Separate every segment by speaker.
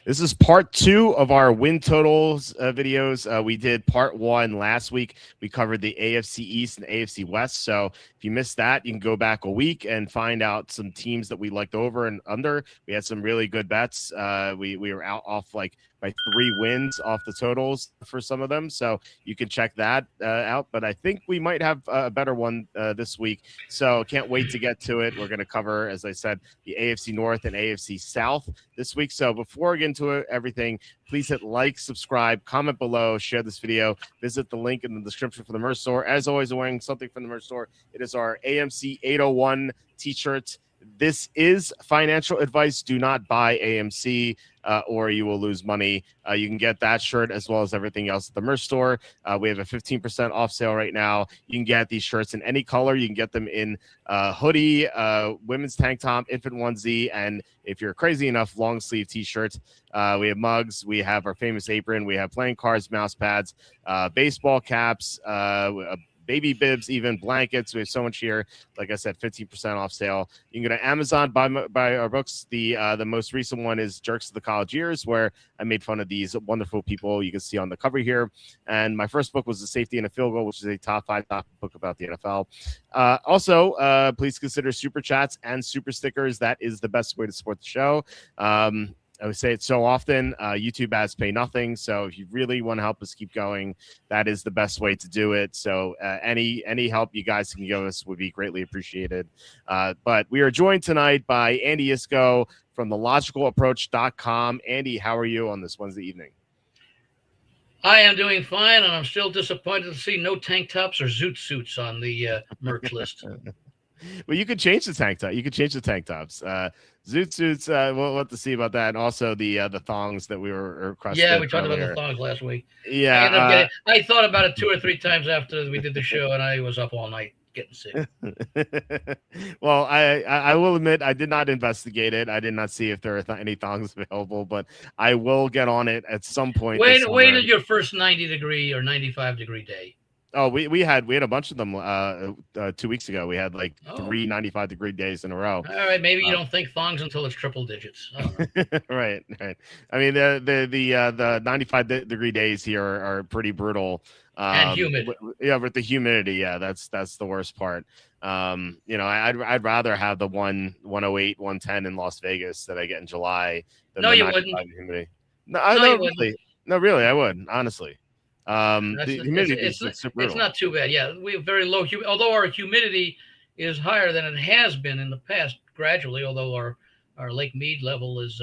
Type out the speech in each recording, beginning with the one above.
Speaker 1: This is part 2 of our win totals videos. We did part 1 last week. We covered the AFC East and AFC West. So if you missed that, you can go back a week and find out some teams that we liked over and under. We had some really good bets. We were off like by 3 wins off the totals for some of them. So you can check that out. But I think we might have a better one this week. So can't wait to get to it. We're going to cover, as I said, the AFC North and AFC South this week. So before we get into everything, please hit like, subscribe, comment below, share this video, visit the link in the description for the merch store. As always, I'm wearing something from the merch store. It is our AMC 801 t-shirt. This is financial advice. Do not buy AMC or you will lose money. You can get that shirt as well as everything else at the merch store. We have a 15% off sale right now. You can get these shirts in any color. You can get them in hoodie, women's tank top, infant onesie, and if you're crazy enough, long sleeve t-shirts. We have mugs. We have our famous apron. We have playing cards, mouse pads, baseball caps, baby bibs, even blankets. We have so much here. Like I said, 15% off sale. You can go to Amazon, buy our books. The most recent one is Jerks of the College Years, where I made fun of these wonderful people you can see on the cover here. And my first book was The Safety and a Field Goal, which is a top 5 book about the NFL. Also, please consider super chats and super stickers. That is the best way to support the show. I would say it so often. YouTube ads pay nothing, so if you really want to help us keep going, that is the best way to do it. So any help you guys can give us would be greatly appreciated. But we are joined tonight by Andy Iskoe from thelogicalapproach.com. Andy, how are you on this Wednesday evening?
Speaker 2: I am doing fine, and I'm still disappointed to see no tank tops or zoot suits on the merch list.
Speaker 1: Well, you could change the tank top. You could change the tank tops. Zoot suits. We'll have to see about that, and also the thongs that we were requesting.
Speaker 2: Yeah, we talked about the thongs last week.
Speaker 1: Yeah,
Speaker 2: I thought about it 2 or 3 times after we did the show, and I was up all night getting sick.
Speaker 1: Well, I will admit I did not investigate it. I did not see if there are any thongs available, but I will get on it at some point.
Speaker 2: Wait until your first 90-degree or 95-degree day.
Speaker 1: Oh, we had a bunch of them 2 weeks ago. We had like 3 95-degree days in a row.
Speaker 2: All right, maybe you don't think thongs until it's triple digits.
Speaker 1: Right. I mean, the 95-degree days here are pretty brutal.
Speaker 2: And humid.
Speaker 1: Yeah, with the humidity, yeah, that's the worst part. I'd rather have the 108, 110 in Las Vegas that I get in July than
Speaker 2: no,
Speaker 1: the
Speaker 2: you
Speaker 1: 95
Speaker 2: wouldn't.
Speaker 1: humidity.
Speaker 2: No,
Speaker 1: really, I would, honestly. The humidity is brutal.
Speaker 2: It's not too bad. Yeah, we have very low humidity. Although our humidity is higher than it has been in the past, gradually. Although our Lake Mead level is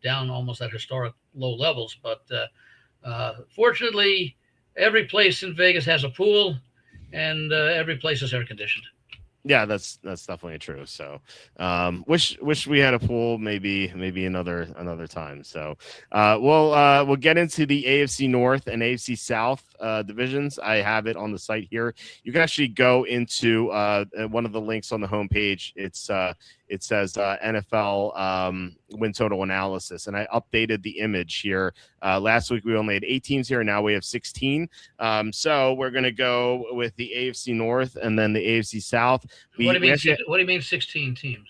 Speaker 2: down almost at historic low levels, but fortunately, every place in Vegas has a pool, and every place is air conditioned.
Speaker 1: Yeah, that's definitely true. So, wish we had a pool, maybe another time. So, we'll get into the AFC North and AFC South divisions. I have it on the site here. You can actually go into one of the links on the homepage. It says NFL win total analysis, and I updated the image here. Last week we only had 8 teams here, and now we have 16. So we're going to go with the AFC North and then the AFC South.
Speaker 2: What do you mean 16 teams?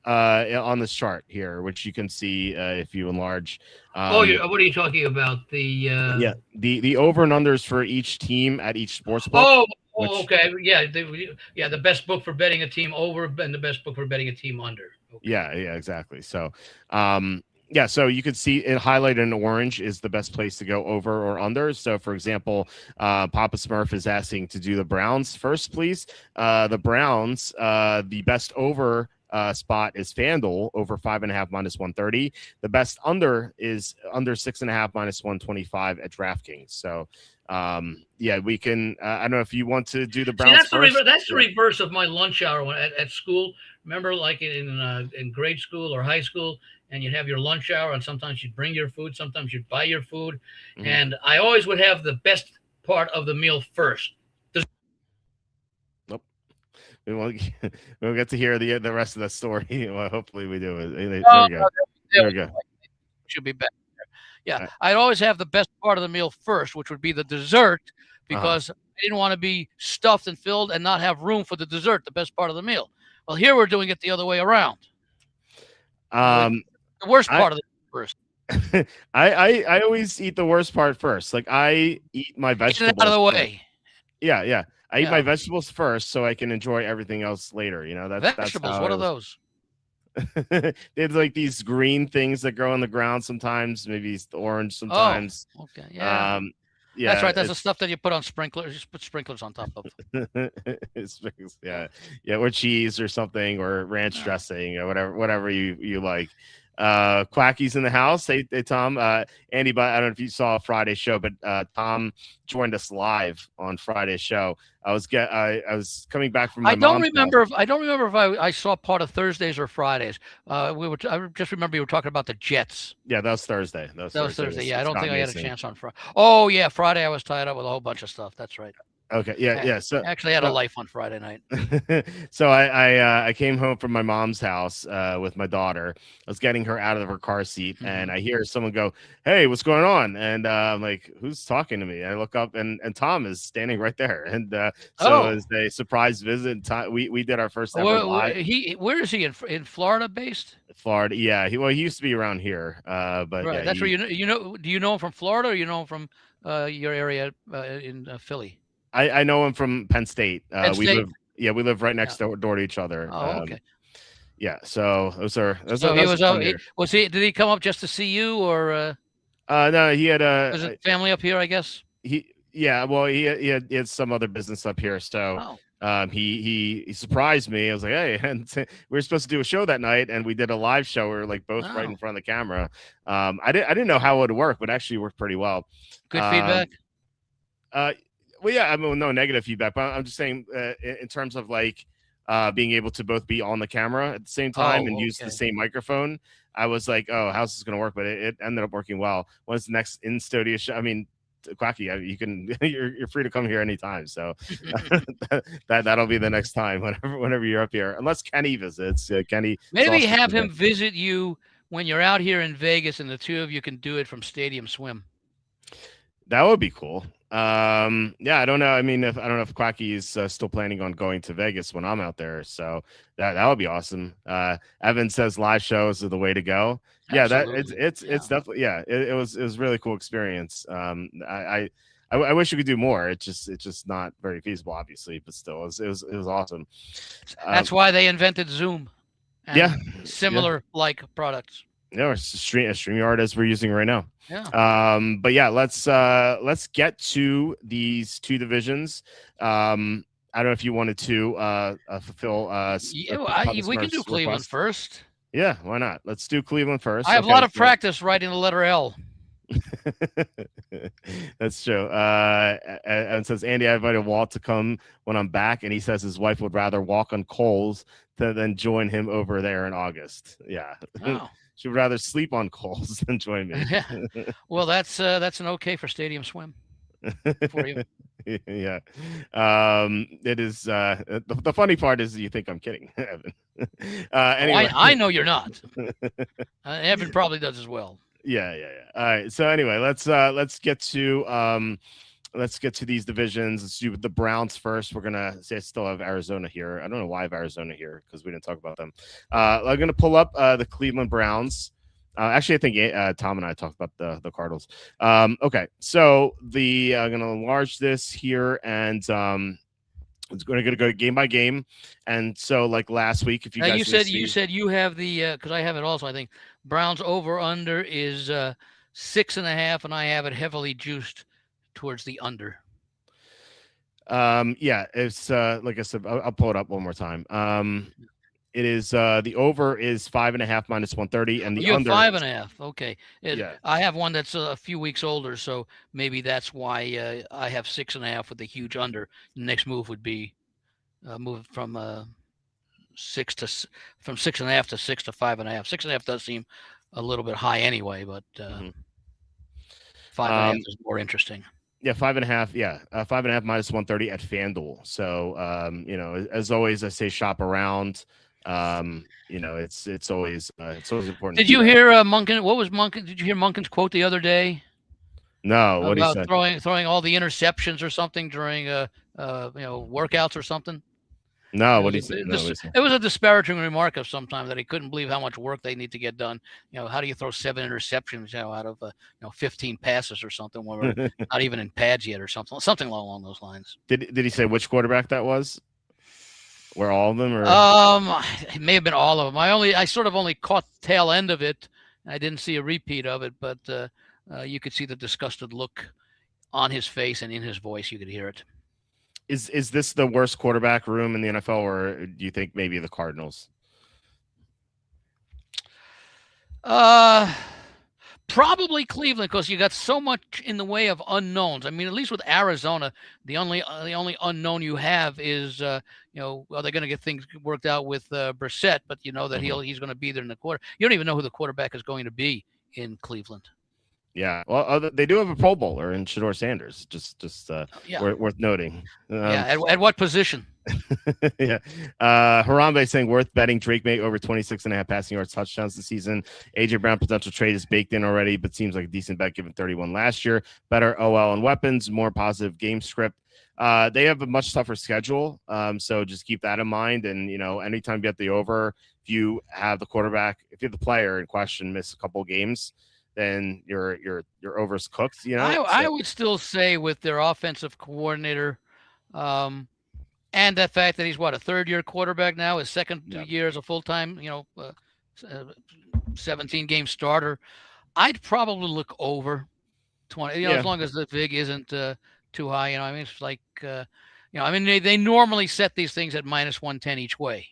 Speaker 1: On this chart here, which you can see if you enlarge.
Speaker 2: What are you talking about?
Speaker 1: The over and unders for each team at each sports book.
Speaker 2: Okay. Yeah, the best book for betting a team over and the best book for betting a team under. Okay.
Speaker 1: Yeah, exactly. So, so you can see it highlighted in orange is the best place to go over or under. So, for example, Papa Smurf is asking to do the Browns first, please. The Browns, the best over spot is FanDuel over 5.5 minus 130. The best under is under 6.5 minus 125 at DraftKings. So, we can. I don't know if you want to do the Browns first.
Speaker 2: That's the reverse of my lunch hour at school. Remember, like in grade school or high school, and you'd have your lunch hour, and sometimes you'd bring your food, sometimes you'd buy your food, and I always would have the best part of the meal first.
Speaker 1: Nope. We'll get to hear the rest of the story. Well, hopefully we do. There we go.
Speaker 2: Should be better. Yeah, I'd always have the best part of the meal first, which would be the dessert, because I didn't want to be stuffed and filled and not have room for the dessert, the best part of the meal. Well, here we're doing it the other way around.
Speaker 1: The
Speaker 2: worst part of the meal first.
Speaker 1: I always eat the worst part first. Like I eat my
Speaker 2: Get it out of
Speaker 1: vegetables
Speaker 2: the
Speaker 1: first.
Speaker 2: way.
Speaker 1: Yeah, yeah. I eat my
Speaker 2: Yeah.
Speaker 1: vegetables first so I can enjoy everything else later. That's
Speaker 2: Vegetables.
Speaker 1: how
Speaker 2: What
Speaker 1: I
Speaker 2: are
Speaker 1: was.
Speaker 2: those?
Speaker 1: There's like these green things that grow on the ground sometimes, maybe it's orange
Speaker 2: Oh,
Speaker 1: sometimes.
Speaker 2: okay. Yeah.
Speaker 1: Um,
Speaker 2: That's
Speaker 1: yeah,
Speaker 2: right. That's the
Speaker 1: it's
Speaker 2: stuff that you put on sprinklers. Just put sprinklers on top of.
Speaker 1: yeah,
Speaker 2: Yeah.
Speaker 1: yeah, or cheese or something, or ranch
Speaker 2: Yeah.
Speaker 1: dressing, or whatever you like. Quacky's in the house. Hey Tom, Andy, but I don't know if you saw Friday's show, but Tom joined us live on Friday's show. I was coming back from my mom's house.
Speaker 2: I don't remember if I saw part of Thursdays or Fridays. I just remember you were talking about the Jets.
Speaker 1: Yeah, that was Thursday.
Speaker 2: That was Thursday.
Speaker 1: With
Speaker 2: Yeah, I don't
Speaker 1: Scott
Speaker 2: think I had a
Speaker 1: Mason.
Speaker 2: chance on Friday. Oh yeah, Friday I was tied up with a whole bunch of stuff. That's right.
Speaker 1: Okay, yeah,
Speaker 2: I
Speaker 1: yeah. So
Speaker 2: actually had a life on Friday night.
Speaker 1: so I came home from my mom's house with my daughter. I was getting her out of her car seat, and I hear someone go, "Hey, what's going on?" And I'm like, "Who's talking to me?" I look up, and Tom is standing right there. And so
Speaker 2: Oh,
Speaker 1: as a surprise visit, we did our first ever live
Speaker 2: where is he in Florida based?
Speaker 1: Florida. Yeah, he used to be around here, but
Speaker 2: Right.
Speaker 1: yeah,
Speaker 2: That's where you know. Do you know him from Florida or you know him from your area in Philly?
Speaker 1: I know him from Penn State.
Speaker 2: Penn
Speaker 1: We
Speaker 2: State.
Speaker 1: live we live right
Speaker 2: Yeah.
Speaker 1: next door to each other.
Speaker 2: Oh, okay.
Speaker 1: Yeah, so
Speaker 2: So he
Speaker 1: those are
Speaker 2: was
Speaker 1: fun
Speaker 2: out.
Speaker 1: here.
Speaker 2: Was he? Did he come up just to see you, or
Speaker 1: No, he had
Speaker 2: visit family up here? I guess.
Speaker 1: well, he had some other business up here, so
Speaker 2: Oh,
Speaker 1: he surprised me. I was like, hey, and we were supposed to do a show that night, and we did a live show. We were like both right
Speaker 2: oh,
Speaker 1: in front of the camera. I didn't know how it would work, but it actually worked pretty well.
Speaker 2: good
Speaker 1: Um,
Speaker 2: feedback.
Speaker 1: uh, well, yeah, I mean, no negative feedback, but I'm just saying in terms of like being able to both be on the camera at the same time and
Speaker 2: Oh,
Speaker 1: use the
Speaker 2: okay.
Speaker 1: same microphone. I was like, oh, how's this going to work? But it ended up working well. When's the next in studio show? I mean, Quacky, you can you're free to come here anytime. So that'll be the next time whenever you're up here, unless Kenny visits. Kenny is
Speaker 2: Maybe
Speaker 1: also
Speaker 2: have
Speaker 1: from here.
Speaker 2: him visit you when you're out here in Vegas, and the two of you can do it from Stadium Swim.
Speaker 1: That would be cool. Yeah, I don't know. I mean, if I don't know if Quacky is still planning on going to Vegas when I'm out there, so that would be awesome. Evan says live shows are the way to go. Yeah, that
Speaker 2: Absolutely.
Speaker 1: it's
Speaker 2: Yeah.
Speaker 1: definitely it was really cool experience. I wish we could do more. It's just not very feasible, obviously, but still, it was awesome.
Speaker 2: That's why they invented Zoom
Speaker 1: Yeah,
Speaker 2: and
Speaker 1: yeah.
Speaker 2: similar like products.
Speaker 1: No, it's a StreamYard as we're using right now.
Speaker 2: Yeah.
Speaker 1: But yeah, let's get to these two divisions. I don't know if you wanted to fulfill
Speaker 2: Yeah, we can do
Speaker 1: Smurf's
Speaker 2: Cleveland
Speaker 1: request.
Speaker 2: first.
Speaker 1: Yeah, why not? Let's do Cleveland first.
Speaker 2: I have a
Speaker 1: Okay,
Speaker 2: lot of practice writing the letter L.
Speaker 1: that's true. And says Andy, I invited Walt to come when I'm back, and he says his wife would rather walk on coals than join him over there in August. Yeah.
Speaker 2: Oh.
Speaker 1: She would rather sleep on coals than join me.
Speaker 2: Yeah. Well, that's an okay for Stadium Swim for you.
Speaker 1: Yeah. It is the funny part is you think I'm kidding, Evan. Anyway.
Speaker 2: I know you're not. Evan probably does as well.
Speaker 1: Yeah. All right. So anyway, let's get to these divisions. Let's do the Browns first. We're gonna say I still have Arizona here. I don't know why I have Arizona here because we didn't talk about them. I'm gonna pull up the Cleveland Browns. Actually, I think Tom and I talked about the Cardinals. Okay, so I'm gonna enlarge this here, and it's going to go game by game. And so, like last week, if you
Speaker 2: Now
Speaker 1: guys
Speaker 2: you said you have the because I have it also. I think Browns over under is 6.5, and I have it heavily juiced towards the under.
Speaker 1: Yeah, it's like I said, I'll pull it up one more time. It is the over is 5.5 minus 130, and the
Speaker 2: You have
Speaker 1: under
Speaker 2: 5.5. Okay.
Speaker 1: Yeah.
Speaker 2: I have one that's a few weeks older, so maybe that's why I have 6.5 with a huge under. The next move would be move from 6.5 to 6 to 5.5. 6.5 does seem a little bit high anyway, but 5.5 is more interesting.
Speaker 1: Yeah, 5.5. Yeah, 5.5 minus 130 at FanDuel. So, as always, I say shop around. It's always important.
Speaker 2: Did you hear Monken? What was Monken? Did you hear Monken's quote the other day?
Speaker 1: No, what he
Speaker 2: About
Speaker 1: said?
Speaker 2: throwing all the interceptions or something during workouts or something.
Speaker 1: No,
Speaker 2: It
Speaker 1: what
Speaker 2: was
Speaker 1: do
Speaker 2: a
Speaker 1: you say? No, what do you say?
Speaker 2: it was a disparaging remark of sometimes that he couldn't believe how much work they need to get done. How do you throw 7 interceptions, out of 15 passes or something when we're not even in pads yet or something along those lines.
Speaker 1: Did he say which quarterback that was? Were all of them or?
Speaker 2: It may have been all of them. I sort of only caught the tail end of it. I didn't see a repeat of it, but you could see the disgusted look on his face and in his voice. You could hear it.
Speaker 1: Is this the worst quarterback room in the NFL, or do you think maybe the Cardinals?
Speaker 2: Probably Cleveland, because you got so much in the way of unknowns. I mean, at least with Arizona, the only unknown you have is are they going to get things worked out with Brissett? But you know that he's going to be there in the quarter. You don't even know who the quarterback is going to be in Cleveland.
Speaker 1: Yeah, well, they do have a Pro Bowler in Shador Sanders. Just worth noting.
Speaker 2: At what position?
Speaker 1: Yeah. Harambe saying worth betting Drake may over 26.5 passing yards touchdowns this season. AJ Brown potential trade is baked in already, but seems like a decent bet given 31 last year. Better OL and weapons, more positive game script. They have a much tougher schedule, so just keep that in mind. And anytime you get the over, if you have the quarterback, if you have the player in question miss a couple of games, then your over's cooked.
Speaker 2: I would still say with their offensive coordinator, and the fact that he's a third-year quarterback now, his second year as a full-time, 17-game starter. I'd probably look over 20. As long as the vig isn't too high. It's like, they normally set these things at -110 each way.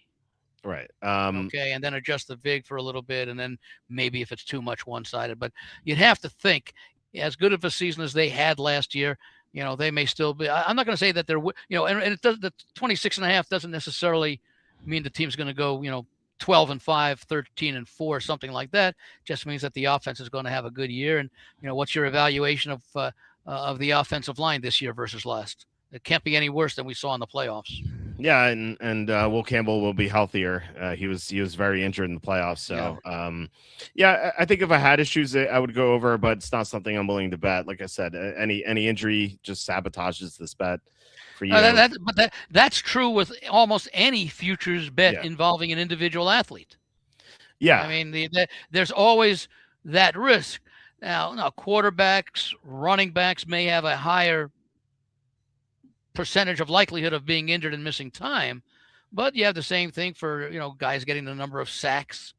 Speaker 1: Right.
Speaker 2: Okay, and then adjust the vig for a little bit, and then maybe if it's too much one-sided. But you'd have to think, as good of a season as they had last year, they may still be. I'm not going to say that they're, and it does. The 26.5 doesn't necessarily mean the team's going to go, 12-5, 13-4, something like that. Just means that the offense is going to have a good year. And what's your evaluation of the offensive line this year versus last? It can't be any worse than we saw in the playoffs.
Speaker 1: Yeah, and Will Campbell will be healthier. He was very injured in the playoffs. So, I think if I had to choose it, I would go over, but it's not something I'm willing to bet. Like I said, any injury just sabotages this bet for you.
Speaker 2: That's true with almost any futures bet involving an individual athlete.
Speaker 1: Yeah,
Speaker 2: I mean, there's always that risk. Now, quarterbacks, running backs may have a higher percentage of likelihood of being injured and missing time, but you have the same thing for guys getting the number of sacks,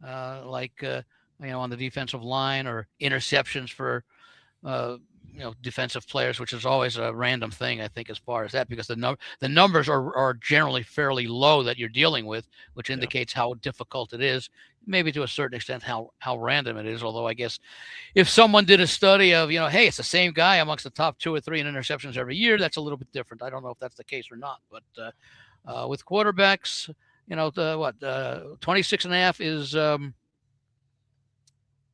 Speaker 2: on the defensive line, or interceptions for defensive players, which is always a random thing, I think, as far as that, because the numbers are generally fairly low that you're dealing with, which indicates how difficult it is, maybe to a certain extent how random it is. Although I guess if someone did a study of, hey, it's the same guy amongst the top 2 or 3 in interceptions every year, that's a little bit different. I don't know if that's the case or not, but with quarterbacks, 26.5 is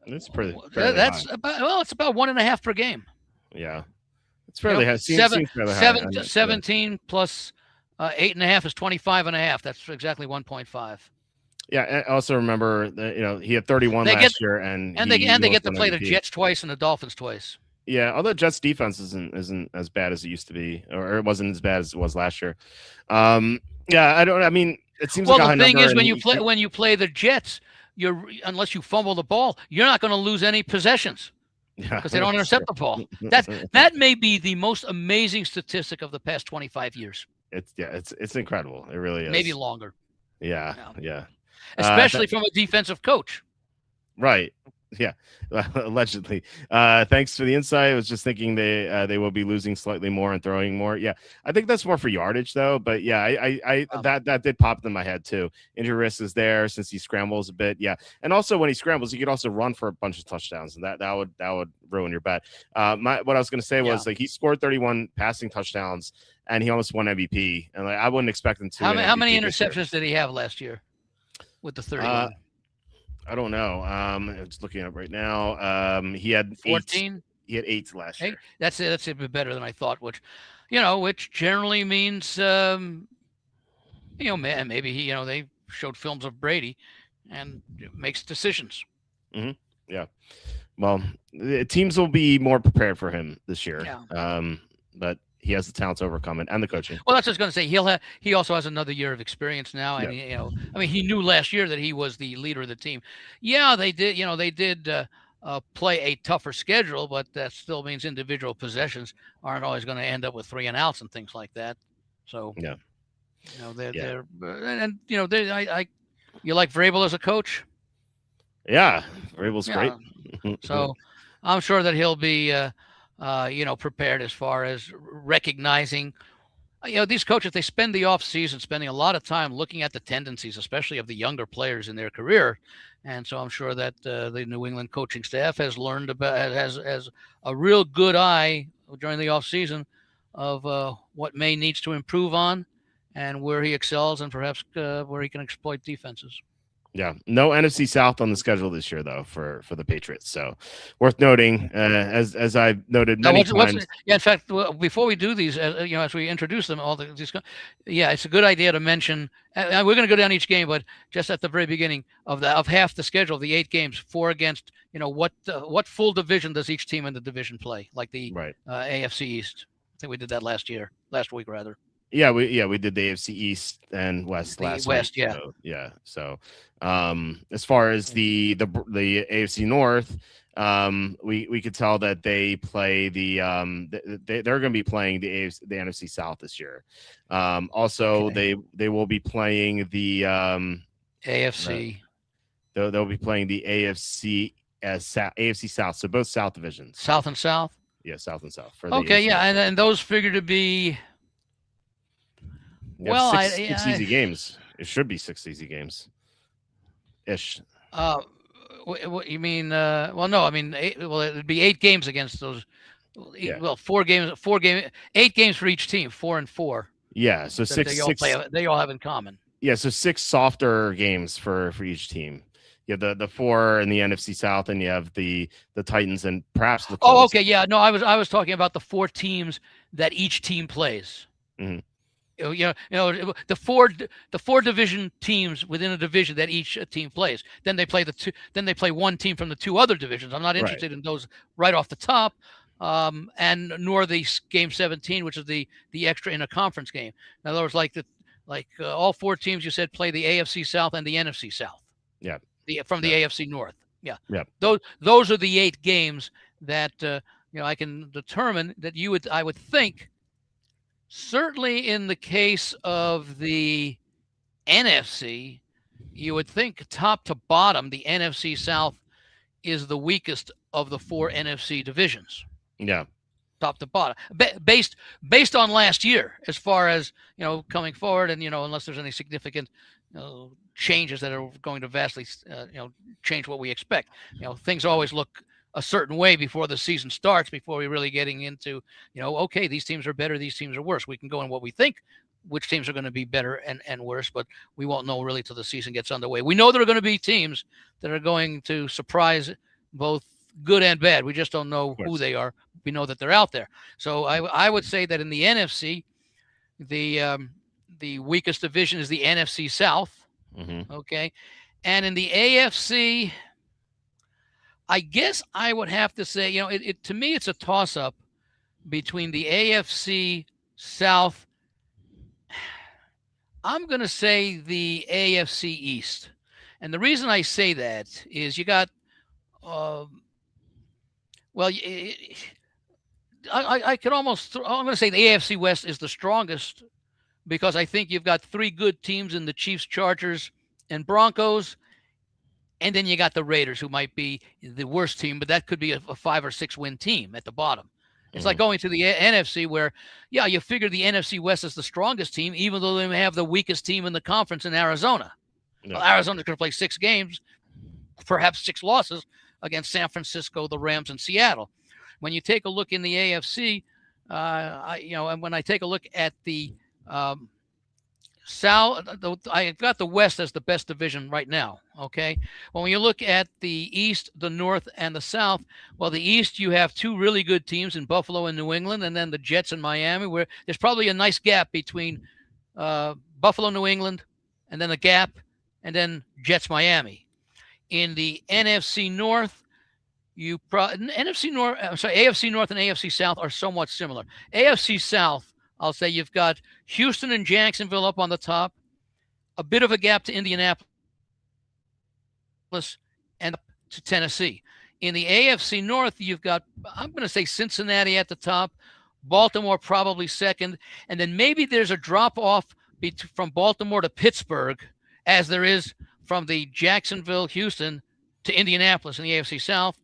Speaker 1: it's pretty
Speaker 2: that's
Speaker 1: high.
Speaker 2: it's about 1.5 per game.
Speaker 1: Yeah, it's fairly high.
Speaker 2: 17 plus 8.5 is 25.5. That's exactly 1.5.
Speaker 1: Yeah, and also remember that he had 31 last year, and
Speaker 2: they get to play the Jets twice and the Dolphins twice.
Speaker 1: Yeah, although Jets defense isn't as bad as it used to be, or it wasn't as bad as it was last year. I mean, it seems like a high
Speaker 2: the thing
Speaker 1: number,
Speaker 2: is when you play the Jets, unless you fumble the ball, you're not going to lose any possessions. Because they don't intercept the ball. That may be the most amazing statistic of the past 25 years.
Speaker 1: It's incredible. It really is.
Speaker 2: Maybe longer.
Speaker 1: Yeah.
Speaker 2: Especially from a defensive coach.
Speaker 1: Right. Yeah. Allegedly. Thanks for the insight. I was just thinking they will be losing slightly more and throwing more. Yeah. I think that's more for yardage though. But yeah, that did pop in my head too. Injury risk is there since he scrambles a bit. Yeah. And also when he scrambles, he could also run for a bunch of touchdowns, and that would ruin your bet. What I was going to say was he scored 31 passing touchdowns and he almost won MVP. And I wouldn't expect him to.
Speaker 2: How many interceptions did he have last year with the 31?
Speaker 1: I don't know. I'm just looking up right now. He had
Speaker 2: 14.
Speaker 1: He had 8 last year.
Speaker 2: That's a bit better than I thought. Which generally means, man, maybe they showed films of Brady, and makes decisions.
Speaker 1: Mm-hmm. Yeah. Well, teams will be more prepared for him this year.
Speaker 2: Yeah.
Speaker 1: But he has the talent to overcome it and the coaching.
Speaker 3: Well, that's what I was going to say. He also has another year of experience now, and I mean, he knew last year that he was the leader of the team. Yeah, they did. They did play a tougher schedule, but that still means individual possessions aren't always going to end up with 3-and-outs and things like that. So
Speaker 1: Yeah.
Speaker 3: they're and they you like Vrabel as a coach?
Speaker 1: Yeah, Vrabel's great.
Speaker 3: So I'm sure that he'll be prepared as far as recognizing. These coaches, they spend the off season spending a lot of time looking at the tendencies, especially of the younger players in their career. And so I'm sure that the New England coaching staff has learned about, has a real good eye during the off season of what May needs to improve on and where he excels and perhaps where he can exploit defenses.
Speaker 1: Yeah, no NFC South on the schedule this year, though, for the Patriots. So, worth noting, as I've noted many times.
Speaker 3: In fact, before we do these, as we introduce them, it's a good idea to mention. We're going to go down each game, but just at the very beginning of half the schedule, the 8 games, 4 against, what full division does each team in the division play? Like the AFC East. I think we did that last week rather.
Speaker 1: Yeah, we did the AFC East and West last week.
Speaker 3: Yeah.
Speaker 1: So, as far as the AFC North, we could tell that they play they're going to be playing the NFC South this year. Also, they will be playing the
Speaker 3: AFC.
Speaker 1: They'll be playing the AFC AFC South. So both South divisions.
Speaker 3: South and South.
Speaker 1: Yeah, South and South.
Speaker 3: And those figure to be.
Speaker 1: Six easy games. It should be 6 easy games. Ish.
Speaker 3: What you mean? No. I mean, it'd be 8 games against those. Yeah. Well, 8 games for each team, 4 and 4.
Speaker 1: Yeah. So 6.
Speaker 3: They all have in common.
Speaker 1: Yeah. So 6 softer games for each team. You have the 4 in the NFC South, and you have the Titans and perhaps the Colts.
Speaker 3: Oh, okay. Yeah. No, I was talking about the 4 teams that each team plays.
Speaker 1: Mm-hmm.
Speaker 3: The four division teams within a division that each team plays. Then they play one team from the 2 other divisions. I'm not interested in those right off the top, and nor the game 17, which is the extra interconference game. In other words, all 4 teams you said play the AFC South and the NFC South.
Speaker 1: Yeah.
Speaker 3: From the AFC North. Yeah.
Speaker 1: Yeah.
Speaker 3: Those are the 8 games that I can determine that I would think. Certainly in the case of the NFC, you would think top to bottom, the NFC South is the weakest of the 4 NFC divisions.
Speaker 1: Yeah.
Speaker 3: Top to bottom. Based on last year, as far as, coming forward and, unless there's any significant changes that are going to vastly, change what we expect. Things always look a certain way before the season starts, before we're really getting into, okay, these teams are better, these teams are worse. We can go in what we think, which teams are going to be better and worse, but we won't know really till the season gets underway. We know there are going to be teams that are going to surprise both good and bad. We just don't know who they are. We know that they're out there. So I would say that in the NFC, the weakest division is the NFC South.
Speaker 1: Mm-hmm.
Speaker 3: Okay. And in the AFC, I guess I would have to say, to me, it's a toss-up between the AFC South. I'm going to say the AFC East. And the reason I say that is you got, I could almost, I'm going to say the AFC West is the strongest because I think you've got 3 good teams in the Chiefs, Chargers, and Broncos. And then you got the Raiders, who might be the worst team, but that could be a 5 or 6 win team at the bottom. It's like going to the NFC where, you figure the NFC West is the strongest team, even though they may have the weakest team in the conference in Arizona. Yeah. Well, Arizona's going to play 6 games, perhaps 6 losses against San Francisco, the Rams, and Seattle. When you take a look in the AFC, and when I take a look at the South, I got the West as the best division right now. Okay. Well, when you look at the East, the North, and the South, well, the East, you have 2 really good teams in Buffalo and New England, and then the Jets and Miami, where there's probably a nice gap between Buffalo, New England, and then a gap, and then Jets, Miami. In the NFC North, NFC North, I'm sorry, AFC North and AFC South are somewhat similar. AFC South, I'll say you've got Houston and Jacksonville up on the top, a bit of a gap to Indianapolis and to Tennessee. In the AFC North, you've got, I'm going to say Cincinnati at the top, Baltimore probably second, and then maybe there's a drop off from Baltimore to Pittsburgh, as there is from the Jacksonville, Houston to Indianapolis in the AFC South.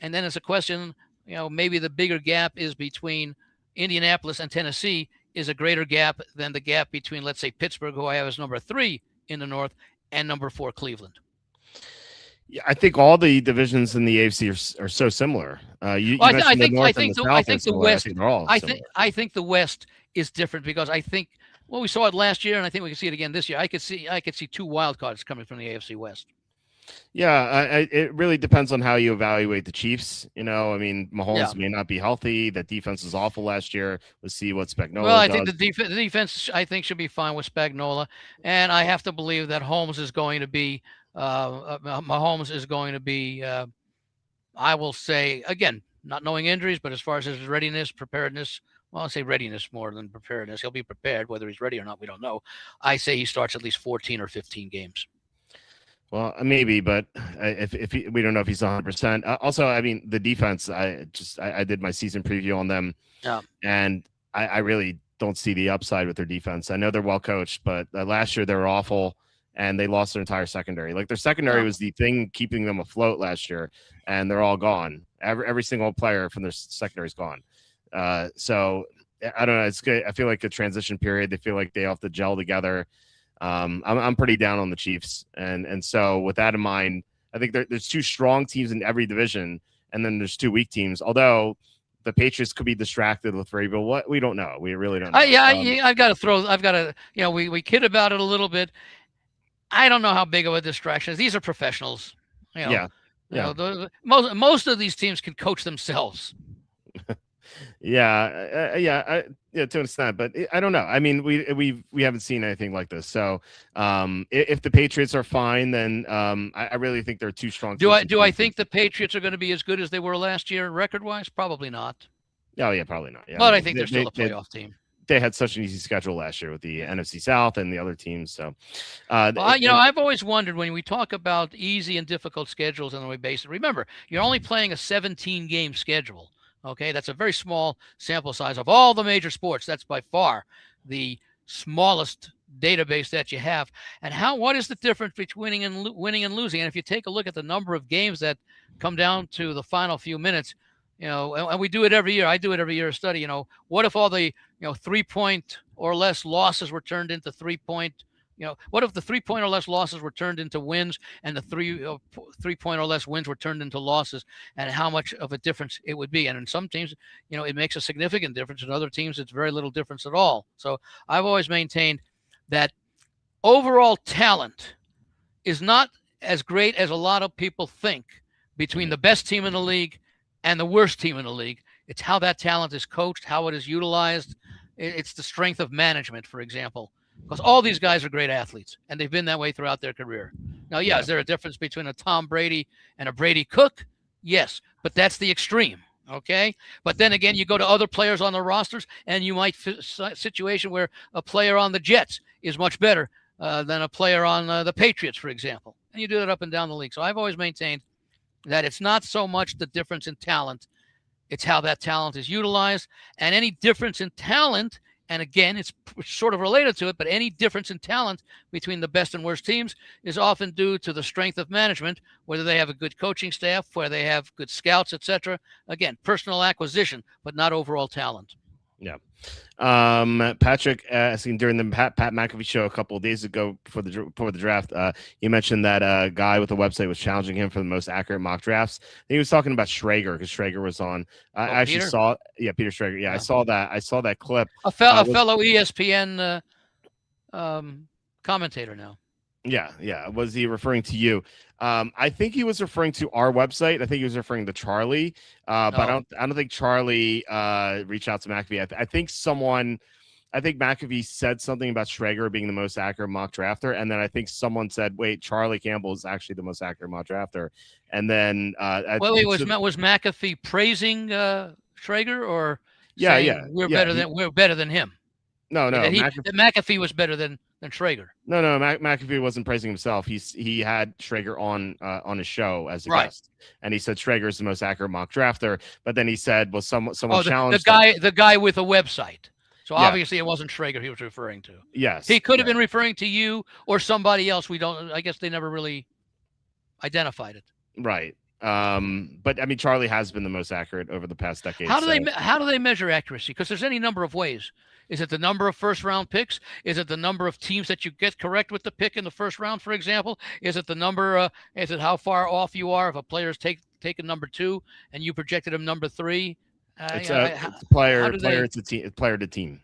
Speaker 3: And then it's a question, maybe the bigger gap is between Indianapolis and Tennessee is a greater gap than the gap between, let's say, Pittsburgh, who I have as number 3 in the North, and number 4, Cleveland.
Speaker 1: Yeah, I think all the divisions in the AFC are so similar. I think
Speaker 3: the West. I think the West is different because I think we saw it last year, and I think we can see it again this year. I could see 2 wild cards coming from the AFC West.
Speaker 1: Yeah, it really depends on how you evaluate the Chiefs. Mahomes may not be healthy. That defense was awful last year. Let's see what Spagnuolo
Speaker 3: Well, I
Speaker 1: does.
Speaker 3: think the defense should be fine with Spagnuolo, and I have to believe that Mahomes is going to be. I will say again, not knowing injuries, but as far as his preparedness. Well, I'll say readiness more than preparedness. He'll be prepared. Whether he's ready or not, we don't know. I say he starts at least 14 or 15 games.
Speaker 1: Well, maybe, but we don't know if he's 100%. Also, the defense. I did my season preview on them, and I really don't see the upside with their defense. I know they're well coached, but last year they were awful, and they lost their entire secondary. Like their secondary was the thing keeping them afloat last year, and they're all gone. Every single player from their secondary is gone. So I don't know. It's good. I feel like a transition period. They feel like they have to gel together. I'm pretty down on the Chiefs, and so with that in mind, I think there's 2 strong teams in every division, and then there's 2 weak teams. Although the Patriots could be distracted with Vrabel. What we don't know. We really don't know.
Speaker 3: I've got to. We kid about it a little bit. I don't know how big of a distraction. These are professionals. Most of these teams can coach themselves.
Speaker 1: To an extent, but I don't know. We haven't seen anything like this. So, if the Patriots are fine, then I really think they're too strong.
Speaker 3: Do I think the Patriots are going to be as good as they were last year, record-wise? Probably not.
Speaker 1: Oh yeah, probably not. Yeah,
Speaker 3: but I think they're still a playoff team.
Speaker 1: They had such an easy schedule last year with the NFC South and the other teams. So,
Speaker 3: I've always wondered when we talk about easy and difficult schedules on the way basis. Remember, you're only playing a 17-game schedule. Okay, that's a very small sample size of all the major sports. That's by far the smallest database that you have. And what is the difference between winning and losing? And if you take a look at the number of games that come down to the final few minutes, and we do it every year. I do it every year, a study. What if all the 3-point or less losses were turned into 3-point? What if the 3-point or less losses were turned into wins, and the 3-point or less wins were turned into losses, and how much of a difference it would be? And in some teams, it makes a significant difference. In other teams, it's very little difference at all. So I've always maintained that overall talent is not as great as a lot of people think between the best team in the league and the worst team in the league. It's how that talent is coached, how it is utilized. It's the strength of management, for example. Because all these guys are great athletes, and they've been that way throughout their career. Now, is there a difference between a Tom Brady and a Brady Cook? Yes, but that's the extreme, okay? But then again, you go to other players on the rosters, and you might situation where a player on the Jets is much better than a player on the Patriots, for example. And you do that up and down the league. So I've always maintained that it's not so much the difference in talent, it's how that talent is utilized. And any difference in talent, and again, it's sort of related to it, but any difference in talent between the best and worst teams is often due to the strength of management, whether they have a good coaching staff, whether they have good scouts, etc. Again, personal acquisition, but not overall talent.
Speaker 1: Yeah. Patrick asking during the Pat McAfee show a couple of days ago before the draft, he mentioned that a guy with a website was challenging him for the most accurate mock drafts. He was talking about Schrager because Schrager was on. I actually saw, Peter Schrager. Yeah, I saw that clip.
Speaker 3: A fellow ESPN commentator now.
Speaker 1: Yeah. Was he referring to you? I think he was referring to our website. I think he was referring to Charlie. But I don't think Charlie reached out to McAfee. I think someone I think McAfee said something about Schrager being the most accurate mock drafter, and then I think someone said, "Wait, Charlie Campbell is actually the most accurate mock drafter." And then,
Speaker 3: wait, was McAfee praising Schrager or
Speaker 1: yeah,
Speaker 3: saying we're better than him?
Speaker 1: No,
Speaker 3: that McAfee was better than Schrager.
Speaker 1: No, McAfee wasn't praising himself. He had Schrager on his show as a guest, and he said Schrager is the most accurate mock drafter. But then he said, "Well, someone challenged
Speaker 3: the guy with a website." So obviously it wasn't Schrager he was referring to.
Speaker 1: Yes,
Speaker 3: he could have been referring to you or somebody else. We don't. I guess they never really identified it.
Speaker 1: Right. But I mean, Charlie has been the most accurate over the past decade.
Speaker 3: How do they measure accuracy? Because there's any number of ways. Is it the number of first-round picks? Is it the number of teams that you get correct with the pick in the first round, for example? Is it the number? Is it how far off you are if a player's taken number 2 and you projected him number 3?
Speaker 1: It's player to team.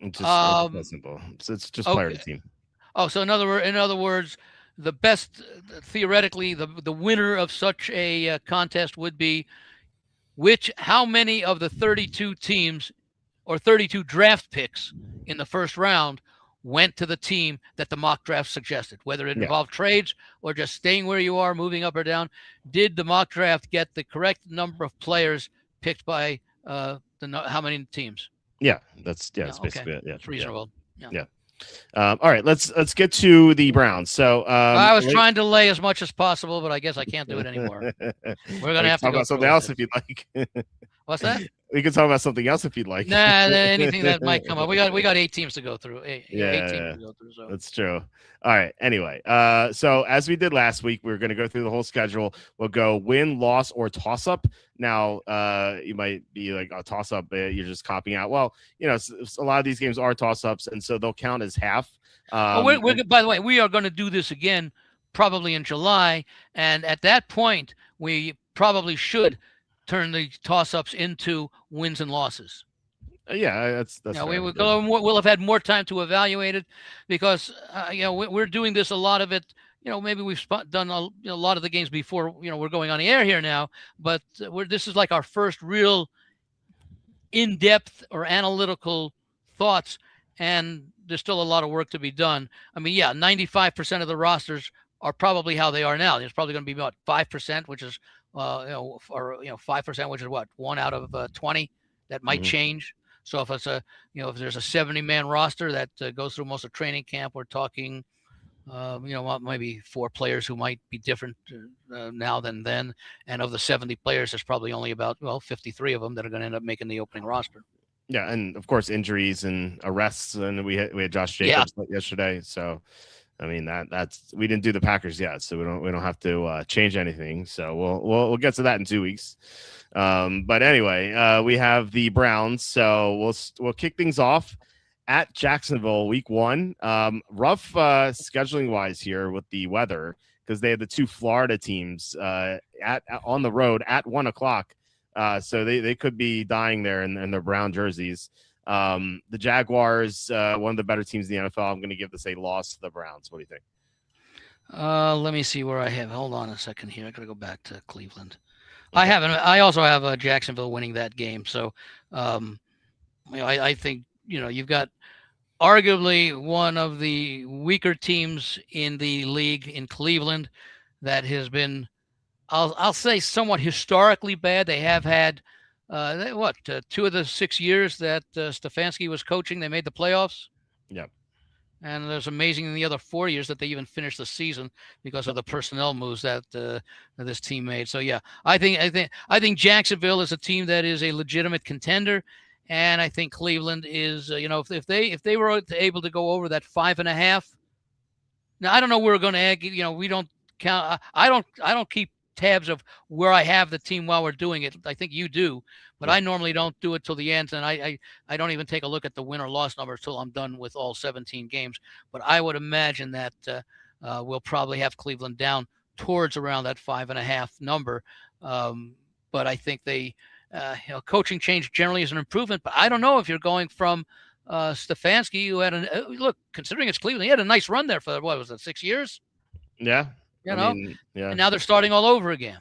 Speaker 1: It's just simple. So it's just player to team.
Speaker 3: Oh, so in other words, the best theoretically, the winner of such a contest would be how many of the 32 teams or 32 draft picks in the first round went to the team that the mock draft suggested, whether it involved trades or just staying where you are, moving up or down. Did the mock draft get the correct number of players picked by how many teams?
Speaker 1: Yeah, that's basically it. Yeah,
Speaker 3: it's reasonable.
Speaker 1: Yeah. All right, let's get to the Browns. So
Speaker 3: I was trying to lay as much as possible, but I guess I can't do it anymore. We're gonna have to
Speaker 1: talk about something else if you'd like.
Speaker 3: What's that?
Speaker 1: We can talk about something else if you'd like.
Speaker 3: Nah, anything that might come up. We got 8 teams to go through. Eight teams to go through. So.
Speaker 1: That's true. All right. Anyway, so as we did last week, we're going to go through the whole schedule. We'll go win, loss, or toss up. Now, you might be like a toss up. You're just copying out. Well, a lot of these games are toss ups, and so they'll count as half.
Speaker 3: By the way, we are going to do this again probably in July, and at that point, we probably should turn the toss-ups into wins and losses.
Speaker 1: That's
Speaker 3: we'll have had more time to evaluate it because we're doing this, a lot of it. Maybe we've done a lot of the games before. We're going on the air here now, but this is like our first real in-depth or analytical thoughts, and there's still a lot of work to be done. I mean, 95% of the rosters are probably how they are now. There's probably going to be about 5%, which is 5%, which is what, 1 out of 20 that might change. So if it's if there's a 70-man roster that goes through most of training camp, we're talking, maybe 4 players who might be different now than then. And of the 70 players, there's probably only about 53 of them that are going to end up making the opening roster.
Speaker 1: Yeah, and of course injuries and arrests, and we had Josh Jacobs yesterday. So, I mean we didn't do the Packers yet, so we don't have to change anything. So we'll get to that in 2 weeks. But anyway, we have the Browns, so we'll kick things off at Jacksonville, week 1. Rough scheduling wise here with the weather because they had the 2 Florida teams on the road at 1:00. So they could be dying there in their brown jerseys. The Jaguars, one of the better teams in the NFL. I'm going to give this a loss to the Browns. What do you think?
Speaker 3: Let me see where I have. Hold on a second here. I got to go back to Cleveland. Okay. I also have Jacksonville winning that game. So, I think you've got arguably one of the weaker teams in the league in Cleveland that has been, I'll say, somewhat historically bad. They have had 2 of the 6 years that Stefanski was coaching, they made the playoffs.
Speaker 1: Yep.
Speaker 3: And it's amazing in the other 4 years that they even finished the season because of the personnel moves that this team made. So I think Jacksonville is a team that is a legitimate contender, and I think Cleveland is. If they were able to go over that 5.5. Now I don't know where we're going to. We don't count. I don't keep tabs of where I have the team while we're doing it. I think you do, but I normally don't do it till the end, and I don't even take a look at the win or loss numbers till I'm done with all 17 games. But I would imagine that we'll probably have Cleveland down towards around that 5.5 number. But I think coaching change generally is an improvement, but I don't know if you're going from Stefanski, who had look, considering it's Cleveland, he had a nice run there for, 6 years?
Speaker 1: Yeah.
Speaker 3: And now they're starting all over again.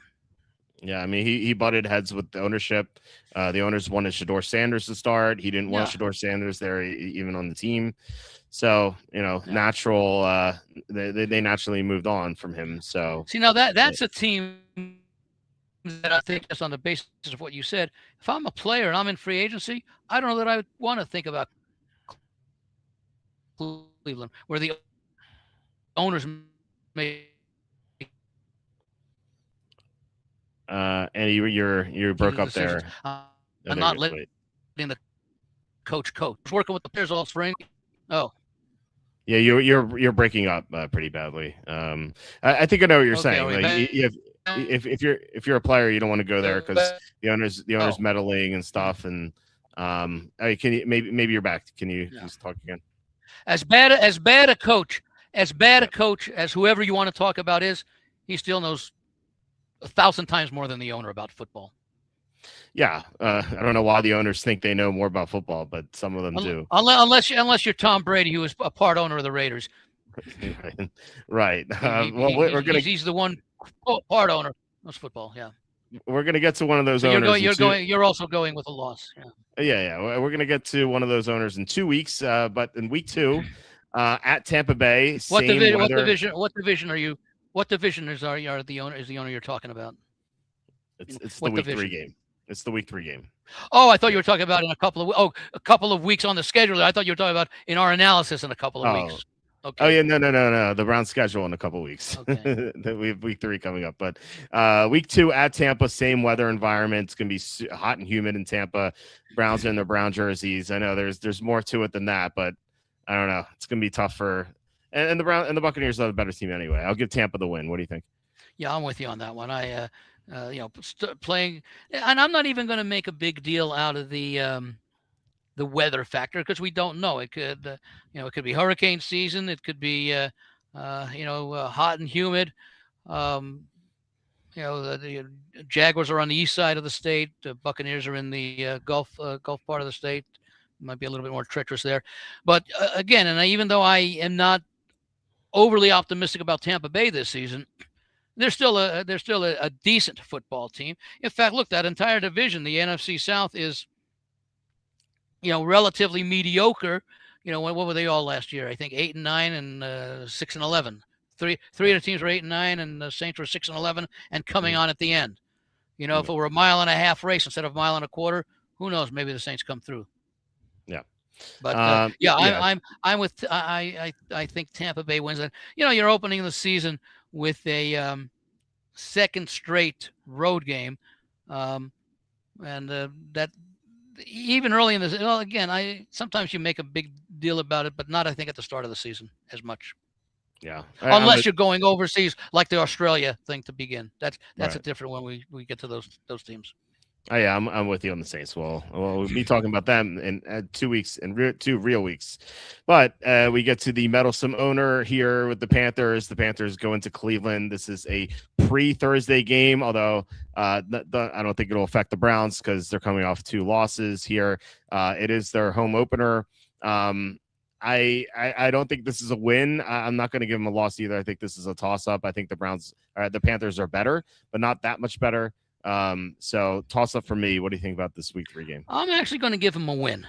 Speaker 1: Yeah, I mean, he butted heads with the ownership. The owners wanted Shador Sanders to start. He didn't want
Speaker 3: Yeah.
Speaker 1: Shador Sanders there even on the team. So,
Speaker 3: Yeah.
Speaker 1: natural. They naturally moved on from him. So,
Speaker 3: See, now that's a team that I think, just on the basis of what you said, if I'm a player and I'm in free agency, I don't know that I would want to think about Cleveland, where the owners may.
Speaker 1: and you broke up
Speaker 3: Decisions.
Speaker 1: there.
Speaker 3: I'm not letting the coach. I was working with the players all spring. Oh,
Speaker 1: yeah, you're breaking up pretty badly. I think I know what you're saying. Like, if you're a player, you don't want to go there because the owners meddling and stuff. And can you maybe you're back? Can you just talk again?
Speaker 3: As bad a coach as whoever you want to talk about is, he still knows 1,000 times more than the owner about football.
Speaker 1: Yeah, I don't know why the owners think they know more about football, but some of them do.
Speaker 3: Unless you're Tom Brady, who is a part owner of the Raiders.
Speaker 1: Right. He's
Speaker 3: the one part owner of football. Yeah.
Speaker 1: We're gonna get to one of those owners.
Speaker 3: You're also going with a loss. Yeah.
Speaker 1: Yeah. We're gonna get to one of those owners in 2 weeks. But in week 2, at Tampa Bay.
Speaker 3: What division are you? What division is the owner you're talking about?
Speaker 1: It's the week 3 game. It's the week 3 game.
Speaker 3: Oh, I thought you were talking about in a couple of weeks on the schedule. I thought you were talking about in our analysis in a couple of weeks. Okay.
Speaker 1: Oh yeah, no. The Browns schedule in a couple of weeks.
Speaker 3: Okay.
Speaker 1: We have week 3 coming up, but week 2 at Tampa, same weather environment. It's gonna be hot and humid in Tampa. Browns are in their brown jerseys. I know there's more to it than that, but I don't know. It's gonna be tough and the Buccaneers are the better team anyway. I'll give Tampa the win. What do you think?
Speaker 3: Yeah, I'm with you on that one. Playing, and I'm not even going to make a big deal out of the weather factor, because we don't know. It could, it could be hurricane season. It could be, hot and humid. The Jaguars are on the east side of the state. The Buccaneers are in the Gulf part of the state. Might be a little bit more treacherous there. But again, and even though I am not overly optimistic about Tampa Bay this season, they're still a decent football team. In fact, look, that entire division, the NFC South, is relatively mediocre. What were they all last year? I think 8-9 and 6-11. Three of the teams were 8-9, and the Saints were 6-11, and coming on at the end. If it were a 1.5-mile race instead of 1.25 miles, who knows? Maybe the Saints come through.
Speaker 1: Yeah.
Speaker 3: But I'm with. I think Tampa Bay wins. And you're opening the season with a second straight road game, and that even early in this. Well, again, sometimes you make a big deal about it, but not, I think, at the start of the season as much.
Speaker 1: Yeah,
Speaker 3: unless you're going overseas like the Australia thing to begin. That's
Speaker 1: right.
Speaker 3: A different when we get to those teams.
Speaker 1: Oh yeah, I'm with you on the Saints. Well, we'll be talking about them in 2 weeks, in 2 real weeks. But we get to the meddlesome owner here with the Panthers. The Panthers go into Cleveland. This is a pre-Thursday game, although I don't think it'll affect the Browns because they're coming off 2 losses here. It is their home opener. I don't think this is a win. I'm not going to give them a loss either. I think this is a toss-up. I think the Panthers are better, but not that much better. So toss up for me. What do you think about this week 3 game?
Speaker 3: I'm actually going to give them a win.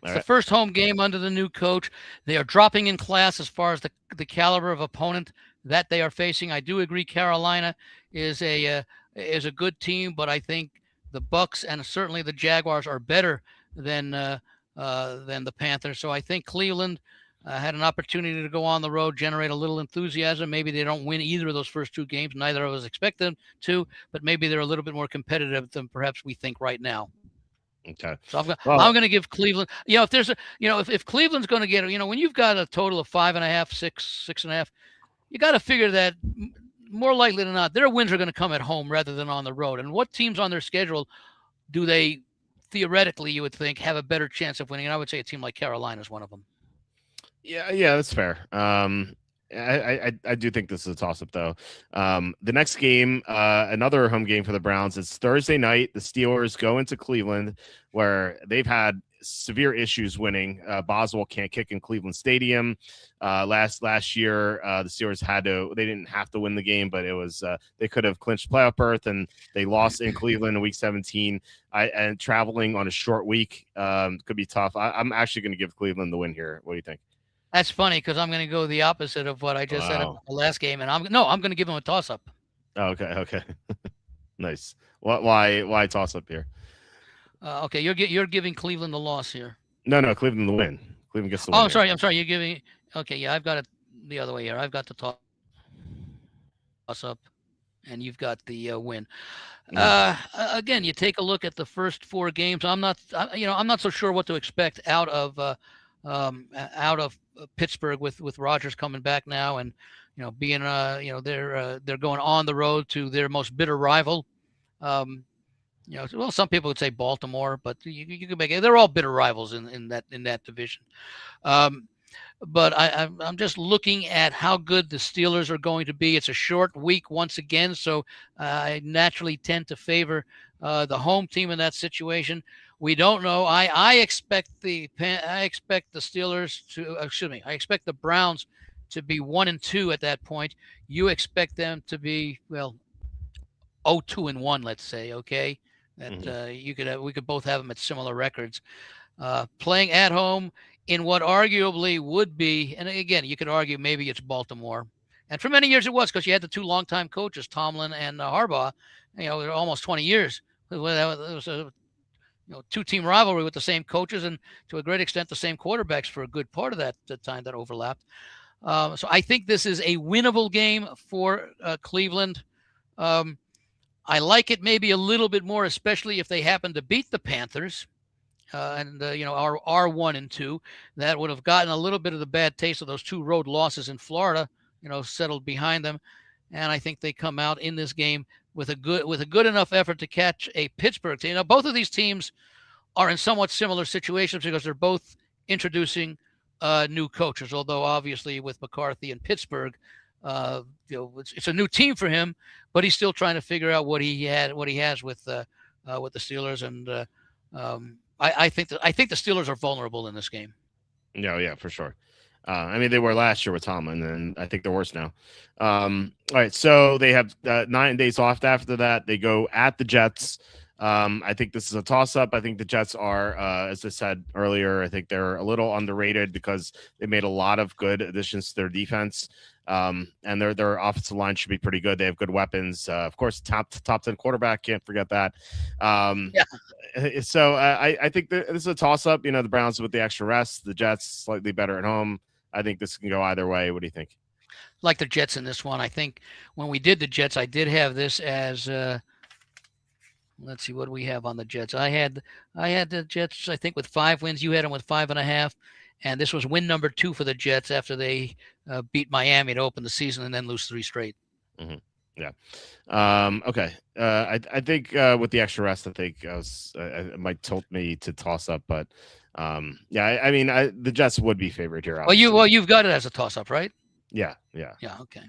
Speaker 3: It's the first home game under the new coach. They are dropping in class as far as the caliber of opponent that they are facing. I do agree Carolina is a good team, but I think the Bucs and certainly the Jaguars are better than the Panthers. So I think Cleveland had an opportunity to go on the road, generate a little enthusiasm. Maybe they don't win either of those first 2 games. Neither of us expect them to, but maybe they're a little bit more competitive than perhaps we think right now.
Speaker 1: Okay.
Speaker 3: So I'm going to give Cleveland. If Cleveland's going to get, when you've got a total of 5.5, 6.5, you got to figure that more likely than not, their wins are going to come at home rather than on the road. And what teams on their schedule do they theoretically, you would think, have a better chance of winning? And I would say a team like Carolina is one of them.
Speaker 1: Yeah, that's fair. I do think this is a toss-up, though. The next game, another home game for the Browns, it's Thursday night. The Steelers go into Cleveland, where they've had severe issues winning. Boswell can't kick in Cleveland Stadium. Last year, the Steelers they didn't have to win the game, but it was they could have clinched playoff berth, and they lost in Cleveland in Week 17. And traveling on a short week could be tough. I'm actually going to give Cleveland the win here. What do you think?
Speaker 3: That's funny because I'm going to go the opposite of what I just said about the last game, and I'm going to give them a toss-up.
Speaker 1: Oh, okay. Nice. Why toss-up here?
Speaker 3: Okay, you're giving Cleveland the loss here.
Speaker 1: No, Cleveland the win. Cleveland gets the win.
Speaker 3: Oh, I'm sorry. You're giving. Okay, yeah, I've got it the other way here. I've got the toss-up, and you've got the win. Again, you take a look at the first 4 games. I'm not so sure what to expect out of Pittsburgh with Rodgers coming back now, and being they're going on the road to their most bitter rival. Well, some people would say Baltimore, but you can make it. They're all bitter rivals in that division. But I'm just looking at how good the Steelers are going to be. It's a short week once again, so I naturally tend to favor the home team in that situation. We don't know. I expect the Steelers to. I expect the Browns to be 1-2 at that point. You expect them to be 0-2-1, let's say. Okay, that we could both have them at similar records. Playing at home in what arguably would be, and again, you could argue maybe it's Baltimore, and for many years it was because you had the 2 longtime coaches, Tomlin and Harbaugh. They're almost 20 years. It was a 2-team rivalry with the same coaches and to a great extent the same quarterbacks for a good part of that time that overlapped. So I think this is a winnable game for Cleveland. I like it maybe a little bit more, especially if they happen to beat the Panthers and are 1-2. That would have gotten a little bit of the bad taste of those 2 road losses in Florida, settled behind them. And I think they come out in this game with a good enough effort to catch a Pittsburgh team. Now, both of these teams are in somewhat similar situations because they're both introducing new coaches. Although obviously with McCarthy in Pittsburgh, it's a new team for him, but he's still trying to figure out what he has with the Steelers. And I think the Steelers are vulnerable in this game.
Speaker 1: Yeah, for sure. They were last year with Tomlin, and I think they're worse now. All right, so they have 9 days off after that. They go at the Jets. I think this is a toss-up. I think the Jets are, as I said earlier, I think they're a little underrated because they made a lot of good additions to their defense. And their offensive line should be pretty good. They have good weapons. Of course, top 10 quarterback. Can't forget that. So I think this is a toss-up. The Browns with the extra rest. The Jets slightly better at home. I think this can go either way. What do you think?
Speaker 3: Like the Jets in this one. I think when we did the Jets, I did have this as let's see what we have on the Jets. I had the Jets, I think, with 5 wins. You had them with 5.5. And this was win number 2 for the Jets after they beat Miami to open the season and then lose 3 straight.
Speaker 1: Mm-hmm. Yeah. Okay. I think with the extra rest, I think it might tilt me to toss up, but the Jets would be favored here. Obviously.
Speaker 3: Well, you've got it as a toss up, right?
Speaker 1: Yeah.
Speaker 3: Okay.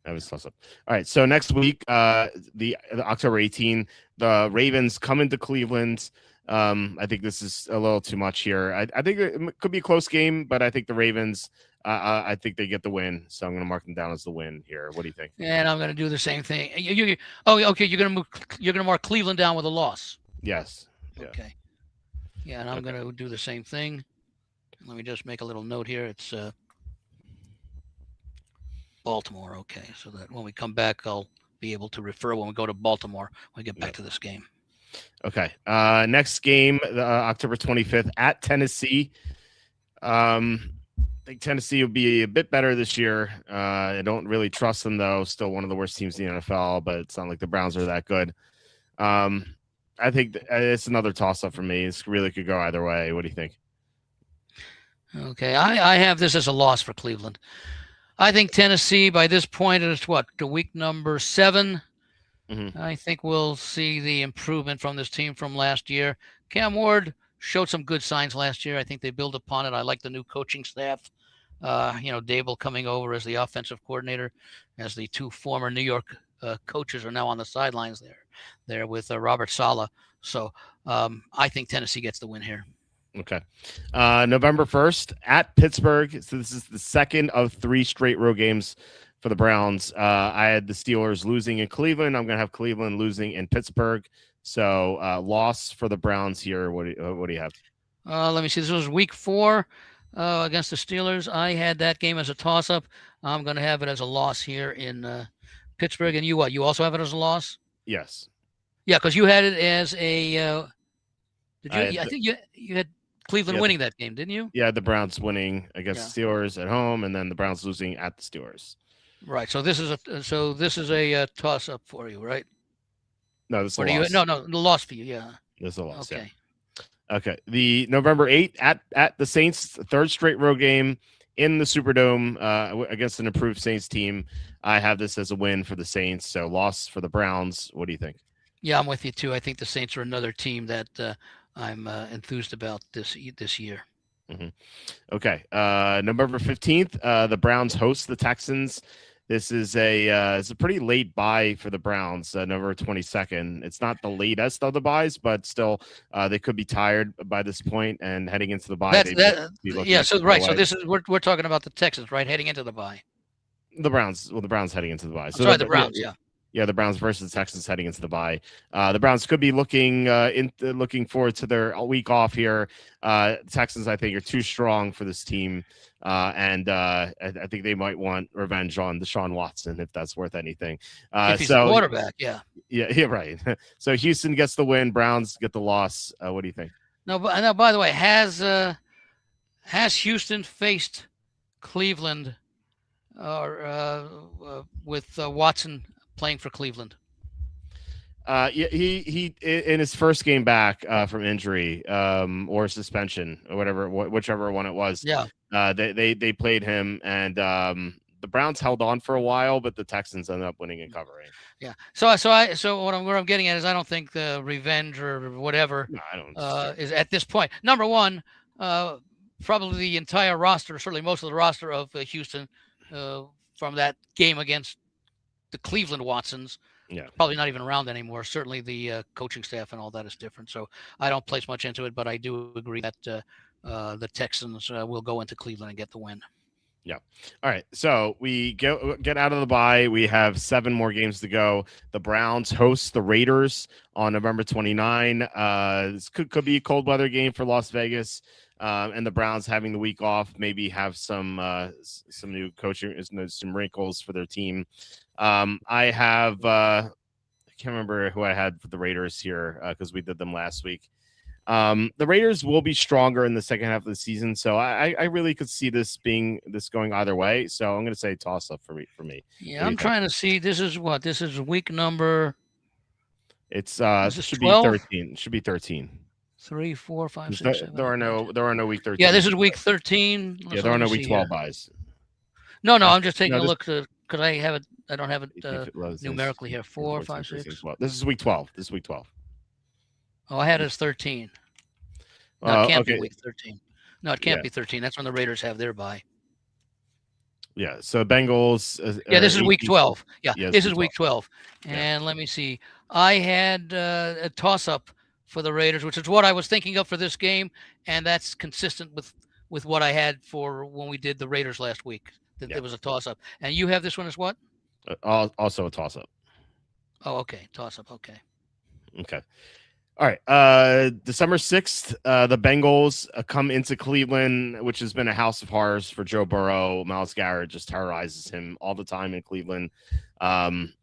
Speaker 1: That was toss up. All right. So next week, the October 18, the Ravens come into Cleveland. I think this is a little too much here. I think it could be a close game, but I think the Ravens, I think they get the win. So I'm going to mark them down as the win here. What do you think?
Speaker 3: And I'm going to do the same thing. Okay. You're going to mark Cleveland down with a loss.
Speaker 1: Yes. Yeah.
Speaker 3: Okay. Yeah, and I'm going to do the same thing. Let me just make a little note here. It's Baltimore. Okay, so that when we come back, I'll be able to refer when we go to Baltimore when we get back to this game.
Speaker 1: Okay. Next game, October 25th at Tennessee. I think Tennessee will be a bit better this year. I don't really trust them, though. Still one of the worst teams in the NFL, but it's not like the Browns are that good. I think it's another toss-up for me. This really could go either way. What do you think?
Speaker 3: Okay, I have this as a loss for Cleveland. I think Tennessee, by this point, it's to week number 7. Mm-hmm. I think we'll see the improvement from this team from last year. Cam Ward showed some good signs last year. I think they build upon it. I like the new coaching staff. Dable coming over as the offensive coordinator, as the 2 former New York coaches are now on the sidelines there with Robert Saleh. So I think Tennessee gets the win here.
Speaker 1: Okay. November 1st at Pittsburgh. So this is the second of 3 straight road games for the Browns. I had the Steelers losing in Cleveland. I'm going to have Cleveland losing in Pittsburgh. So loss for the Browns here. What do you have?
Speaker 3: Let me see. This was week 4 against the Steelers. I had that game as a toss-up. I'm going to have it as a loss here in Pittsburgh. And you what? You also have it as a loss?
Speaker 1: Yes.
Speaker 3: Yeah, because you had it as a. Did you? I
Speaker 1: the,
Speaker 3: think you had Cleveland winning that game, didn't you?
Speaker 1: Yeah, the Browns winning against the Steelers at home, and then the Browns losing at the Steelers.
Speaker 3: Right. So this is a toss-up for you, right?
Speaker 1: No, this is a loss.
Speaker 3: No, the loss for you. Yeah.
Speaker 1: This is a loss.
Speaker 3: Okay.
Speaker 1: Yeah. Okay. The November 8th at the Saints, third straight road game in the Superdome against an improved Saints team. I have this as a win for the Saints. So loss for the Browns. What do you think?
Speaker 3: Yeah, I'm with you too. I think the Saints are another team that I'm enthused about this year.
Speaker 1: Mm-hmm. Okay. November 15th, the Browns host the Texans. This is it's a pretty late bye for the Browns, November 22nd. It's not the latest of the byes, but still, they could be tired by this point and heading into the bye.
Speaker 3: So this is we're talking about the Texans, right? Heading into the bye.
Speaker 1: The Browns heading into the bye.
Speaker 3: So the Browns, yeah.
Speaker 1: Yeah, the Browns versus the Texans heading into the bye. The Browns could be looking forward to their week off here. Texans, I think, are too strong for this team, and I think they might want revenge on Deshaun Watson if that's worth anything.
Speaker 3: If he's the quarterback, yeah,
Speaker 1: right. So Houston gets the win, Browns get the loss. What do you think?
Speaker 3: No, by the way, has Houston faced Cleveland with Watson playing for Cleveland?
Speaker 1: He in his first game back from injury or suspension or whichever one it was.
Speaker 3: Yeah.
Speaker 1: They played him, and the Browns held on for a while, but the Texans ended up winning and covering.
Speaker 3: Yeah. So what I'm getting at is I don't think the revenge or whatever is at this point. Number one, probably the entire roster, certainly most of the roster of Houston from that game against the Cleveland Watsons, probably not even around anymore. Certainly the coaching staff and all that is different. So I don't place much into it, but I do agree that the Texans will go into Cleveland and get the win.
Speaker 1: Yeah. All right. So we get out of the bye. We have 7 more games to go. The Browns host the Raiders on November 29. This could be a cold weather game for Las Vegas. And the Browns having the week off, maybe have some new coaching, some wrinkles for their team. I have I can't remember who I had for the Raiders here because we did them last week. The Raiders will be stronger in the second half of the season, so I really could see this going either way. So I'm going to say toss up for me.
Speaker 3: Yeah, I'm trying to see. This is week number.
Speaker 1: It's should
Speaker 3: 12?
Speaker 1: be 13. It should be 13.
Speaker 3: 3, 4, 5, 6, 7.
Speaker 1: There are no week 13.
Speaker 3: Yeah, this is week 13.
Speaker 1: There are no week 12 buys.
Speaker 3: No, I'm just taking a look because I have it. I don't have it numerically here. 4, 5, 6.
Speaker 1: This is week 12.
Speaker 3: Oh, I had it as 13. No, it can't be week 13. No, it can't be 13. That's when the Raiders have their bye.
Speaker 1: Yeah, so Bengals.
Speaker 3: This is week 12. Yeah, this is week 12. And let me see. I had a toss-up for the Raiders, which is what I was thinking of for this game, and that's consistent with what I had for when we did the Raiders last week. It was a toss-up. And you have this one as what?
Speaker 1: Also a toss-up.
Speaker 3: Oh, okay. Toss-up. Okay.
Speaker 1: All right. December 6th, the Bengals come into Cleveland, which has been a house of horrors for Joe Burrow. Myles Garrett just terrorizes him all the time in Cleveland. And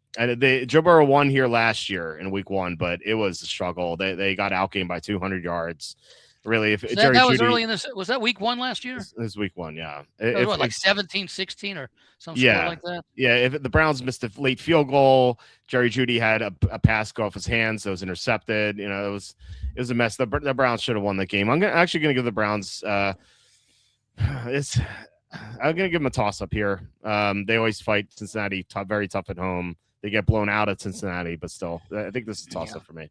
Speaker 1: Joe Burrow won here last year in week 1, but it was a struggle. They got outgained by 200 yards. Really, if Jerry
Speaker 3: that was
Speaker 1: Jeudy,
Speaker 3: early in this, was that week 1 last year?
Speaker 1: This is week 1, yeah.
Speaker 3: It was like 17-16 or something like that.
Speaker 1: Yeah, if the Browns missed a late field goal, Jerry Jeudy had a pass go off his hands that was intercepted. It was a mess. The Browns should have won the game. I'm actually going to give the Browns. I'm going to give them a toss up here. They always fight Cincinnati, very tough at home. They get blown out at Cincinnati, but still, I think this is a toss up for me.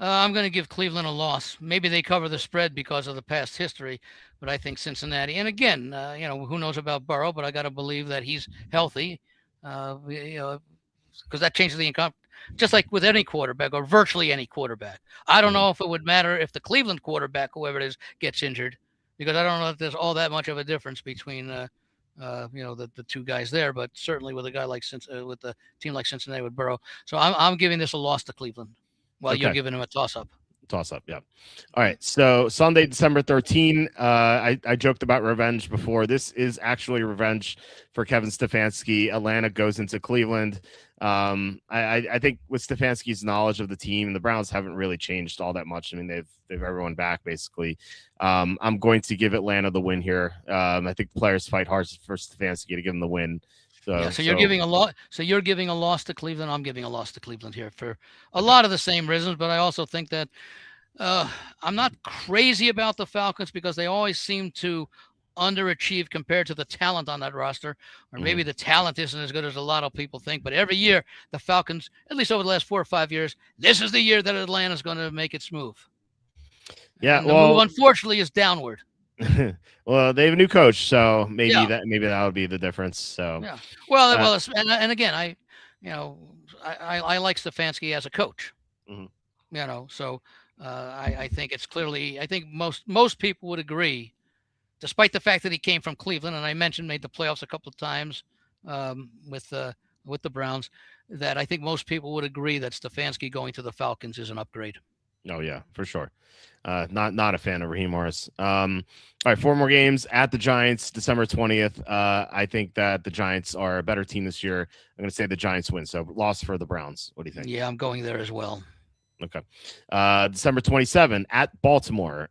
Speaker 3: I'm going to give Cleveland a loss. Maybe they cover the spread because of the past history, but I think Cincinnati. And again, who knows about Burrow, but I got to believe that he's healthy. Because that changes the just like with any quarterback or virtually any quarterback. I don't
Speaker 1: Mhm.
Speaker 3: know if it would matter if the Cleveland quarterback, whoever it is, gets injured, because I don't know if there's all that much of a difference between the two guys there. But certainly with a guy like with a team like Cincinnati with Burrow, so I'm giving this a loss to Cleveland, while you're
Speaker 1: Okay.
Speaker 3: giving him a toss up.
Speaker 1: Toss up. Yeah. All right. So Sunday, December 13. I joked about revenge before. This is actually revenge for Kevin Stefanski. Atlanta goes into Cleveland. I think with Stefanski's knowledge of the team, the Browns haven't really changed all that much. I mean, they've everyone back basically. I'm going to give Atlanta the win here. I think the players fight hard for Stefanski to give them the win.
Speaker 3: So you're giving a lot. So you're giving a loss to Cleveland. I'm giving a loss to Cleveland here for a lot of the same reasons, but I also think that I'm not crazy about the Falcons because they always seem to underachieve compared to the talent on that roster, or maybe the talent isn't as good as a lot of people think. But every year, the Falcons, at least over the last 4 or 5 years, this is the year that Atlanta's going to make its move.
Speaker 1: Yeah,
Speaker 3: and the move, unfortunately, is downward.
Speaker 1: Well, they have a new coach, so maybe that would be the difference. So
Speaker 3: yeah, well, and again, I like Stefanski as a coach. So I think it's clearly. I think most people would agree, despite the fact that he came from Cleveland, and I mentioned made the playoffs a couple of times with the Browns, that I think most people would agree that Stefanski going to the Falcons is an upgrade.
Speaker 1: Oh yeah, for sure. Not a fan of Raheem Morris. All right, 4 more games at the Giants, December 20th. I think that the Giants are a better team this year. I'm going to say the Giants win. So loss for the Browns. What do you think?
Speaker 3: Yeah, I'm going there as well.
Speaker 1: Okay. December 27 at Baltimore.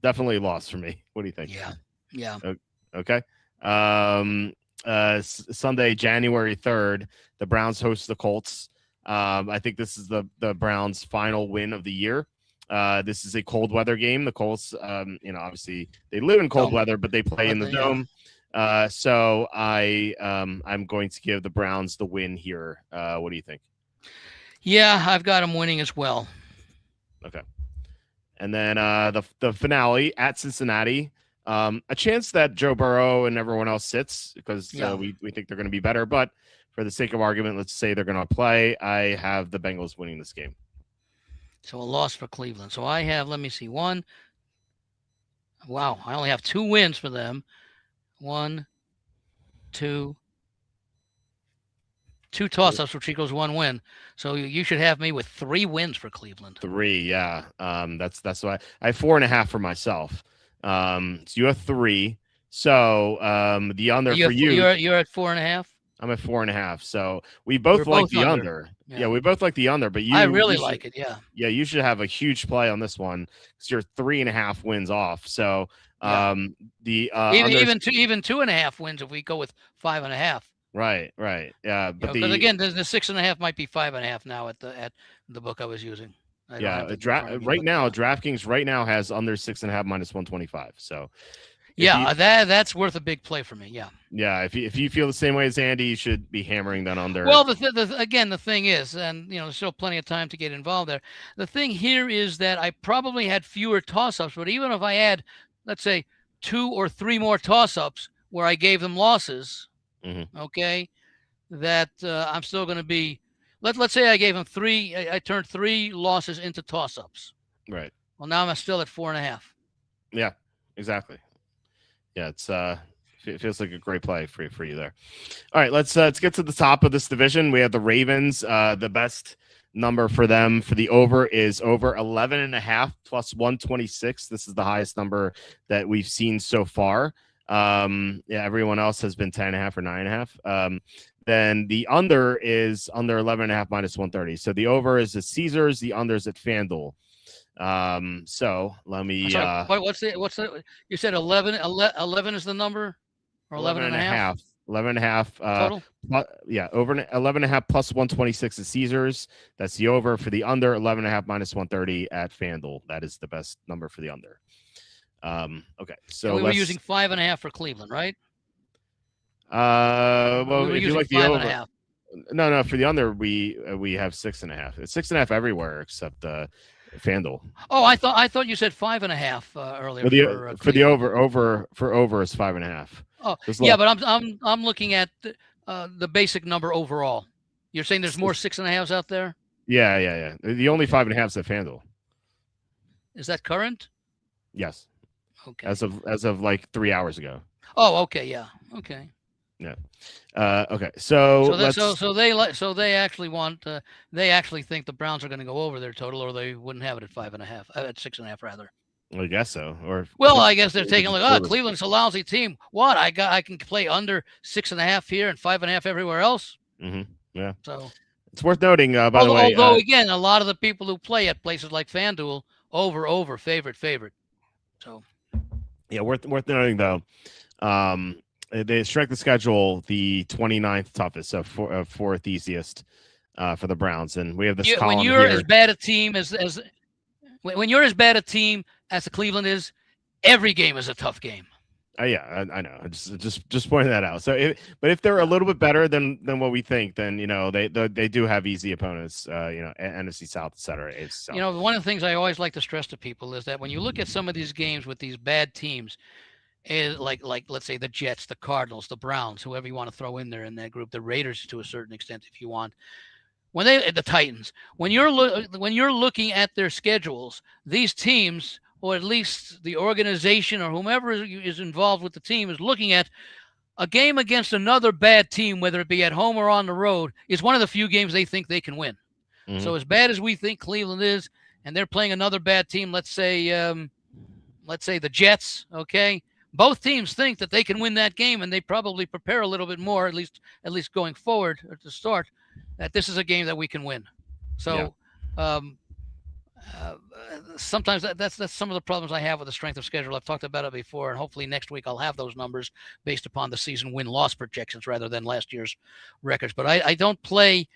Speaker 1: Definitely a loss for me. What do you think?
Speaker 3: Yeah.
Speaker 1: Okay. Sunday, January 3rd, the Browns host the Colts. I think this is the Browns' final win of the year. This is a cold weather game. The Colts, obviously they live in cold weather, but they play in the dome. So I'm going to give the Browns the win here. What do you think?
Speaker 3: Yeah, I've got them winning as well.
Speaker 1: Okay. And then the finale at Cincinnati. A chance that Joe Burrow and everyone else sits because we think they're going to be better. But for the sake of argument, let's say they're going to play. I have the Bengals winning this game.
Speaker 3: So a loss for Cleveland. So I have, let me see, one. Wow, I only have 2 wins for them. 1, 2. 2 toss-ups, which equals 1 win. So you should have me with 3 wins for Cleveland.
Speaker 1: 3, yeah. That's why I have 4.5 for myself. So you have 3. So the under for you.
Speaker 3: You're at 4.5.
Speaker 1: I'm at 4.5. So we both like the under. Yeah, we both like the under. But
Speaker 3: I really like it. Yeah.
Speaker 1: Yeah, you should have a huge play on this one because you're 3.5 wins off. So
Speaker 3: even 2.5 wins if we go with 5.5.
Speaker 1: Right. Yeah, but
Speaker 3: again, the 6.5 might be 5.5 now at the book I was using.
Speaker 1: Right now, DraftKings right now has under 6.5 minus 125. So
Speaker 3: that's worth a big play for me.
Speaker 1: Yeah. If you feel the same way as Andy, you should be hammering that under.
Speaker 3: Well, the thing is, and there's still plenty of time to get involved there. The thing here is that I probably had fewer toss-ups, but even if I add, let's say, 2 or 3 more toss-ups where I gave them losses. Okay, that I'm still going to be. Let's say I gave him 3. I turned 3 losses into toss-ups.
Speaker 1: Right.
Speaker 3: Well, now I'm still at 4.5.
Speaker 1: Yeah, exactly. Yeah, it feels like a great play for you there. All right, let's get to the top of this division. We have the Ravens. The best number for them for the over is over 11.5 plus 126. This is the highest number that we've seen so far. Everyone else has been 10.5 or 9.5. Then the under is under 11.5 minus 130. So the over is at Caesars, the under is at FanDuel. So let me.
Speaker 3: What's the? You said 11 is the number, or 11.5?
Speaker 1: 11.5
Speaker 3: total.
Speaker 1: Over 11.5 plus 126 at Caesars. That's the over. For the under, 11.5 minus 130 at FanDuel. That is the best number for the under. Okay, so
Speaker 3: and we were using 5.5 for Cleveland, right?
Speaker 1: Well, if you like the over,
Speaker 3: 5.5.
Speaker 1: No, for the under, we have 6.5. It's 6.5 everywhere except FanDuel.
Speaker 3: Oh, I thought you said 5.5 earlier.
Speaker 1: Well, for the over is 5.5.
Speaker 3: Oh, yeah, but I'm looking at the basic number overall. You're saying there's more 6.5s out there?
Speaker 1: Yeah. The only 5.5 is at FanDuel.
Speaker 3: Is that current?
Speaker 1: Yes,
Speaker 3: Okay.
Speaker 1: as of like 3 hours ago.
Speaker 3: Oh, okay, yeah, okay.
Speaker 1: Yeah. Okay. So
Speaker 3: They actually want they actually think the Browns are going to go over their total, or they wouldn't have it at 5.5, at 6.5 rather.
Speaker 1: I guess so. Or
Speaker 3: Well, I guess they're taking
Speaker 1: just
Speaker 3: like, Cleveland's a lousy team. What I can play under 6.5 here and 5.5 everywhere else.
Speaker 1: Yeah.
Speaker 3: So
Speaker 1: It's worth noting, by the way.
Speaker 3: Although again, a lot of the people who play at places like FanDuel over favorite. So
Speaker 1: yeah, worth noting though. They strength the schedule the 29th toughest, so fourth easiest for the Browns, and we have this column
Speaker 3: when you're
Speaker 1: here.
Speaker 3: as bad a team as when you're as bad a team as the Cleveland is, every game is a tough game.
Speaker 1: Yeah, I know. Just pointing that out. So, but if they're a little bit better than what we think, then they do have easy opponents. NFC South, et cetera. AFC South.
Speaker 3: One of the things I always like to stress to people is that when you look at some of these games with these bad teams, is like let's say the Jets, the Cardinals, the Browns, whoever you want to throw in there in that group, the Raiders to a certain extent, if you want. The Titans, when you're looking at their schedules, these teams, or at least the organization or whomever is involved with the team, is looking at a game against another bad team, whether it be at home or on the road, is one of the few games they think they can win. Mm-hmm. So as bad as we think Cleveland is, and they're playing another bad team, let's say the Jets, okay? Both teams think that they can win that game, and they probably prepare a little bit more, at least going forward or to start, that this is a game that we can win. So sometimes that's some of the problems I have with the strength of schedule. I've talked about it before, and hopefully next week I'll have those numbers based upon the season win-loss projections rather than last year's records. But I don't pay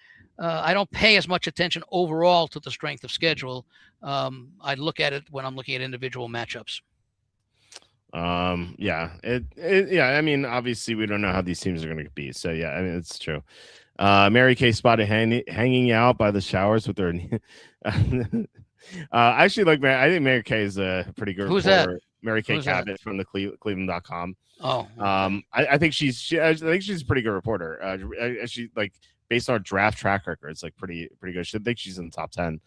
Speaker 3: as much attention overall to the strength of schedule. I look at it when I'm looking at individual matchups.
Speaker 1: Yeah. I mean, obviously we don't know how these teams are going to be. So yeah, I mean, it's true. Mary Kay spotted hanging out by the showers with her. I actually like Mary. I think Mary Kay is a pretty good
Speaker 3: Who's
Speaker 1: reporter.
Speaker 3: that?
Speaker 1: Mary Kay Cabot from the Cleveland.com.
Speaker 3: Oh,
Speaker 1: I think she's a pretty good reporter. She like based on her draft track record, it's like pretty good. I think she's in the top 10.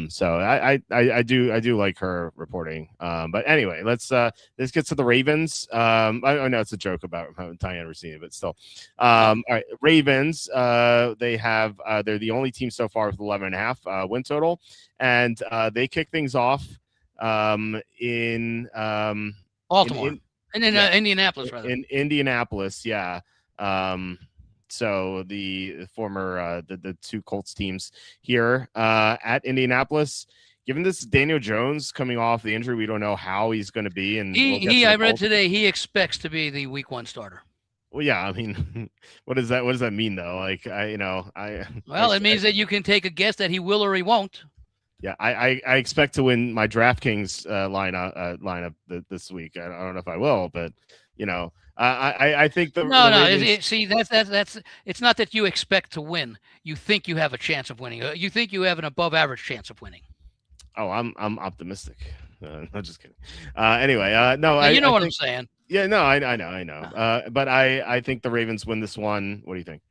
Speaker 1: So I do like her reporting. But anyway, let's get to the Ravens. I know it's a joke about Diane Rossini, but still. All right, Ravens. They have they're the only team so far with 11.5 win total, and they kick things off in
Speaker 3: Baltimore. In Indianapolis, rather.
Speaker 1: In Indianapolis, yeah. So the former the two Colts teams here at Indianapolis. Given this Daniel Jones coming off the injury, we don't know how he's going to be. And
Speaker 3: I read today he expects to be the Week 1 starter.
Speaker 1: Well, yeah, I mean, what does that mean though? Like
Speaker 3: it means that you can take a guess that he will or he won't.
Speaker 1: Yeah, I expect to win my DraftKings lineup this week. I don't know if I will, but I think the Ravens...
Speaker 3: See, that's it's not that you expect to win. You think you have a chance of winning. You think you have an above average chance of winning.
Speaker 1: Oh, I'm optimistic. I'm just kidding. Anyway, no,
Speaker 3: what I'm saying.
Speaker 1: Yeah, no, I know. But I think the Ravens win this one. What do you think?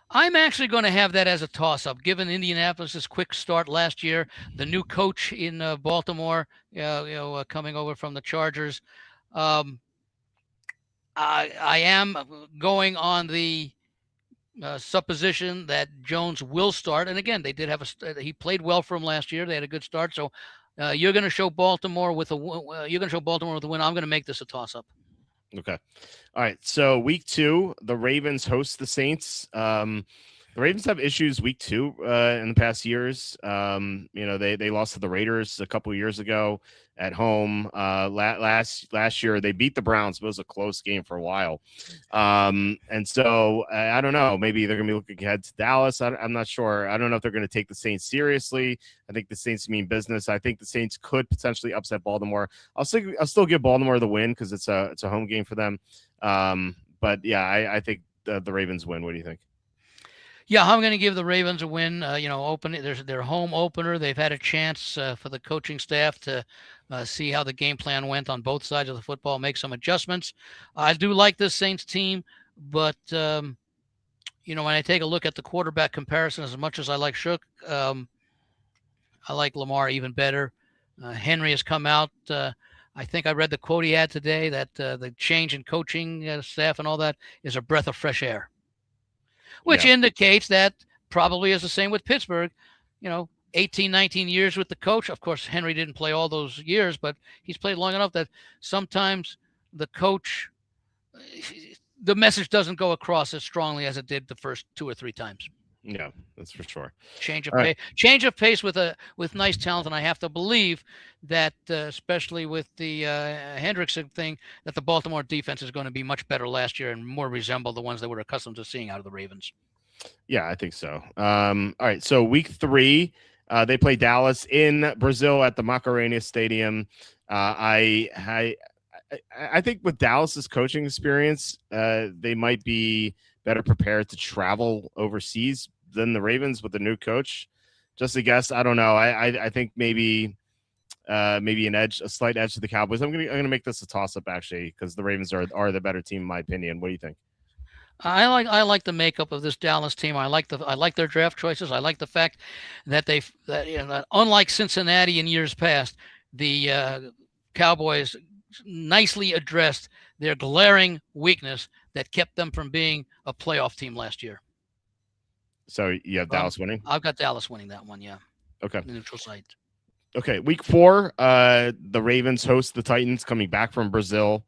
Speaker 3: I'm actually going to have that as a toss-up, given Indianapolis's quick start last year, the new coach in Baltimore, coming over from the Chargers. I am going on the supposition that Jones will start, and again, they did have he played well for him last year. They had a good start, so you're going to show Baltimore with a win. I'm going to make this a toss-up.
Speaker 1: Okay. All right. So week 2, the Ravens host the Saints. The Ravens have issues week 2 in the past years. They lost to the Raiders a couple of years ago at home. Last year they beat the Browns, but it was a close game for a while. And so I don't know. Maybe they're going to be looking ahead to Dallas. I'm not sure. I don't know if they're going to take the Saints seriously. I think the Saints mean business. I think the Saints could potentially upset Baltimore. I'll still give Baltimore the win because it's a home game for them. But yeah, I think the Ravens win. What do you think?
Speaker 3: Yeah, I'm going to give the Ravens a win. There's their home opener. They've had a chance for the coaching staff to see how the game plan went on both sides of the football, make some adjustments. I do like this Saints team, but when I take a look at the quarterback comparison, as much as I like Shook, I like Lamar even better. Henry has come out. I think I read the quote he had today that the change in coaching staff and all that is a breath of fresh air, which indicates that probably is the same with Pittsburgh. 18, 19 years with the coach. Of course, Henry didn't play all those years, but he's played long enough that sometimes the coach, the message doesn't go across as strongly as it did the first 2 or 3 times.
Speaker 1: Yeah, that's for sure.
Speaker 3: Change of pace with nice talent, and I have to believe that, especially with the Hendrickson thing, that the Baltimore defense is going to be much better last year and more resemble the ones that we're accustomed to seeing out of the Ravens.
Speaker 1: Yeah, I think so. All right, so week 3, they play Dallas in Brazil at the Macarena Stadium. I think with Dallas's coaching experience, they might be better prepared to travel overseas than the Ravens with the new coach. Just a guess. I don't know. I think maybe a slight edge to the Cowboys. I'm gonna make this a toss up actually, because the Ravens are the better team in my opinion. What do you think?
Speaker 3: I like the makeup of this Dallas team. I like their draft choices. I like the fact that unlike Cincinnati in years past, the Cowboys nicely addressed their glaring weakness that kept them from being a playoff team last year.
Speaker 1: So you have Dallas winning?
Speaker 3: I've got Dallas winning that one, yeah.
Speaker 1: Okay.
Speaker 3: The neutral site.
Speaker 1: Okay, week 4, the Ravens host the Titans coming back from Brazil.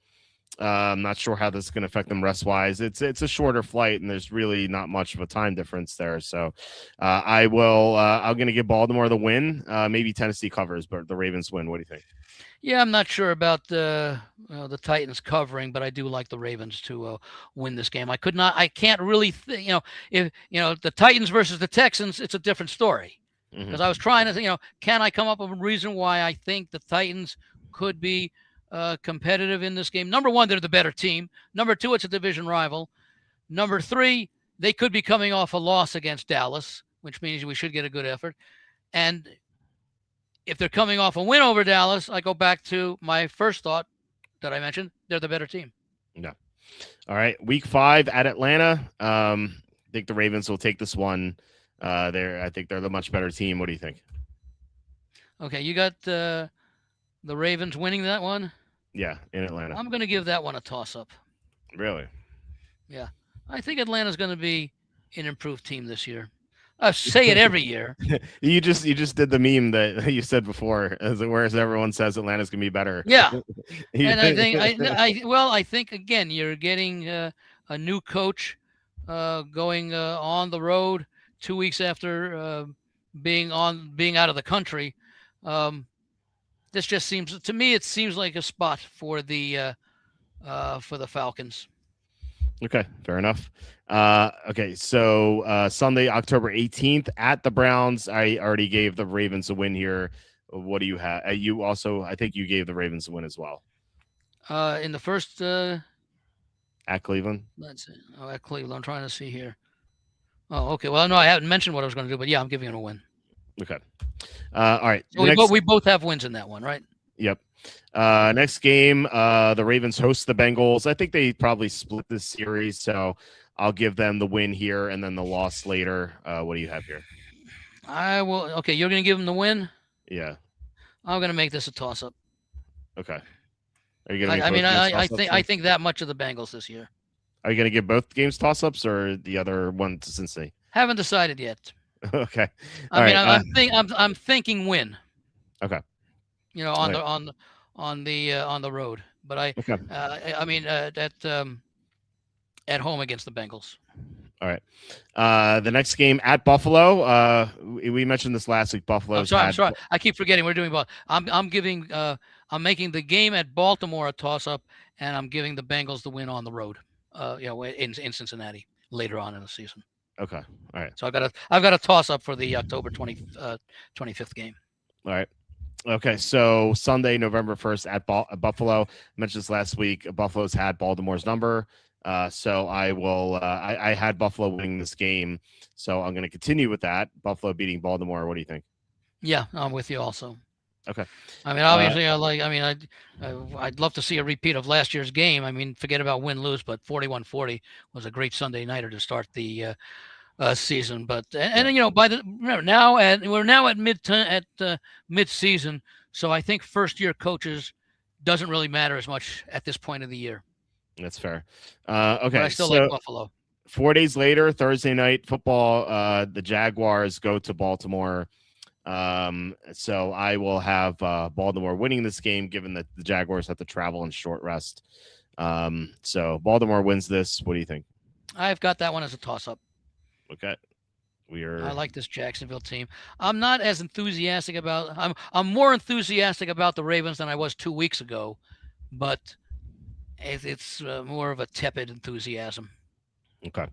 Speaker 1: I'm not sure how this is going to affect them rest-wise. It's a shorter flight, and there's really not much of a time difference there. So I'm going to give Baltimore the win. Maybe Tennessee covers, but the Ravens win. What do you think?
Speaker 3: Yeah, I'm not sure about the Titans covering, but I do like the Ravens to win this game. I can't really think, if the Titans versus the Texans, it's a different story. Because I was trying to think, can I come up with a reason why I think the Titans could be competitive in this game? Number 1, they're the better team. Number 2, it's a division rival. Number 3, they could be coming off a loss against Dallas, which means we should get a good effort. And if they're coming off a win over Dallas, I go back to my first thought that I mentioned. They're the better team.
Speaker 1: Yeah. All right. Week 5 at Atlanta. I think the Ravens will take this one. I think they're the much better team. What do you think?
Speaker 3: Okay. You got the Ravens winning that one?
Speaker 1: Yeah, in Atlanta.
Speaker 3: I'm going to give that one a toss-up.
Speaker 1: Really?
Speaker 3: Yeah. I think Atlanta's going to be an improved team this year. I say it every year.
Speaker 1: You just did the meme that you said before, whereas everyone says Atlanta's gonna be better.
Speaker 3: Yeah, and I think again you're getting a new coach going on the road 2 weeks after being out of the country. This just seems to me, it seems like a spot for the Falcons.
Speaker 1: Okay, fair enough. Okay, so Sunday, October 18th at the Browns. I already gave the Ravens a win here. What do you have? You also, I think you gave the Ravens a win as well.
Speaker 3: In the first
Speaker 1: at Cleveland.
Speaker 3: Let's see. Oh, at Cleveland. I'm trying to see here. Oh, okay. Well, no, I haven't mentioned what I was going to do, but yeah, I'm giving it a win.
Speaker 1: Okay. All right.
Speaker 3: So we both have wins in that one, right?
Speaker 1: Yep. Next game, the Ravens host the Bengals. I think they probably split this series, so I'll give them the win here and then the loss later. What do you have here?
Speaker 3: I will. Okay, you're going to give them the win?
Speaker 1: Yeah.
Speaker 3: I'm going to make this a toss-up.
Speaker 1: Okay. Are you going
Speaker 3: to? I think that much of the Bengals this year.
Speaker 1: Are you going to give both games toss-ups or the other one to Cincinnati?
Speaker 3: Haven't decided yet.
Speaker 1: Okay.
Speaker 3: I'm thinking win.
Speaker 1: Okay.
Speaker 3: On the road, but at home against the Bengals.
Speaker 1: All right. The next game at Buffalo. We mentioned this last week. Buffalo.
Speaker 3: I'm sorry. I keep forgetting we're doing both. I'm making the game at Baltimore a toss-up, and I'm giving the Bengals the win on the road. In Cincinnati later on in the season.
Speaker 1: Okay. All right.
Speaker 3: So I've got a toss-up for the October 25th game.
Speaker 1: All right. Okay, so Sunday, November 1st at Buffalo. I mentioned this last week. Buffalo's had Baltimore's number. So I will I had Buffalo winning this game. So I'm going to continue with that. Buffalo beating Baltimore. What do you think?
Speaker 3: Yeah, I'm with you also.
Speaker 1: Okay.
Speaker 3: I mean, obviously, I'd love to see a repeat of last year's game. I mean, forget about win lose, but 41-40 was a great Sunday nighter to start the season. But and you know, remember now we're now at mid season, so I think first year coaches doesn't really matter as much at this point of the year.
Speaker 1: That's fair.
Speaker 3: But
Speaker 1: Okay,
Speaker 3: I still
Speaker 1: so
Speaker 3: like Buffalo.
Speaker 1: 4 days later, Thursday night football, the Jaguars go to Baltimore. So I will have Baltimore winning this game, given that the Jaguars have to travel in short rest. So Baltimore wins this. What do you think?
Speaker 3: I've got that one as a toss-up.
Speaker 1: Okay.
Speaker 3: I like this Jacksonville team. I'm not as enthusiastic about. I'm more enthusiastic about the Ravens than I was 2 weeks ago, but it's more of a tepid enthusiasm.
Speaker 1: Okay.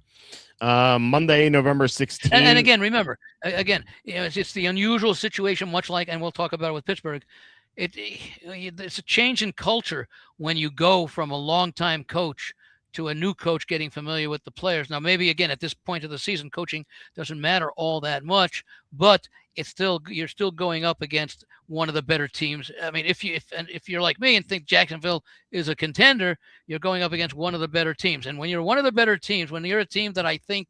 Speaker 1: Monday, November 16th.
Speaker 3: And again, remember, it's the unusual situation, much like, and we'll talk about it with Pittsburgh. It's a change in culture when you go from a longtime coach to a new coach getting familiar with the players. Now, maybe again at this point of the season, coaching doesn't matter all that much, but you're still going up against one of the better teams. I mean, if you're like me and think Jacksonville is a contender, you're going up against one of the better teams. And when you're one of the better teams, when you're a team that I think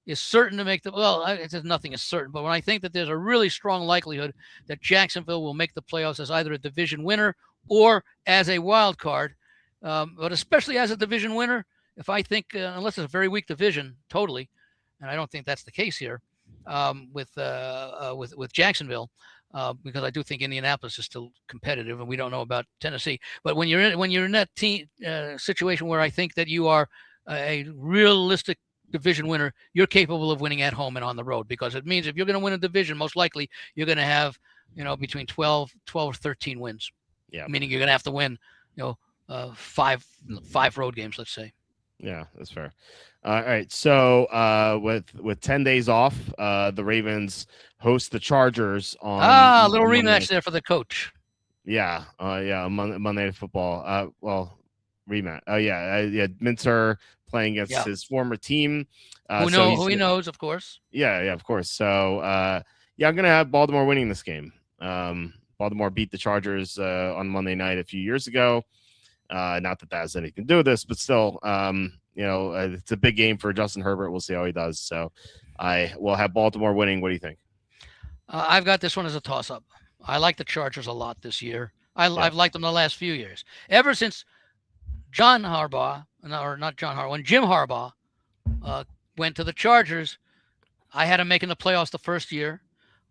Speaker 3: is certain to make nothing is certain, but when I think that there's a really strong likelihood that Jacksonville will make the playoffs as either a division winner or as a wild card, but especially as a division winner, if I think, unless it's a very weak division, totally, and I don't think that's the case here with Jacksonville, because I do think Indianapolis is still competitive, and we don't know about Tennessee. But when you're in that team situation where I think that you are a realistic division winner, you're capable of winning at home and on the road, because it means if you're going to win a division, most likely you're going to have between 12 or 13 wins.
Speaker 1: Yeah,
Speaker 3: meaning you're going to have to win five road games, let's say.
Speaker 1: Yeah, that's fair. All right. So with 10 days off, the Ravens host the Chargers on
Speaker 3: a little rematch there for the coach.
Speaker 1: Yeah. Monday Night Football. Rematch. Yeah. Minter playing against his former team.
Speaker 3: Who he knows, of course.
Speaker 1: Yeah, of course. So I'm gonna have Baltimore winning this game. Baltimore beat the Chargers on Monday night a few years ago. Not that has anything to do with this, but still, it's a big game for Justin Herbert. We'll see how he does. So I will have Baltimore winning. What do you think?
Speaker 3: I've got this one as a toss-up. I like the Chargers a lot this year. I've liked them the last few years. Ever since when Jim Harbaugh went to the Chargers, I had him making the playoffs the first year.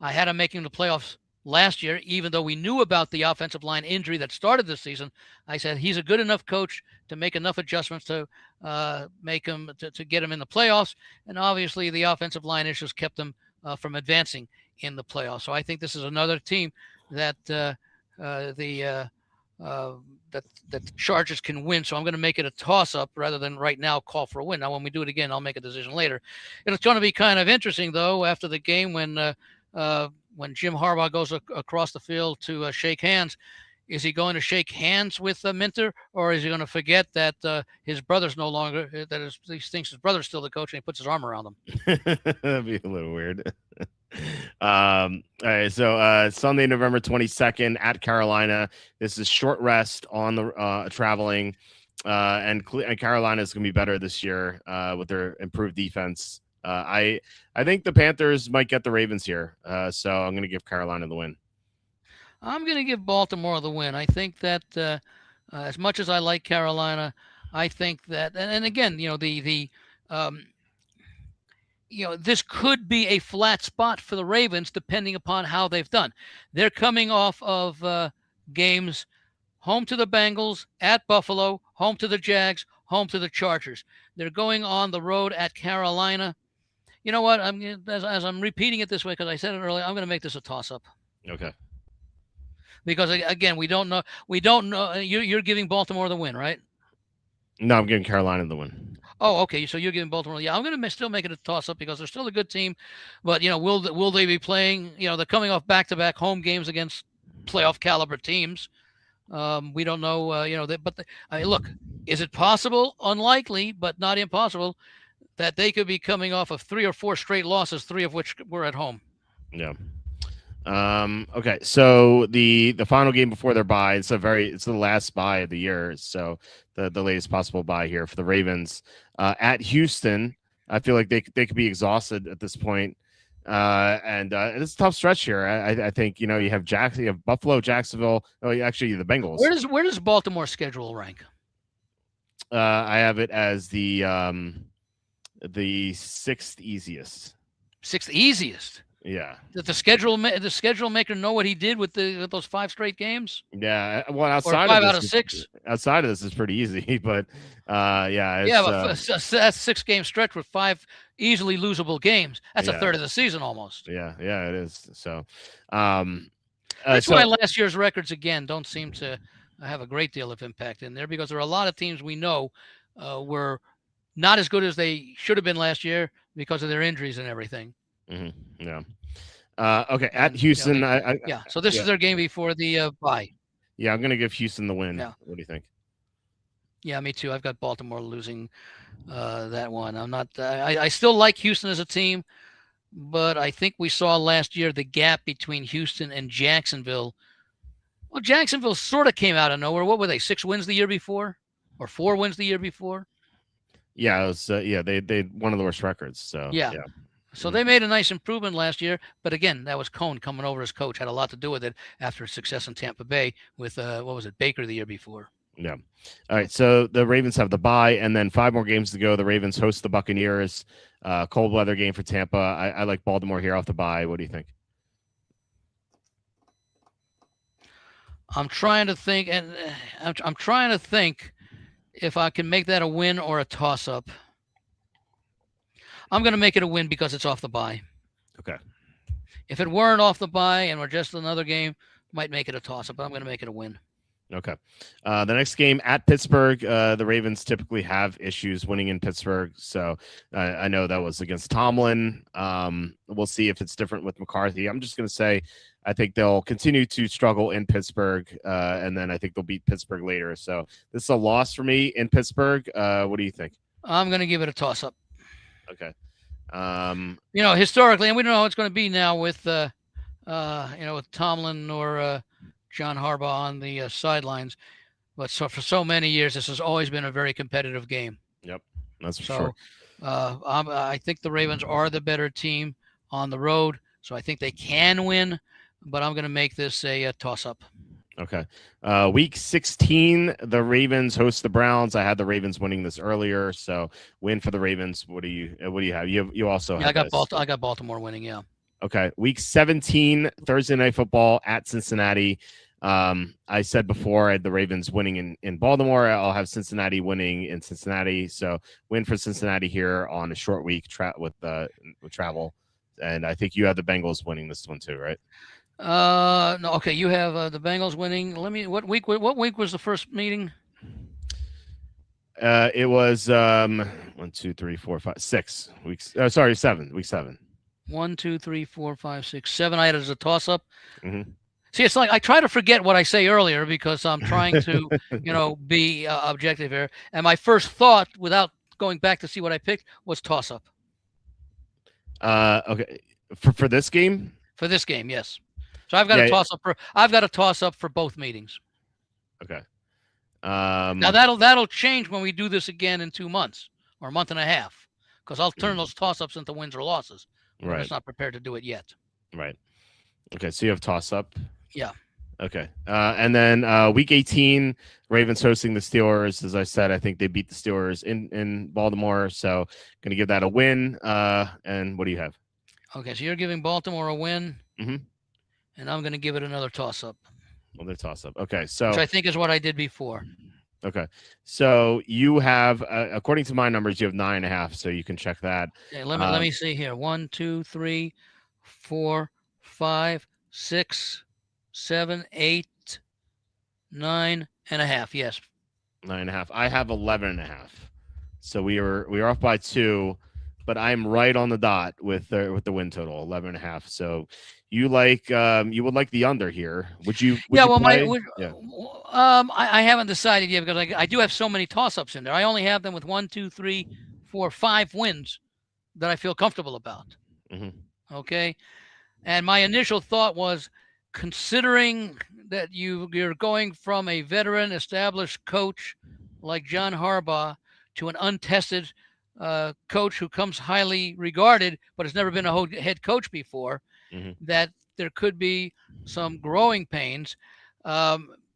Speaker 3: I had him making the playoffs last year, even though we knew about the offensive line injury that started this season. I said he's a good enough coach to make enough adjustments to make him to get him in the playoffs. And obviously, the offensive line issues kept them from advancing in the playoffs. So I think this is another team that the Chargers can win. So I'm going to make it a toss-up rather than right now call for a win. Now, when we do it again, I'll make a decision later. It's going to be kind of interesting, though, after the game when Jim Harbaugh goes across the field to shake hands. Is he going to shake hands with Minter, or is he going to forget that his brother's no longer, he thinks his brother's still the coach, and he puts his arm around him?
Speaker 1: That'd be a little weird. All right, so Sunday, November 22nd at Carolina. This is short rest on the traveling, and Carolina is going to be better this year with their improved defense. I think the Panthers might get the Ravens here, so I'm going to give Carolina the win.
Speaker 3: I'm going to give Baltimore the win. I think that as much as I like Carolina, I think that, and again, this could be a flat spot for the Ravens depending upon how they've done. They're coming off of games home to the Bengals, at Buffalo, home to the Jags, home to the Chargers. They're going on the road at Carolina. You know what? As I'm repeating it this way because I said it earlier, I'm going to make this a toss-up.
Speaker 1: Okay.
Speaker 3: Because again, we don't know. You're giving Baltimore the win, right?
Speaker 1: No, I'm giving Carolina the win.
Speaker 3: Oh, okay. So you're giving Baltimore. Yeah, I'm going to still make it a toss-up because they're still a good team. But will they be playing? They're coming off back-to-back home games against playoff caliber teams. We don't know. Look, is it possible? Unlikely, but not impossible, that they could be coming off of 3 or 4 straight losses, 3 of which were at home.
Speaker 1: Yeah. Okay, so the final game before their bye, it's the last bye of the year, so the latest possible bye here for the Ravens at Houston. I feel like they could be exhausted at this point, and it's a tough stretch here. I think you have Buffalo, Jacksonville. Oh, actually, the Bengals.
Speaker 3: Where does Baltimore schedule rank?
Speaker 1: I have it as the sixth easiest.
Speaker 3: Sixth easiest.
Speaker 1: Yeah.
Speaker 3: Did the schedule maker know what he did with those 5 straight games?
Speaker 1: Yeah. Well,
Speaker 3: outside of 6.
Speaker 1: Outside of this is pretty easy, but yeah.
Speaker 3: But that's 6-game stretch with 5 easily losable games. That's a third of the season almost.
Speaker 1: Yeah, it is. So,
Speaker 3: that's why last year's records again don't seem to have a great deal of impact in there, because there are a lot of teams we know were not as good as they should have been last year because of their injuries and everything.
Speaker 1: Mm-hmm. Yeah. Okay, at Houston,
Speaker 3: So this is their game before the bye.
Speaker 1: Yeah, I'm gonna give Houston the win.
Speaker 3: Yeah.
Speaker 1: What do you think?
Speaker 3: Yeah, me too. I've got Baltimore losing that one. I'm not. I still like Houston as a team, but I think we saw last year the gap between Houston and Jacksonville. Well, Jacksonville sort of came out of nowhere. What were they? 6 wins the year before, or 4 wins the year before?
Speaker 1: Yeah, it was. They had one of the worst records. So
Speaker 3: yeah. So they made a nice improvement last year, but again, that was Cohn coming over as coach, had a lot to do with it after success in Tampa Bay with Baker the year before.
Speaker 1: Yeah. All right. So the Ravens have the bye, and then 5 more games to go. The Ravens host the Buccaneers. Cold weather game for Tampa. I like Baltimore here off the bye. What do you think?
Speaker 3: I'm trying to think, and I'm trying to think if I can make that a win or a toss-up. I'm going to make it a win because it's off the bye.
Speaker 1: Okay.
Speaker 3: If it weren't off the bye and we're just another game, might make it a toss-up, but I'm going to make it a win.
Speaker 1: Okay. The next game at Pittsburgh, the Ravens typically have issues winning in Pittsburgh. So I know that was against Tomlin. We'll see if it's different with McCarthy. I'm just going to say I think they'll continue to struggle in Pittsburgh, and then I think they'll beat Pittsburgh later. So this is a loss for me in Pittsburgh. What do you think?
Speaker 3: I'm going to give it a toss-up.
Speaker 1: Okay.
Speaker 3: Historically, and we don't know how it's going to be now with, with Tomlin or John Harbaugh on the sidelines. But for so many years, this has always been a very competitive game.
Speaker 1: Yep, that's for sure.
Speaker 3: I think the Ravens are the better team on the road, so I think they can win. But I'm going to make this a toss-up. Okay.
Speaker 1: Week 16, the Ravens host the Browns. I had the Ravens winning this earlier, so win for the Ravens. What do you have? You also have
Speaker 3: I got Baltimore winning. Yeah.
Speaker 1: Okay. Week 17, Thursday Night Football at Cincinnati. I said before I had the Ravens winning in Baltimore. I'll have Cincinnati winning in Cincinnati. So win for Cincinnati here on a short week with travel, and I think you have the Bengals winning this one too, right?
Speaker 3: No. Okay, you have the Bengals winning. What week was the first meeting?
Speaker 1: It was 1, 2, 3, 4, 5, 6 weeks. 7. Week 7.
Speaker 3: 1, 2, 3, 4, 5, 6, 7. I had it as a toss-up.
Speaker 1: Mm-hmm.
Speaker 3: See, it's like I try to forget what I say earlier because I'm trying to, be objective here. And my first thought, without going back to see what I picked, was toss-up.
Speaker 1: Okay, for this game.
Speaker 3: For this game, yes. So I've got a toss-up for both meetings.
Speaker 1: Okay.
Speaker 3: Now that'll change when we do this again in 2 months or a month and a half, because I'll turn those toss-ups into wins or losses.
Speaker 1: Right.
Speaker 3: I'm just not prepared to do it yet.
Speaker 1: Right. Okay. So you have toss-up.
Speaker 3: Yeah.
Speaker 1: Okay. And then week 18, Ravens hosting the Steelers. As I said, I think they beat the Steelers in Baltimore. So going to give that a win. And what do you have?
Speaker 3: Okay. So you're giving Baltimore a win.
Speaker 1: Mm-hmm.
Speaker 3: And I'm going to give it another toss-up.
Speaker 1: Another toss-up. Okay. So
Speaker 3: which I think is what I did before.
Speaker 1: Okay. So you have, according to my numbers, you have 9.5. So you can check that.
Speaker 3: Okay, let me see here. 1, 2, 3, 4, 5, 6, 7, 8, 9.5. Yes.
Speaker 1: 9.5. I have 11.5. So we are off by 2, but I'm right on the dot with the win total, 11.5. So you would like the under here. Would you?
Speaker 3: I haven't decided yet because I do have so many toss-ups in there. I only have them with 1, 2, 3, 4, 5 wins that I feel comfortable about.
Speaker 1: Mm-hmm.
Speaker 3: Okay. And my initial thought was, considering that you're going from a veteran established coach like John Harbaugh to an untested coach who comes highly regarded but has never been a head coach before, that there could be some growing pains.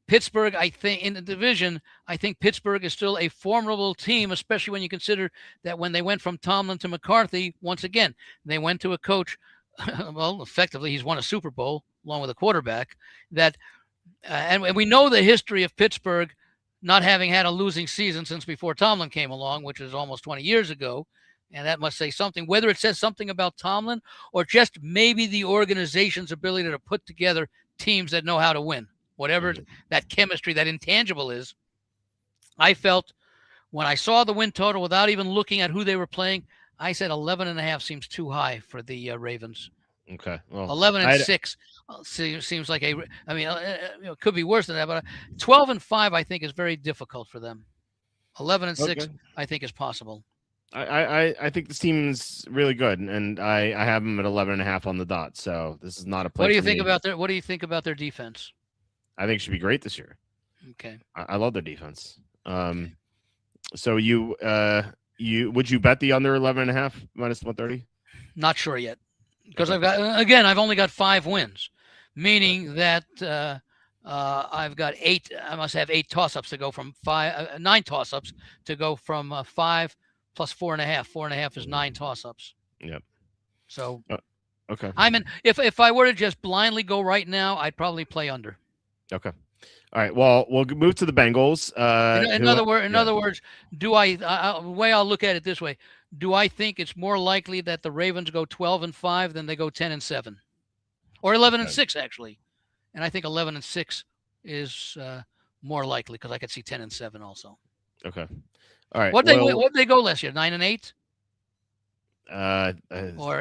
Speaker 3: Pittsburgh, I think, in the division, I think Pittsburgh is still a formidable team, especially when you consider that when they went from Tomlin to McCarthy, once again, they went to a coach. Well, effectively, he's won a Super Bowl along with a quarterback. That, and we know the history of Pittsburgh not having had a losing season since before Tomlin came along, which is almost 20 years ago. And that must say something, whether it says something about Tomlin or just maybe the organization's ability to put together teams that know how to win, whatever that chemistry, that intangible is. I felt when I saw the win total without even looking at who they were playing, I said 11.5 seems too high for the Ravens.
Speaker 1: Okay. Well,
Speaker 3: 11-6 seems like it could be worse than that, but 12-5 I think is very difficult for them. 11-6 I think is possible.
Speaker 1: I think this team's really good, and I have them at 11.5 on the dot. So this is not a play.
Speaker 3: What do you think about their defense?
Speaker 1: I think it should be great this year.
Speaker 3: Okay.
Speaker 1: I love their defense. So you would you bet the under 11.5 minus 130?
Speaker 3: Not sure yet, because I've only got 5 wins, meaning that I've got 8. I must have 8 toss-ups to go from 5, 9 toss-ups to go from 5 plus 4.5. 4.5 is 9 toss-ups.
Speaker 1: Yep.
Speaker 3: So
Speaker 1: okay.
Speaker 3: If I were to just blindly go right now, I'd probably play under.
Speaker 1: Okay. All right. Well, we'll move to the Bengals.
Speaker 3: In other words, the way I'll look at it this way: do I think it's more likely that the Ravens go 12-5 than they go 10-7, or 11-6 actually? And I think 11-6 is more likely because I could see 10-7 also.
Speaker 1: Okay. All right.
Speaker 3: What they go last year? 9-8. Or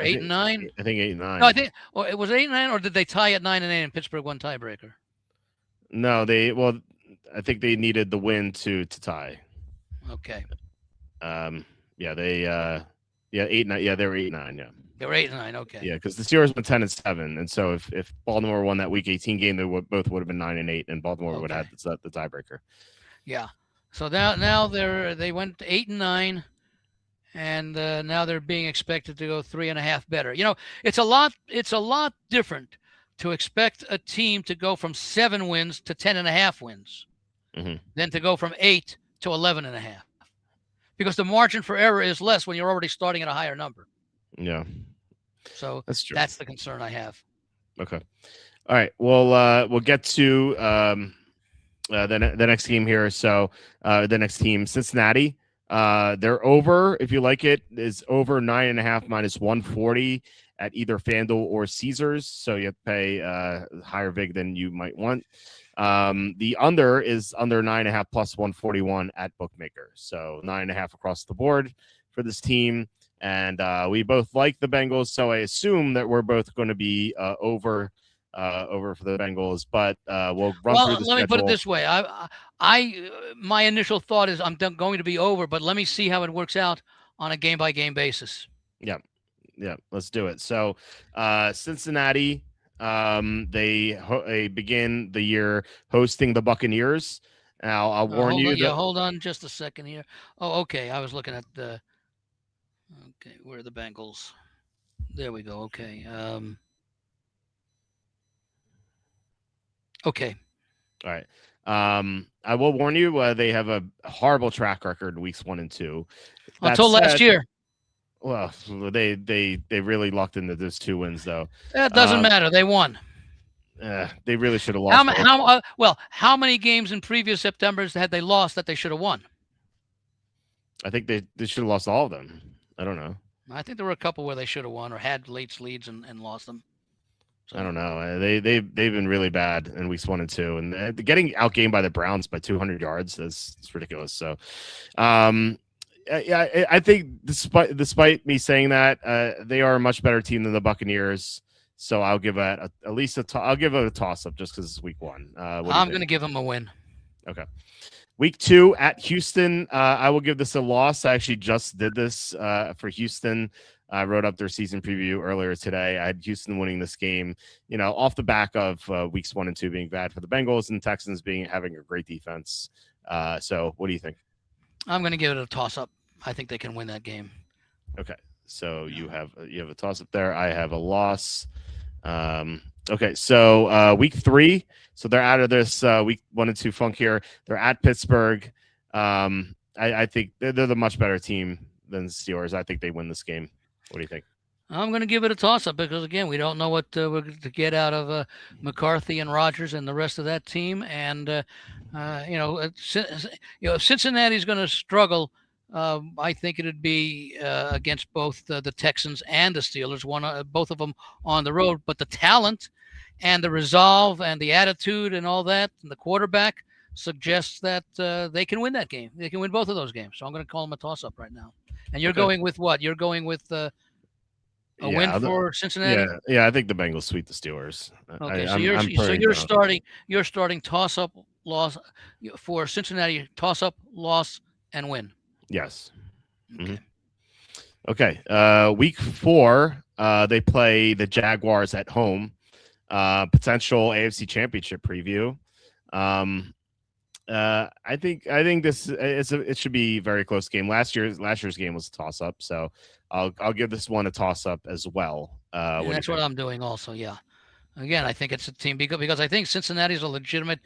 Speaker 3: 8-9.
Speaker 1: I think 8-9.
Speaker 3: No, I think. Or it was 8-9, or did they tie at 9-8 and Pittsburgh won tiebreaker?
Speaker 1: No, I think they needed the win to tie.
Speaker 3: Okay.
Speaker 1: Yeah, they 8-9. Yeah, they were 8-9. Yeah.
Speaker 3: They were 8-9. Okay.
Speaker 1: Yeah, because the Steelers went 10-7, and so if Baltimore won that Week 18 game, they both would have been 9-8, and Baltimore would have had the tiebreaker.
Speaker 3: Yeah. So now they went 8-9, and now they're being expected to go 3.5 better. You know, it's a lot different to expect a team to go from 7 wins to 10.5 wins than to go from 8 to 11.5, because the margin for error is less when you're already starting at a higher number.
Speaker 1: Yeah.
Speaker 3: So
Speaker 1: that's true.
Speaker 3: That's the concern I have.
Speaker 1: Okay. All right. Well, we'll get to the next game here. So the next team, Cincinnati. They're over, if you like it, is over 9.5 minus 140 at either FanDuel or Caesars. So you have to pay higher vig than you might want. The under is under 9.5 plus 141 at Bookmaker. So 9.5 across the board for this team. And we both like the Bengals, so I assume that we're both going to be over for the Bengals. But we'll run through the schedule.
Speaker 3: Let me put it this way: my initial thought is I'm going to be over, but let me see how it works out on a game-by-game basis.
Speaker 1: Yeah, let's do it. So Cincinnati, they begin the year hosting the Buccaneers. Now I'll warn you.
Speaker 3: Hold on just a second here. Oh, okay. I was looking at the. Okay, where are the Bengals? There we go. Okay. Okay.
Speaker 1: All right. I will warn you, they have a horrible track record in weeks 1 and 2.
Speaker 3: Until last year.
Speaker 1: Well, they really lucked into those 2 wins, though.
Speaker 3: That doesn't matter. They won.
Speaker 1: They really should have lost.
Speaker 3: How many games in previous Septembers had they lost that they should have won?
Speaker 1: I think they should have lost all of them. I don't know.
Speaker 3: I think there were a couple where they should have won or had late leads and lost them.
Speaker 1: So. I don't know. They've been really bad in weeks 1 and 2, and getting outgained by the Browns by 200 yards is ridiculous. So, I think despite me saying that, they are a much better team than the Buccaneers. So I'll give it I'll give it a toss up just because it's week 1.
Speaker 3: I'm going to give them a win.
Speaker 1: Okay. Week 2 at Houston, I will give this a loss. I actually just did this for Houston I wrote up their season preview earlier today. I had Houston winning this game, off the back of weeks 1 and 2 being bad for the Bengals and Texans having a great defense. So what do you think?
Speaker 3: I'm going to give it a toss-up. I think they can win that game.
Speaker 1: Okay, so you have a toss-up there. I have a loss. Okay, so week 3. So they're out of this week 1 and 2 funk here. They're at Pittsburgh. I think they're the much better team than the Steelers. I think they win this game. What do you think?
Speaker 3: I'm going to give it a toss-up because, again, we don't know what we're going to get out of McCarthy and Rodgers and the rest of that team. And, if Cincinnati's going to struggle, I think it'd be against both the Texans and the Steelers, both of them on the road. But the talent and the resolve and the attitude and all that, and the quarterback suggests that they can win that game. They can win both of those games. So I'm going to call them a toss-up right now. And you're going with what? You're going with a win for Cincinnati?
Speaker 1: Yeah, I think the Bengals sweep the Steelers.
Speaker 3: Okay, you're starting toss-up, loss for Cincinnati, toss-up, loss, and win.
Speaker 1: Yes.
Speaker 3: Okay.
Speaker 1: Okay. Week 4, they play the Jaguars at home. Potential AFC Championship preview. I think it should be a very close game. Last year's game was a toss up, so I'll give this one a toss up as well.
Speaker 3: That's what I'm doing also. Yeah, again, I think it's a team because I think Cincinnati is a legitimate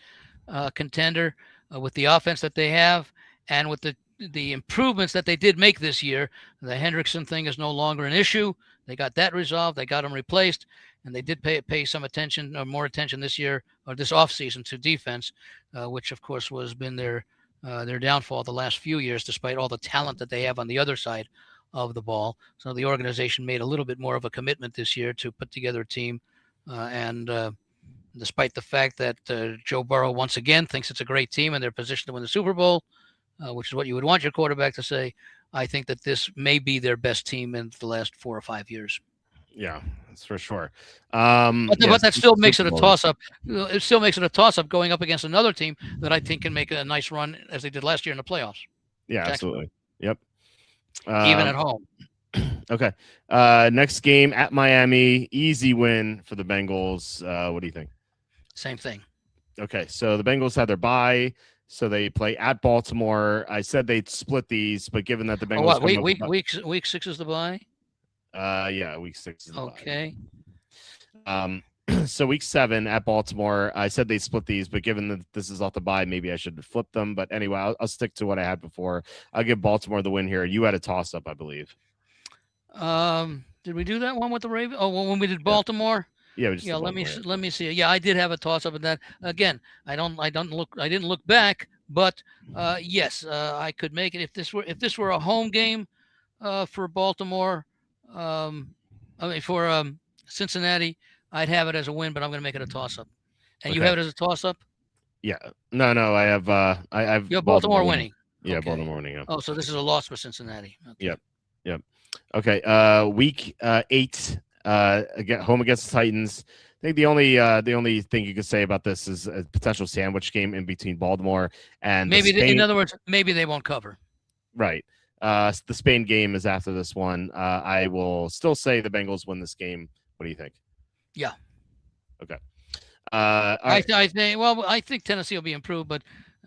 Speaker 3: contender with the offense that they have and with the improvements that they did make this year. The Hendrickson thing is no longer an issue. They got that resolved. They got him replaced. And they did pay some attention or more attention this year or this offseason to defense, which, of course, has been their downfall the last few years, despite all the talent that they have on the other side of the ball. So the organization made a little bit more of a commitment this year to put together a team. And despite the fact that Joe Burrow, once again, thinks it's a great team and they're positioned to win the Super Bowl, which is what you would want your quarterback to say, I think that this may be their best team in the last 4 or 5 years.
Speaker 1: Yeah, that's for sure.
Speaker 3: But that still makes it a toss-up. It still makes it a toss-up going up against another team that I think can make a nice run as they did last year in the playoffs.
Speaker 1: Yeah, absolutely. Yep.
Speaker 3: Even at home.
Speaker 1: Okay. Next game at Miami. Easy win for the Bengals. What do you think?
Speaker 3: Same thing.
Speaker 1: Okay, so the Bengals had their bye. So they play at Baltimore. I said they'd split these, but given that the Bengals
Speaker 3: week 6 is the bye?
Speaker 1: Yeah, week 6 is the
Speaker 3: okay.
Speaker 1: bye. So week 7 at Baltimore. I said they'd split these, but given that this is off the bye, maybe I should flip them. But anyway, I'll stick to what I had before. I'll give Baltimore the win here. You had a toss-up, I believe.
Speaker 3: Did we do that one with the Ravens? Oh, when we did Baltimore.
Speaker 1: Yeah,
Speaker 3: let me see. Yeah, I did have a toss up in that. Again, I didn't look back, but yes, I could make it if this were a home game for Baltimore. For Cincinnati, I'd have it as a win, but I'm going to make it a toss up. And you have it as a toss up?
Speaker 1: Yeah. No, I have
Speaker 3: you have Baltimore winning.
Speaker 1: Yeah,
Speaker 3: okay.
Speaker 1: Baltimore winning. Yeah.
Speaker 3: Oh, so this is a loss for Cincinnati. Okay.
Speaker 1: Yep. Okay. Week 8. Again, home against the Titans. I think the only thing you could say about this is a potential sandwich game in between Baltimore and
Speaker 3: in other words, maybe they won't cover.
Speaker 1: Right. The Spain game is after this one. I will still say the Bengals win this game. What do you think?
Speaker 3: Yeah.
Speaker 1: Okay.
Speaker 3: I think Tennessee will be improved, but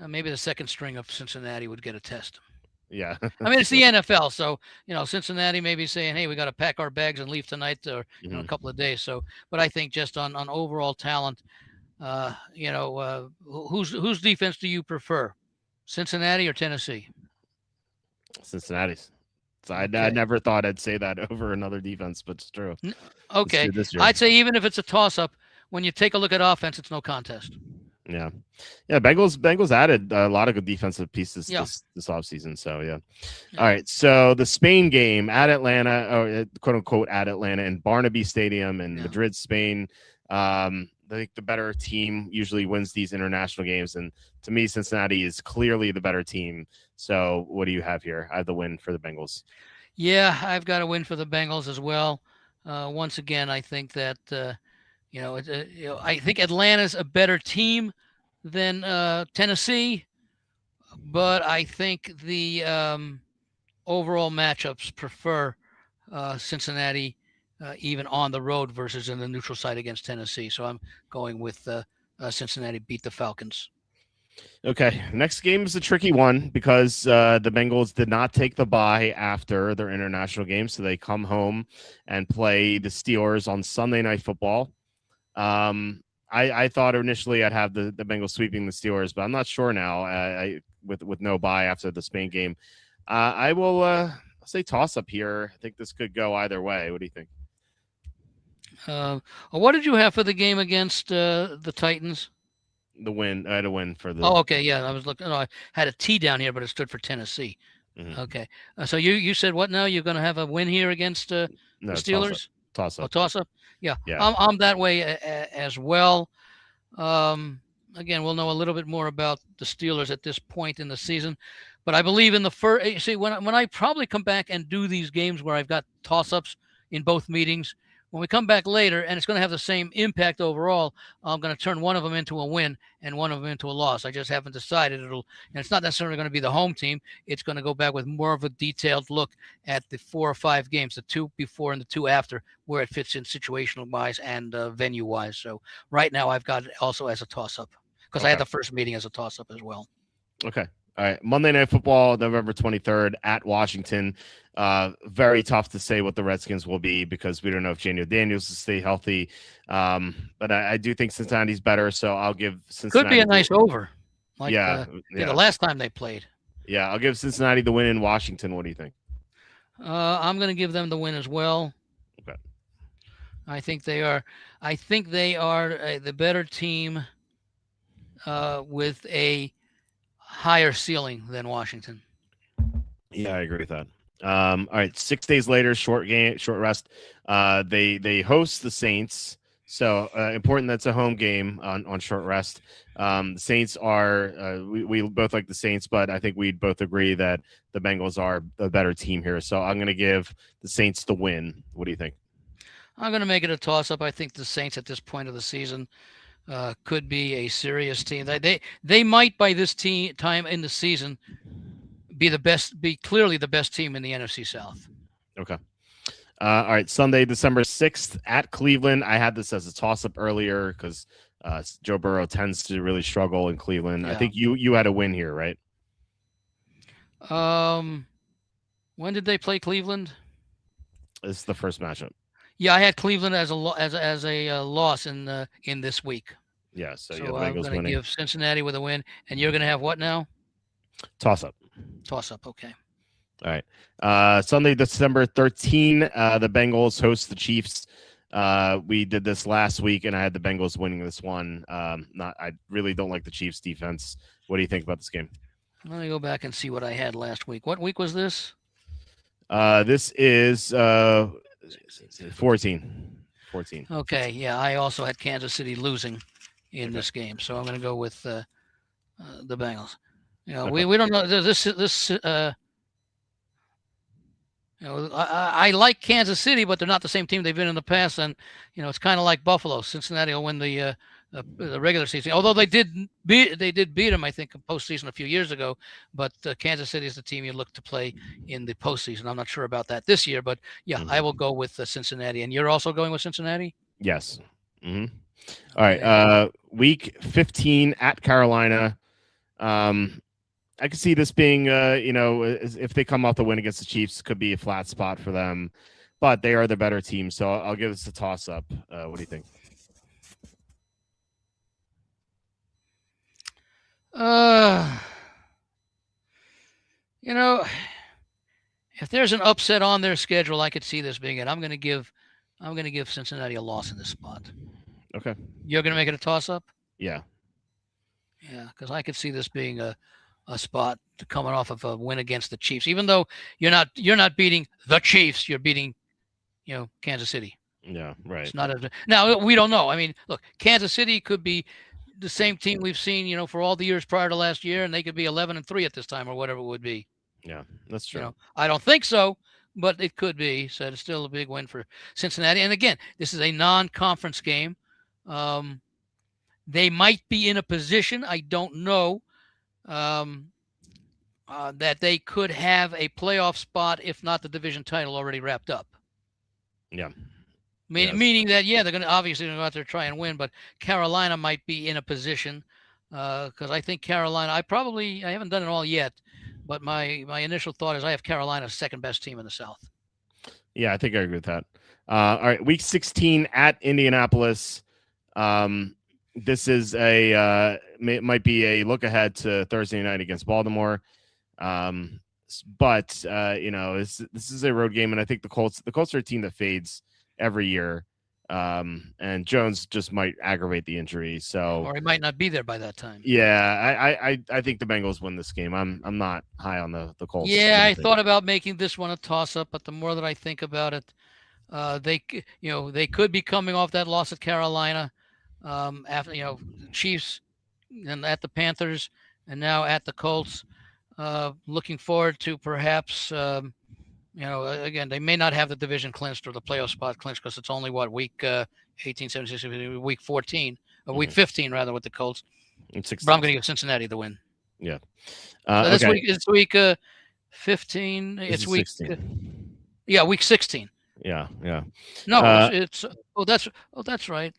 Speaker 3: maybe the second string of Cincinnati would get a test.
Speaker 1: Yeah.
Speaker 3: I mean, it's the NFL, so Cincinnati may be saying, "Hey, we got to pack our bags and leave tonight or in a couple of days." So, but I think just on overall talent, whose defense do you prefer, Cincinnati or Tennessee?
Speaker 1: Cincinnati's. So I never thought I'd say that over another defense, but it's true.
Speaker 3: Okay, I'd say even if it's a toss-up, when you take a look at offense, it's no contest.
Speaker 1: Yeah. Bengals added a lot of good defensive pieces this offseason. So yeah. All right. So the Spain game at Atlanta, or quote unquote at Atlanta, in Barnaby Stadium in Madrid, Spain. I think the better team usually wins these international games, and to me, Cincinnati is clearly the better team. So what do you have here? I have the win for the Bengals.
Speaker 3: Yeah, I've got a win for the Bengals as well. Once again, I think that I think Atlanta's a better team than Tennessee, but I think the overall matchups prefer Cincinnati even on the road versus in the neutral site against Tennessee. So I'm going with Cincinnati beat the Falcons.
Speaker 1: Okay, next game is a tricky one because the Bengals did not take the bye after their international game, so they come home and play the Steelers on Sunday Night Football. I thought initially I'd have the Bengals sweeping the Steelers, but I'm not sure now. With no bye after the Spain game, I will I'll say toss up here. I think this could go either way. What do you think?
Speaker 3: What did you have for the game against the Titans?
Speaker 1: The win. I had a win for the.
Speaker 3: Oh, okay, yeah. I was looking. No, I had a T down here, but it stood for Tennessee.
Speaker 1: Mhm.
Speaker 3: Okay, so you said what now? You're going to have a win here against the Steelers?
Speaker 1: Toss
Speaker 3: Oh,
Speaker 1: up.
Speaker 3: toss up. Yeah,
Speaker 1: Yeah.
Speaker 3: I'm that way as well. Again, we'll know a little bit more about the Steelers at this point in the season, but I believe in the first. See, when I probably come back and do these games where I've got toss ups in both meetings, when we come back later, and it's going to have the same impact overall, I'm going to turn one of them into a win and one of them into a loss. I just haven't decided and it's not necessarily going to be the home team. It's going to go back with more of a detailed look at the 4 or 5 games, the 2 before and the 2 after, where it fits in situational wise and venue wise. So right now I've got it also as a toss up because I had the first meeting as a toss up as well.
Speaker 1: Okay. All right. Monday Night Football, November 23rd at Washington. Very tough to say what the Redskins will be because we don't know if Daniels will stay healthy. But I do think Cincinnati's better, so I'll give Cincinnati.
Speaker 3: Could be a nice over. Like
Speaker 1: yeah.
Speaker 3: The last time they played.
Speaker 1: Yeah, I'll give Cincinnati the win in Washington. What do you think?
Speaker 3: I'm going to give them the win as well.
Speaker 1: Okay.
Speaker 3: I think they are the better team with a higher ceiling than Washington.
Speaker 1: Yeah, I agree with that. All right, 6 days later, short rest. They host the Saints, so important that's a home game on short rest. The Saints are we both like the Saints, but I think we'd both agree that the Bengals are the better team here. So I'm going to give the Saints the win. What do you think?
Speaker 3: I'm going to make it a toss-up. I think the Saints at this point of the season could be a serious team. They might by this time in the season be clearly the best team in the NFC South.
Speaker 1: Okay. All right. Sunday, December 6th at Cleveland. I had this as a toss-up earlier because Joe Burrow tends to really struggle in Cleveland. Yeah. I think you had a win here, right?
Speaker 3: When did they play Cleveland?
Speaker 1: It's the first matchup.
Speaker 3: Yeah, I had Cleveland as a loss in this week.
Speaker 1: Yeah, so
Speaker 3: I'm going to give Cincinnati with a win, and you're going to have what now?
Speaker 1: Toss up.
Speaker 3: Okay.
Speaker 1: All right. Sunday, December 13. The Bengals host the Chiefs. We did this last week, and I had the Bengals winning this one. I really don't like the Chiefs' defense. What do you think about this game?
Speaker 3: Let me go back and see what I had last week. What week was this?
Speaker 1: This is 14.
Speaker 3: Okay, yeah, I also had Kansas City losing in this game, so I'm going to go with the Bengals. We don't know this. I like Kansas City, but they're not the same team they've been in the past, and it's kind of like Buffalo. Cincinnati will win the regular season, although they did beat them, I think, in postseason a few years ago. But Kansas City is the team you look to play in the postseason. I'm not sure about that this year, but yeah, I will go with Cincinnati. And you're also going with Cincinnati?
Speaker 1: Yes. Mm-hmm. All right. Week 15 at Carolina. I could see this being, if they come off the win against the Chiefs, could be a flat spot for them, but they are the better team. So I'll give this a toss up. What do you think?
Speaker 3: If there's an upset on their schedule, I could see this being it. I'm going to give Cincinnati a loss in this spot.
Speaker 1: Okay.
Speaker 3: You're going to make it a toss up?
Speaker 1: Yeah.
Speaker 3: Yeah, because I could see this being a spot coming off of a win against the Chiefs. Even though you're not beating the Chiefs, you're beating, Kansas City.
Speaker 1: Yeah, right.
Speaker 3: It's not now we don't know. I mean, look, Kansas City could be the same team we've seen, for all the years prior to last year, and they could be 11-3 at this time or whatever it would be.
Speaker 1: Yeah, that's true.
Speaker 3: I don't think so, but it could be. So it's still a big win for Cincinnati. And again, this is a non-conference game. They might be in a position, I don't know, that they could have a playoff spot, if not the division title already wrapped up.
Speaker 1: Yeah.
Speaker 3: Meaning that, they're going to obviously go out there and try and win, but Carolina might be in a position because I think Carolina, I haven't done it all yet, but my initial thought is I have Carolina's second best team in the South.
Speaker 1: Yeah, I think I agree with that. All right, week 16 at Indianapolis. This is might be a look ahead to Thursday night against Baltimore. But this is a road game, and I think the Colts are a team that fades every year. And Jones just might aggravate the injury,
Speaker 3: or he might not be there by that time.
Speaker 1: Yeah, I think the Bengals win this game. I'm not high on the Colts.
Speaker 3: Yeah, I thought about making this one a toss-up, but the more that I think about it, they could be coming off that loss at Carolina, after Chiefs, and at the Panthers, and now at the Colts. Looking forward to perhaps, again, they may not have the division clinched or the playoff spot clinched because it's only week 18, 17, week 14, or week 15 rather with the Colts. But I'm going to give Cincinnati the win.
Speaker 1: Yeah.
Speaker 3: So this week it's week 15. It's week
Speaker 1: 16.
Speaker 3: Week 16.
Speaker 1: Yeah.
Speaker 3: No, that's right.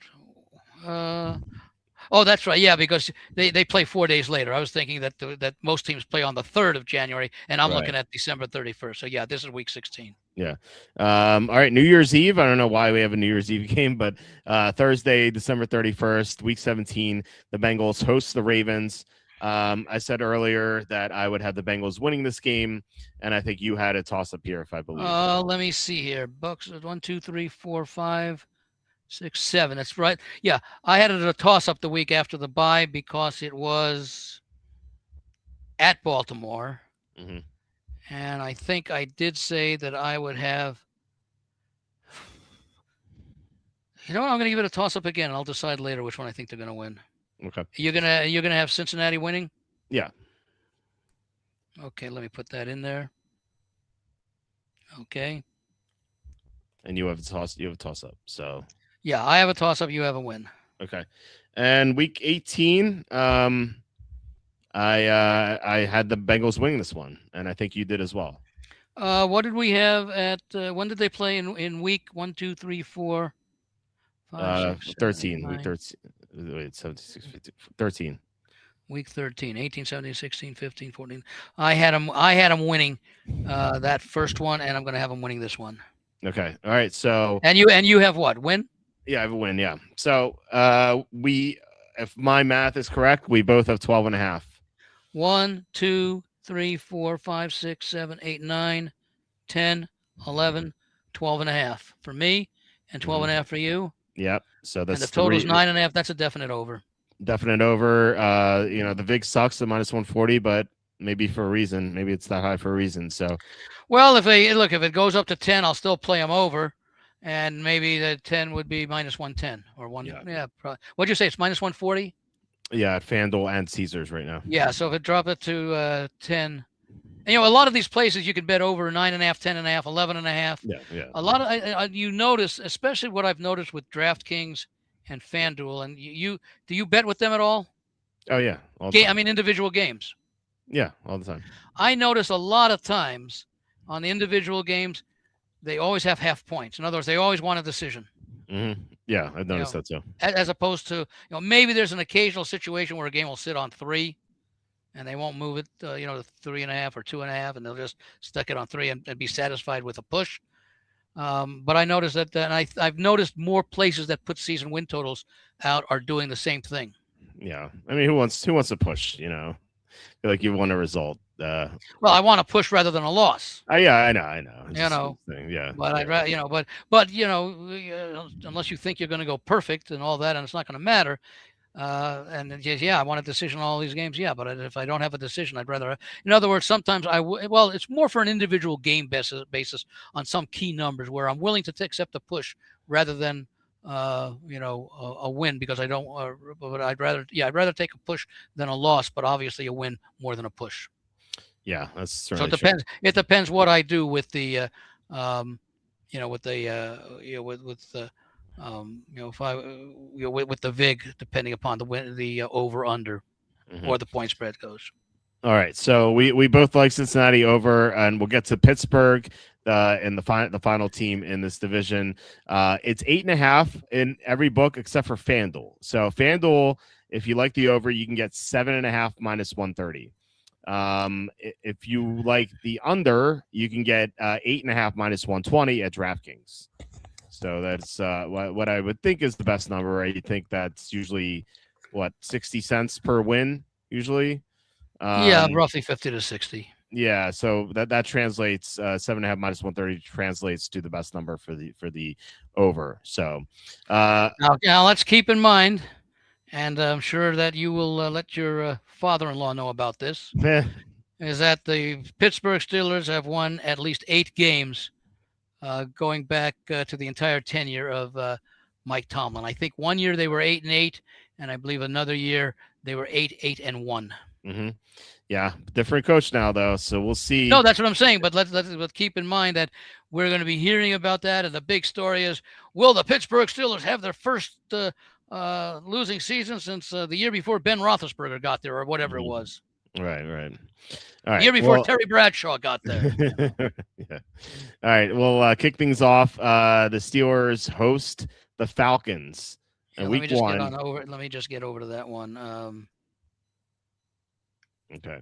Speaker 3: That's right. Yeah, because they play 4 days later. I was thinking that most teams play on the 3rd of January, and I'm looking at December 31st. So yeah, this is week 16.
Speaker 1: Yeah. All right. New Year's Eve. I don't know why we have a New Year's Eve game, but Thursday, December 31st, week 17, the Bengals host the Ravens. I said earlier that I would have the Bengals winning this game, and I think you had a toss up here, if I believe.
Speaker 3: Let me see here. Bucks 1, 2, 3, 4, 5, 6, 7. That's right. Yeah, I had it a toss up the week after the bye because it was at Baltimore.
Speaker 1: Mm-hmm.
Speaker 3: And I think I did say that I would have. You know what? I'm going to give it a toss up again. I'll decide later which one I think they're going to win.
Speaker 1: Okay.
Speaker 3: You're gonna have Cincinnati winning?
Speaker 1: Yeah.
Speaker 3: Okay, let me put that in there. Okay.
Speaker 1: And you have a toss up. So.
Speaker 3: Yeah, I have a toss up. You have a win.
Speaker 1: Okay. And week 18, I had the Bengals winning this one, and I think you did as well.
Speaker 3: What did we have at? When did they play in week 1, 2, 3, 4, 5, 6,
Speaker 1: 13.
Speaker 3: 7,
Speaker 1: week 13. Wait, 76, 50, 13.
Speaker 3: Week 13, 18, 17, 16, 15, 14. I had them winning that first one, and I'm going to have them winning this one.
Speaker 1: Okay. All right. So.
Speaker 3: And you have what? Win?
Speaker 1: Yeah, I have a win. Yeah. So if my math is correct, we both have 12.5.
Speaker 3: 1, 2, 3, 4, 5, 6, 7, 8, 9, 10, 11, 12.5 for me, and 12.5 for you.
Speaker 1: Yep. So that's
Speaker 3: and the total is 9.5. That's a definite over.
Speaker 1: Definite over. The VIG sucks at -140, but maybe for a reason. Maybe it's that high for a reason. So,
Speaker 3: well, if it goes up to 10, I'll still play them over, and maybe the 10 would be -110 or one. Yeah, probably. What'd you say? It's -140.
Speaker 1: Yeah, at FanDuel and Caesars right now.
Speaker 3: Yeah, so if it dropped it to 10, and a lot of these places you can bet over 9.5, 10.5, 11.5.
Speaker 1: Yeah.
Speaker 3: A lot of you notice, especially what I've noticed with DraftKings and FanDuel, and do you bet with them at all?
Speaker 1: Oh yeah, all the time.
Speaker 3: I mean individual games.
Speaker 1: Yeah, all the time.
Speaker 3: I notice a lot of times on the individual games, they always have half points. In other words, they always want a decision.
Speaker 1: Mm-hmm. Yeah, I've noticed that too.
Speaker 3: As opposed to, maybe there's an occasional situation where a game will sit on 3, and they won't move it, to 3.5 or 2.5, and they'll just stick it on 3 and be satisfied with a push. But I noticed that, and I've noticed more places that put season win totals out are doing the same thing.
Speaker 1: Yeah, I mean, who wants to push? Feel like you want a result.
Speaker 3: Well, I want to push rather than a loss.
Speaker 1: Yeah, I know.
Speaker 3: Yeah. But I'd rather, but unless you think you're going to go perfect and all that, and it's not going to matter. And I want a decision on all these games. Yeah, but if I don't have a decision, I'd rather. In other words, sometimes it's more for an individual game basis on some key numbers where I'm willing to accept a push rather than a win, because I don't. But I'd rather take a push than a loss, but obviously a win more than a push.
Speaker 1: Yeah, that's
Speaker 3: so it depends. True. It depends what I do with the, with the VIG, depending upon the over under, or the point spread goes.
Speaker 1: All right, so we both like Cincinnati over, and we'll get to Pittsburgh, in the final team in this division. It's 8.5 in every book except for FanDuel. So FanDuel, if you like the over, you can get 7.5 minus 130. If you like the under, you can get 8.5 minus 120 at DraftKings. So that's what I would think is the best number. I think that's usually 60 cents per win usually.
Speaker 3: Roughly 50 to 60.
Speaker 1: Yeah, so that translates 7.5 minus 130 translates to the best number for the over. So
Speaker 3: now let's keep in mind, and I'm sure that you will let your father-in-law know about this, is that the Pittsburgh Steelers have won at least 8 games going back to the entire tenure of Mike Tomlin. I think one year they were 8-8, and I believe another year they were 8-1.
Speaker 1: Mm-hmm. Yeah, different coach now though, so we'll see.
Speaker 3: No, that's what I'm saying. But let's keep in mind that we're going to be hearing about that, and the big story is: will the Pittsburgh Steelers have their first losing season since the year before Ben Roethlisberger got there, or whatever it was?
Speaker 1: Right. All right.
Speaker 3: The year before Terry Bradshaw got there.
Speaker 1: Yeah. All right. We'll kick things off. The Steelers host the Falcons in week 1.
Speaker 3: Let me just get over to that one.
Speaker 1: Okay.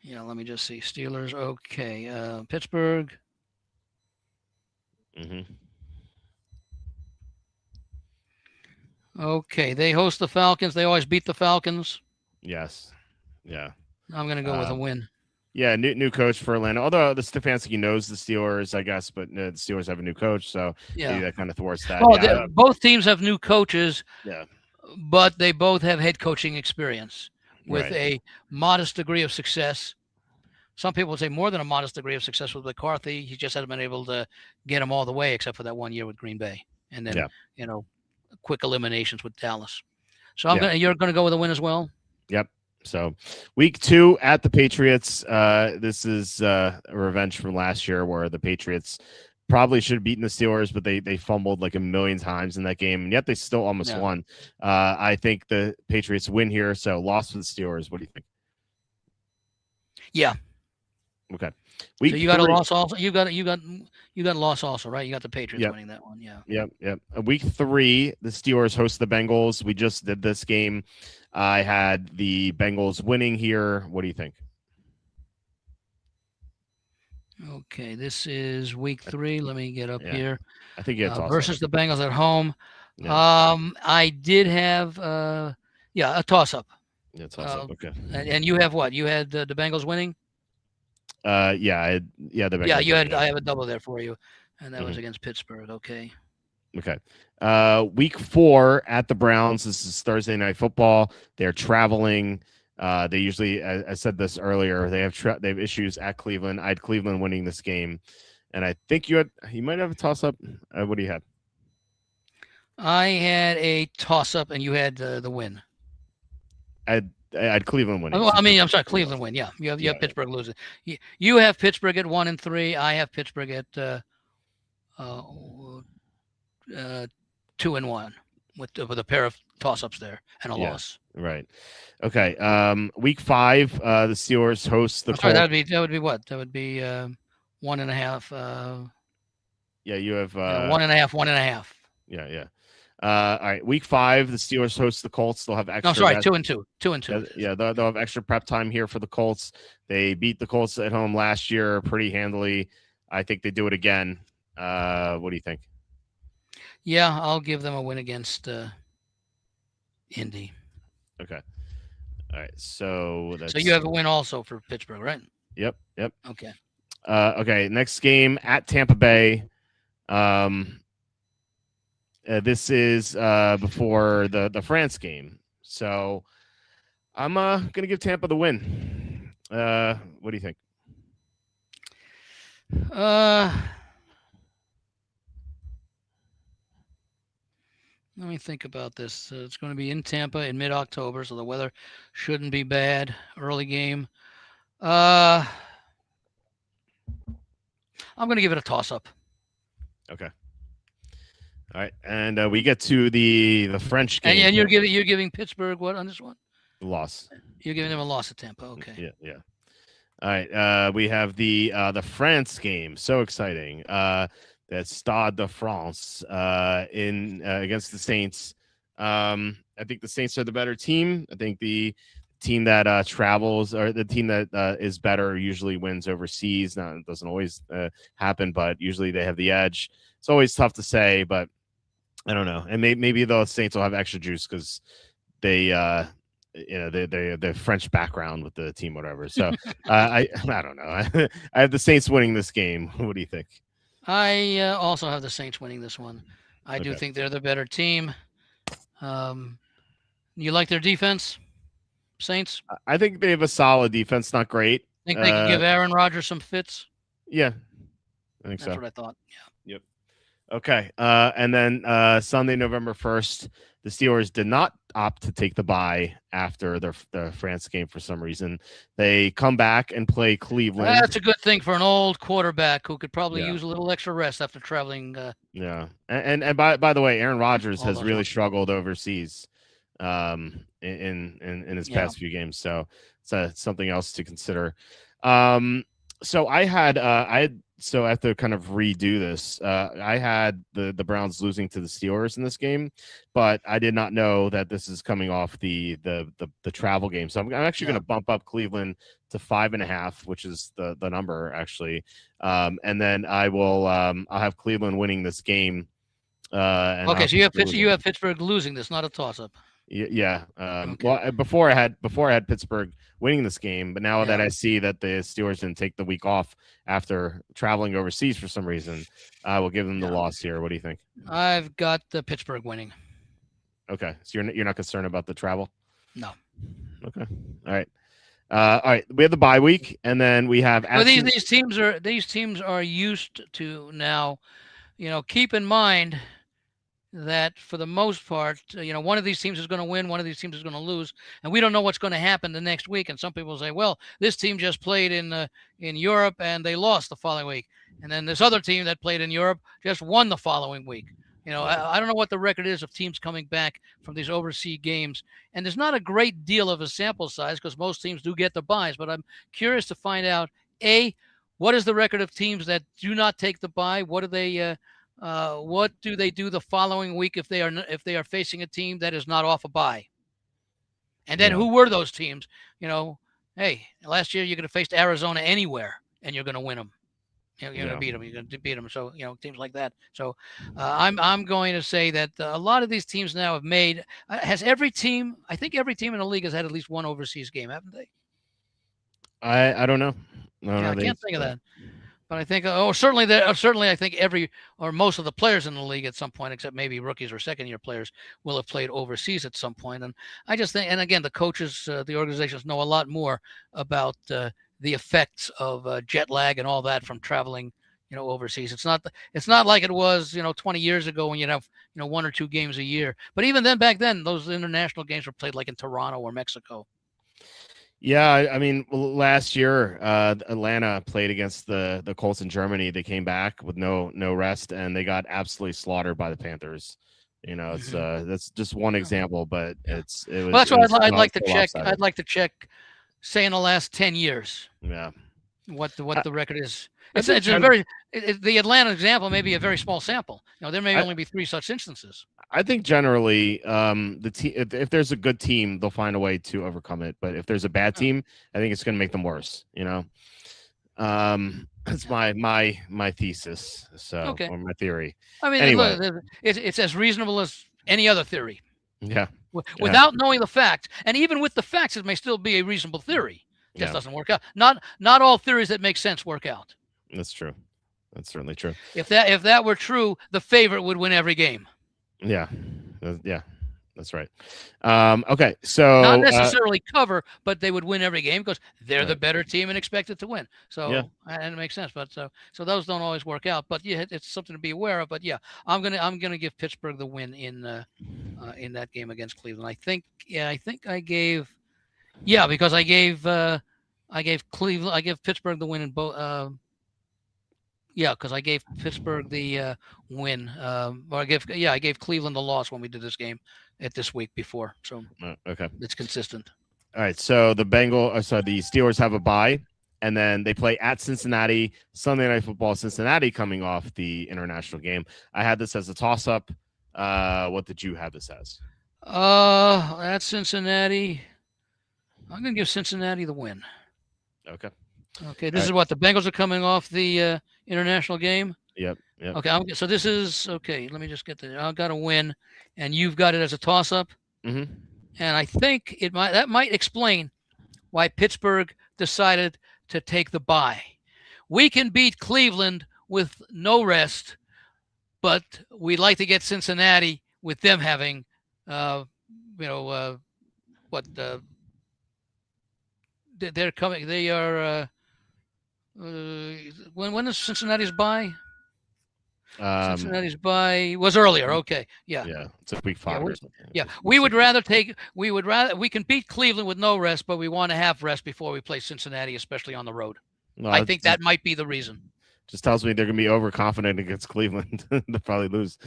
Speaker 3: Yeah, let me just see. Steelers. Okay. Pittsburgh.
Speaker 1: Mm-hmm.
Speaker 3: Okay. They host the Falcons. They always beat the Falcons.
Speaker 1: Yes. Yeah.
Speaker 3: I'm going to go with a win.
Speaker 1: Yeah, new coach for Atlanta. Although the Stefanski knows the Steelers, I guess, but the Steelers have a new coach, so maybe that kind of thwarts that.
Speaker 3: Oh, both teams have new coaches.
Speaker 1: Yeah.
Speaker 3: But they both have head coaching experience with a modest degree of success. Some people would say more than a modest degree of success with McCarthy. He just hasn't been able to get him all the way, except for that 1 year with Green Bay, and then quick eliminations with Dallas. So you're going to go with a win as well.
Speaker 1: Yep. So week 2 at the Patriots. This is a revenge from last year where the Patriots probably should have beaten the Steelers, but they fumbled like a million times in that game, and yet they still almost won. I think the Patriots win here, so loss for the Steelers. What do you think?
Speaker 3: Yeah.
Speaker 1: Okay.
Speaker 3: So you got a loss also. You got a loss also, right? You got the Patriots winning that one. Yeah.
Speaker 1: Yep. Week 3, the Steelers host the Bengals. We just did this game. I had the Bengals winning here. What do you think?
Speaker 3: Okay, this is week 3. Let me get up here.
Speaker 1: I think you had
Speaker 3: versus the Bengals at home.
Speaker 1: Yeah.
Speaker 3: I did have a toss-up.
Speaker 1: Yeah, toss-up. Okay.
Speaker 3: And you have what? You had the Bengals winning?
Speaker 1: The Bengals.
Speaker 3: I have a double there for you, and that was against Pittsburgh. Okay.
Speaker 1: Okay. Week 4 at the Browns. This is Thursday Night Football. They're traveling. They usually, I said this earlier, they have issues at Cleveland. I had Cleveland winning this game, and I think you might have a toss up. What do you have?
Speaker 3: I had a toss up, and you had the win.
Speaker 1: I had Cleveland winning.
Speaker 3: Oh, I mean, I'm sorry, Cleveland win. Yeah, you have Pittsburgh losing. You have Pittsburgh at 1-3. I have Pittsburgh at 2-1 with a pair of toss-ups there and a loss.
Speaker 1: Right. Okay. Week 5, the Steelers host the Colts.
Speaker 3: That would be what? That would be 1.5.
Speaker 1: You have
Speaker 3: 1.5.
Speaker 1: Yeah. All right. Week 5, the Steelers host the Colts. They'll have extra.
Speaker 3: No, sorry, 2-2. 2-2.
Speaker 1: Yeah, they'll have extra prep time here for the Colts. They beat the Colts at home last year pretty handily. I think they do it again. What do you think?
Speaker 3: Yeah, I'll give them a win against Indy.
Speaker 1: Okay. All right. So
Speaker 3: you have a win also for Pittsburgh, right?
Speaker 1: Yep.
Speaker 3: Okay.
Speaker 1: Okay. Next game at Tampa Bay. This is before the France game. So I'm gonna give Tampa the win. What do you think?
Speaker 3: Let me think about this. It's going to be in Tampa in mid-October, so the weather shouldn't be bad. Early game. I'm going to give it a toss-up.
Speaker 1: Okay. All right, and we get to the French game.
Speaker 3: And you're giving Pittsburgh what on this one?
Speaker 1: Loss.
Speaker 3: You're giving them a loss at Tampa. Okay.
Speaker 1: Yeah. All right. We have the France game. So exciting. That Stade de France in against the Saints. I think the Saints are the better team. I think the team that travels, or the team that is better, usually wins overseas. Now, it doesn't always happen, but usually they have the edge. It's always tough to say, but I don't know. And maybe the Saints will have extra juice because they the French background with the team, whatever. So I don't know. I have the Saints winning this game. What do you think?
Speaker 3: I also have the Saints winning this one. I do
Speaker 1: Okay.
Speaker 3: think they're the better team. You like their defense, Saints?
Speaker 1: I think they have a solid defense, not great.
Speaker 3: Think they can give Aaron Rodgers some fits?
Speaker 1: Yeah, I think
Speaker 3: That's
Speaker 1: so.
Speaker 3: what I thought. Yeah.
Speaker 1: Yep. Okay. And then Sunday, November 1st, the Steelers did not opt to take the bye after the France game for some reason. They come back and play Cleveland.
Speaker 3: That's a good thing for an old quarterback who could probably
Speaker 1: Yeah.
Speaker 3: use a little extra rest after traveling.
Speaker 1: Yeah. And by the way, Aaron Rodgers
Speaker 3: All
Speaker 1: has
Speaker 3: those
Speaker 1: really
Speaker 3: months.
Speaker 1: struggled overseas in his
Speaker 3: Yeah.
Speaker 1: past few games. So it's something else to consider. So I had so I have to kind of redo this. I had the Browns losing to the Steelers in this game, but I did not know that this is coming off the travel game. So I'm actually going to bump up Cleveland to 5.5, which is the number actually. And then I'll have Cleveland winning this game.
Speaker 3: Okay, so you have Pittsburgh losing this, not a toss up.
Speaker 1: Yeah.
Speaker 3: Okay.
Speaker 1: Well, before I had Pittsburgh winning this game, but now that I see that the Steelers didn't take the week off after traveling overseas for some reason, I will give them the loss here. What do you think?
Speaker 3: I've got the Pittsburgh winning.
Speaker 1: Okay, so you're not concerned about the travel?
Speaker 3: No.
Speaker 1: Okay. All right. All right. We have the bye week, and then we have.
Speaker 3: Well, these teams are used to now. Keep in mind that for the most part, one of these teams is going to win, one of these teams is going to lose, and we don't know what's going to happen the next week. And some people say, well, this team just played in Europe and they lost the following week, and then this other team that played in Europe just won the following week. I don't know what the record is of teams coming back from these overseas games, and there's not a great deal of a sample size because most teams do get the buys. But I'm curious to find out, what is the record of teams that do not take the bye? What do they do the following week if they are facing a team that is not off a bye? And then who were those teams? Hey, last year you could have faced Arizona anywhere and you're going to win them. You're going to beat them. You're going to beat them. So teams like that. So I'm going to say that a lot of these teams now have made. Has every team? I think every team in the league has had at least one overseas game, haven't they?
Speaker 1: I don't know.
Speaker 3: I can't think of that. But I think, certainly, I think most of the players in the league at some point, except maybe rookies or second-year players, will have played overseas at some point. And I just think, and again, the coaches, the organizations know a lot more about the effects of jet lag and all that from traveling, overseas. It's not like it was, 20 years ago when you'd have, one or two games a year. But even then, back then, those international games were played like in Toronto or Mexico.
Speaker 1: Yeah, I mean, last year, Atlanta played against the Colts in Germany. They came back with no rest, and they got absolutely slaughtered by the Panthers. It's that's just one example, but it was.
Speaker 3: Well, that's what I'd like to check. I'd like to check, say, in the last 10 years.
Speaker 1: Yeah.
Speaker 3: What the record is. The Atlanta example may be a very small sample. There may only be 3 such instances. I
Speaker 1: think generally, if there's a good team, they'll find a way to overcome it. But if there's a bad team, I think it's going to make them worse. That's my thesis. So or my theory.
Speaker 3: I mean, anyway, it's as reasonable as any other theory.
Speaker 1: Yeah.
Speaker 3: Without knowing the facts, and even with the facts, it may still be a reasonable theory. It just doesn't work out. Not all theories that make sense work out.
Speaker 1: That's true. That's certainly true.
Speaker 3: If that were true, the favorite would win every game.
Speaker 1: Yeah. That's right. Okay, so
Speaker 3: not necessarily cover, but they would win every game because they're the better team and expected to win. So and it makes sense. But so those don't always work out. But it's something to be aware of. But I'm gonna give Pittsburgh the win in that game against Cleveland. I think I gave because I gave Pittsburgh the win in both. Because I gave Pittsburgh the win, or I gave Cleveland the loss when we did this game at this week before. So
Speaker 1: okay,
Speaker 3: it's consistent.
Speaker 1: All right, so the Steelers have a bye, And then they play at Cincinnati, Sunday Night Football, Cincinnati coming off the international game. I had this as a toss-up. What did you have this as?
Speaker 3: At Cincinnati. I'm going to give Cincinnati the win.
Speaker 1: Okay.
Speaker 3: Okay, this is what the Bengals are coming off the international game.
Speaker 1: Yep.
Speaker 3: Okay, so this is okay. Let me just get I've got a win, and you've got it as a toss-up.
Speaker 1: Mm-hmm.
Speaker 3: And I think that might explain why Pittsburgh decided to take the bye. We can beat Cleveland with no rest, but we'd like to get Cincinnati with them having, they're coming. They are. When is Cincinnati's bye? Cincinnati's bye was earlier. Okay, yeah,
Speaker 1: it's a week 5 or something.
Speaker 3: Yeah, we can beat Cleveland with no rest, but we want to have rest before we play Cincinnati, especially on the road. No, I think that might be the reason.
Speaker 1: Just tells me they're going to be overconfident against Cleveland. They'll probably lose.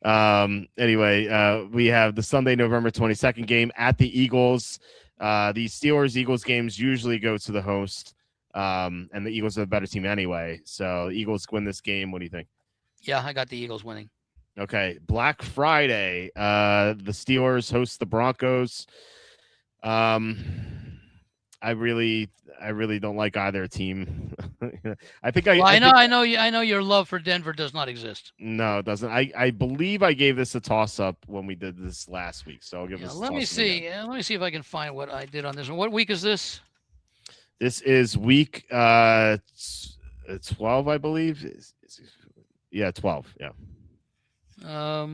Speaker 1: Anyway, we have the Sunday, November 22nd game at the Eagles. The Steelers-Eagles games usually go to the host, and the Eagles are the better team anyway. So the Eagles win this game. What do you think?
Speaker 3: Yeah, I got the Eagles winning.
Speaker 1: Okay, Black Friday. The Steelers host the Broncos. I really don't like either team. I
Speaker 3: know your love for Denver does not exist.
Speaker 1: No, it doesn't. I believe I gave this a toss up when we did this last week. So I'll give this.
Speaker 3: Let me see. Let me see if I can find what I did on this one. What week is this?
Speaker 1: This is week 12, I believe. Yeah, 12. Yeah.
Speaker 3: I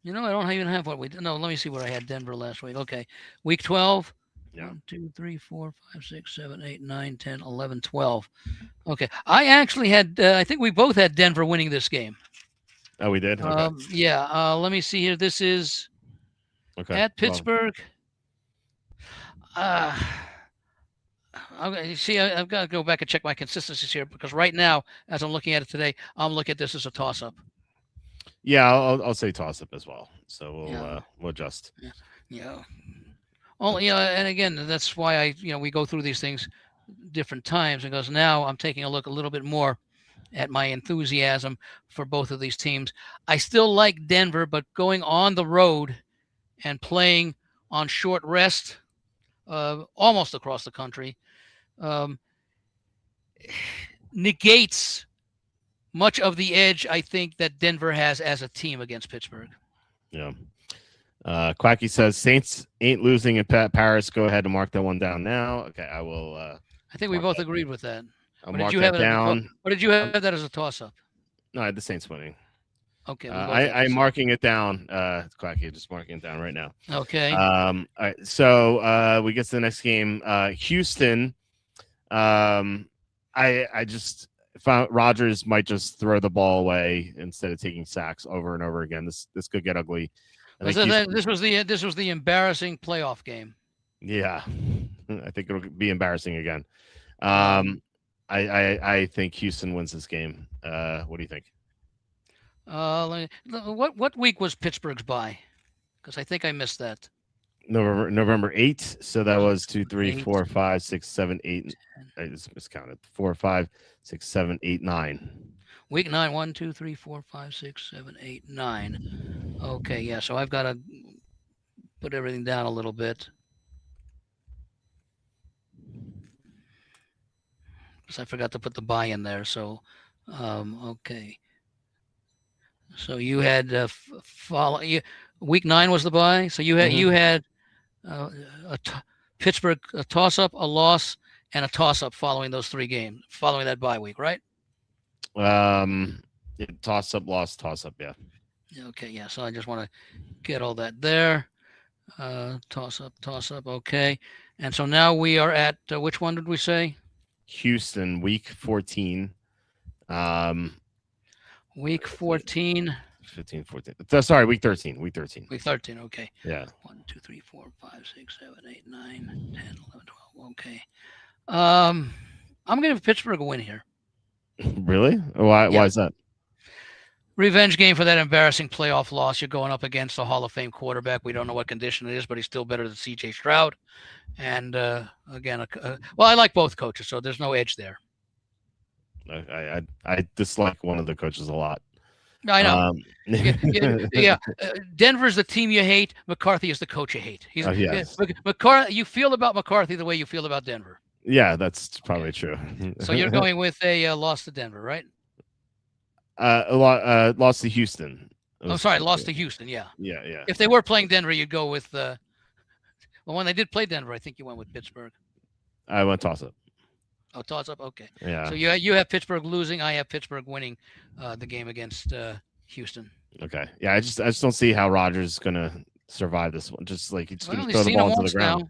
Speaker 3: don't even have what we did. No, let me see what I had Denver last week. Okay. Week 12.
Speaker 1: Yeah.
Speaker 3: 1, 2, 3, 4, 5, 6, 7, 8, 9, 10, 11, 12. Okay. I actually had, I think we both had Denver winning this game.
Speaker 1: Oh, we did? Okay.
Speaker 3: Yeah. Let me see here. This is at Pittsburgh. I've got to go back and check my consistencies here because right now, as I'm looking at it today, I'm looking at this as a toss-up.
Speaker 1: Yeah, I'll say toss-up as well. So we'll adjust.
Speaker 3: Yeah. Only, and again, that's why we go through these things different times, because now I'm taking a look a little bit more at my enthusiasm for both of these teams. I still like Denver, but going on the road and playing on short rest, almost across the country, negates much of the edge I think that Denver has as a team against Pittsburgh.
Speaker 1: Yeah. Quacky says Saints ain't losing in Paris. Go ahead and mark that one down now. Okay, I will.
Speaker 3: I think we both agreed with that.
Speaker 1: I'll mark that down.
Speaker 3: Or did you have that as a toss-up?
Speaker 1: No, I had the Saints winning.
Speaker 3: Okay.
Speaker 1: I'm marking it down. Quacky, just marking it down right now.
Speaker 3: Okay.
Speaker 1: All right. So we get to the next game. Houston. I just found Rodgers might just throw the ball away instead of taking sacks over and over again. This could get ugly.
Speaker 3: This was the embarrassing playoff game.
Speaker 1: Yeah, I think it'll be embarrassing again. I think Houston wins this game. What do you think?
Speaker 3: What week was Pittsburgh's bye? Because I think I missed that.
Speaker 1: November 8th. So that was 2, 3, 4, 5, 6, 7, 8. I just miscounted. 4, 5, 6, 7, 8, 9.
Speaker 3: Week 9, 1, 2, 3, 4, 5, 6, 7, 8, 9. Okay, yeah. So I've got to put everything down a little bit. Because I forgot to put the bye in there. So, okay. So you had week 9 was the bye. So you had Pittsburgh a toss-up, a loss, and a toss-up following those 3 games, following that bye week, right?
Speaker 1: Toss-up, loss, toss-up, yeah.
Speaker 3: Okay, yeah. So I just want to get all that there. Toss-up, okay. And so now we are at which one did we say?
Speaker 1: Houston, week 14.
Speaker 3: Week 14.
Speaker 1: 15, 14. Sorry, week 13.
Speaker 3: Week 13, okay.
Speaker 1: Yeah.
Speaker 3: 1, 2, 3, 4, 5, 6, 7, 8, 9, 10, 11, 12. Okay. I'm going to give Pittsburgh a win here.
Speaker 1: Really? Why is that?
Speaker 3: Revenge game for that embarrassing playoff loss. You're going up against a Hall of Fame quarterback. We don't know what condition it is, but he's still better than C.J. Stroud. And again, well, I like both coaches, so there's no edge there.
Speaker 1: I dislike one of the coaches a lot.
Speaker 3: I know. Yeah. Denver's the team you hate. McCarthy is the coach you hate.
Speaker 1: Yes.
Speaker 3: McCarthy. You feel about McCarthy the way you feel about Denver.
Speaker 1: Yeah, that's probably true.
Speaker 3: So you're going with a loss to Denver, right?
Speaker 1: Lost to Houston.
Speaker 3: I'm sorry, lost to Houston. Yeah.
Speaker 1: Yeah.
Speaker 3: If they were playing Denver, you'd go with. Well, when they did play Denver, I think you went with Pittsburgh.
Speaker 1: I went toss up.
Speaker 3: Oh, toss up. Okay.
Speaker 1: Yeah.
Speaker 3: So you have Pittsburgh losing. I have Pittsburgh winning the game against Houston.
Speaker 1: Okay. Yeah. I just don't see how Rodgers is gonna survive this one. Just like he's gonna throw the ball into the ground.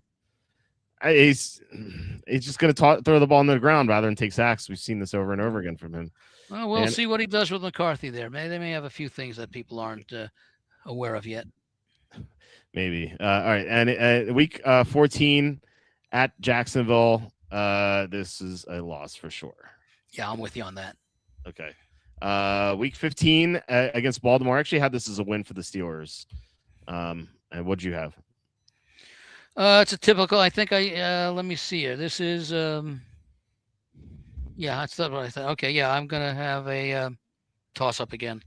Speaker 1: He's just gonna throw the ball into the ground rather than take sacks. We've seen this over and over again from him.
Speaker 3: Well, we'll see what he does with McCarthy there. They may have a few things that people aren't aware of yet.
Speaker 1: Maybe. All right. And week 14 at Jacksonville. This is a loss for sure.
Speaker 3: Yeah, I'm with you on that.
Speaker 1: Okay. Week 15 against Baltimore. I actually had this as a win for the Steelers. And what'd you have?
Speaker 3: It's a typical. I think let me see here. This is yeah, that's what I thought. Okay, yeah, I'm gonna have a toss up again.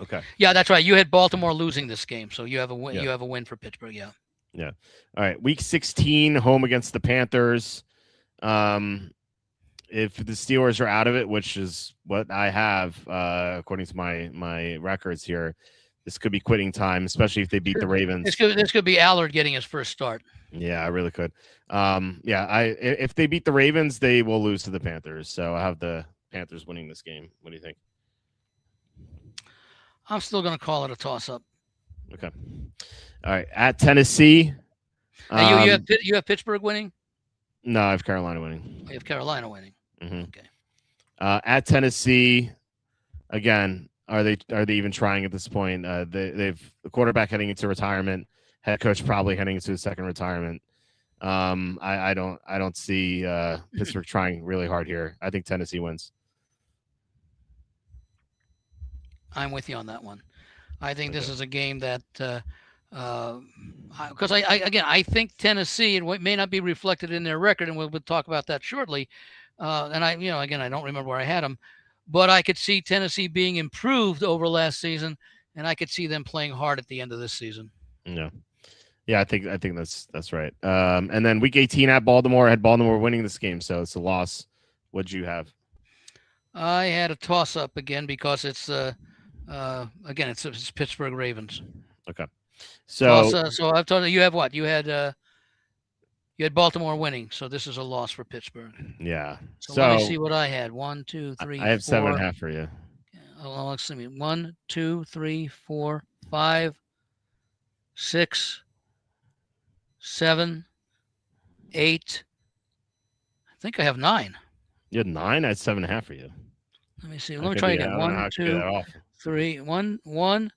Speaker 1: Okay.
Speaker 3: Yeah, that's right. You had Baltimore losing this game, so you have a win.
Speaker 1: Yeah.
Speaker 3: You have a win for Pittsburgh. Yeah.
Speaker 1: Yeah. All right. Week 16, home against the Panthers. If the Steelers are out of it, which is what I have, according to my records here, this could be quitting time, especially if they beat the Ravens.
Speaker 3: This could be Allard getting his first start.
Speaker 1: Yeah, I really could. If they beat the Ravens, they will lose to the Panthers. So I have the Panthers winning this game. What do you think?
Speaker 3: I'm still going to call it a toss-up.
Speaker 1: Okay. All right. At Tennessee.
Speaker 3: You have Pittsburgh winning?
Speaker 1: No, I have Carolina winning.
Speaker 3: You have Carolina winning.
Speaker 1: Mm-hmm.
Speaker 3: Okay.
Speaker 1: At Tennessee, again, are they even trying at this point? They've the quarterback heading into retirement, head coach probably heading into his second retirement. I don't see Pittsburgh trying really hard here. I think Tennessee wins.
Speaker 3: I'm with you on that one. I think this is a game that because I think Tennessee, and what may not be reflected in their record, and we'll talk about that shortly. And I don't remember where I had them, but I could see Tennessee being improved over last season, and I could see them playing hard at the end of this season.
Speaker 1: Yeah, I think that's right. And then week 18 at Baltimore, I had Baltimore winning this game, so it's a loss. What'd you have?
Speaker 3: I had a toss up again because it's it's Pittsburgh Ravens.
Speaker 1: Okay. So
Speaker 3: I've told you have what? You had Baltimore winning, so this is a loss for Pittsburgh.
Speaker 1: Yeah.
Speaker 3: So let me see what I had. 1, 2, 3.
Speaker 1: I have
Speaker 3: 4.
Speaker 1: 7.5 for you.
Speaker 3: Well, let's see. 1, 2, 3, 4, 5, 6, 7, 8. I think I have 9.
Speaker 1: You had 9. I had 7.5 for you.
Speaker 3: Let me see. Let me try again. 1, 2, 3. 1.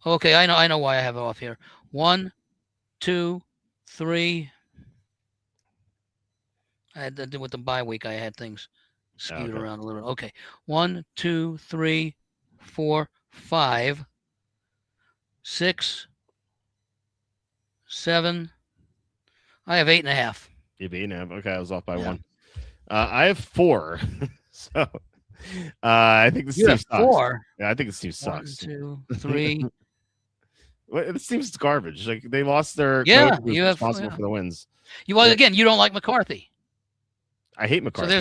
Speaker 3: Okay, I know why I have it off here. 1, 2, 3. I had to do with the bye week. I had things skewed around a little. Okay. 1, 2, 3, 4, 5, 6, 7. I have 8.5.
Speaker 1: You have 8.5. Okay, I was off by 1. I have 4. So I think this team sucks. 4. Yeah, I think this team sucks. 1, 2, 3. This team's garbage. Like they lost their coach who's responsible for the wins.
Speaker 3: Again, you don't like McCarthy.
Speaker 1: I hate McCarthy.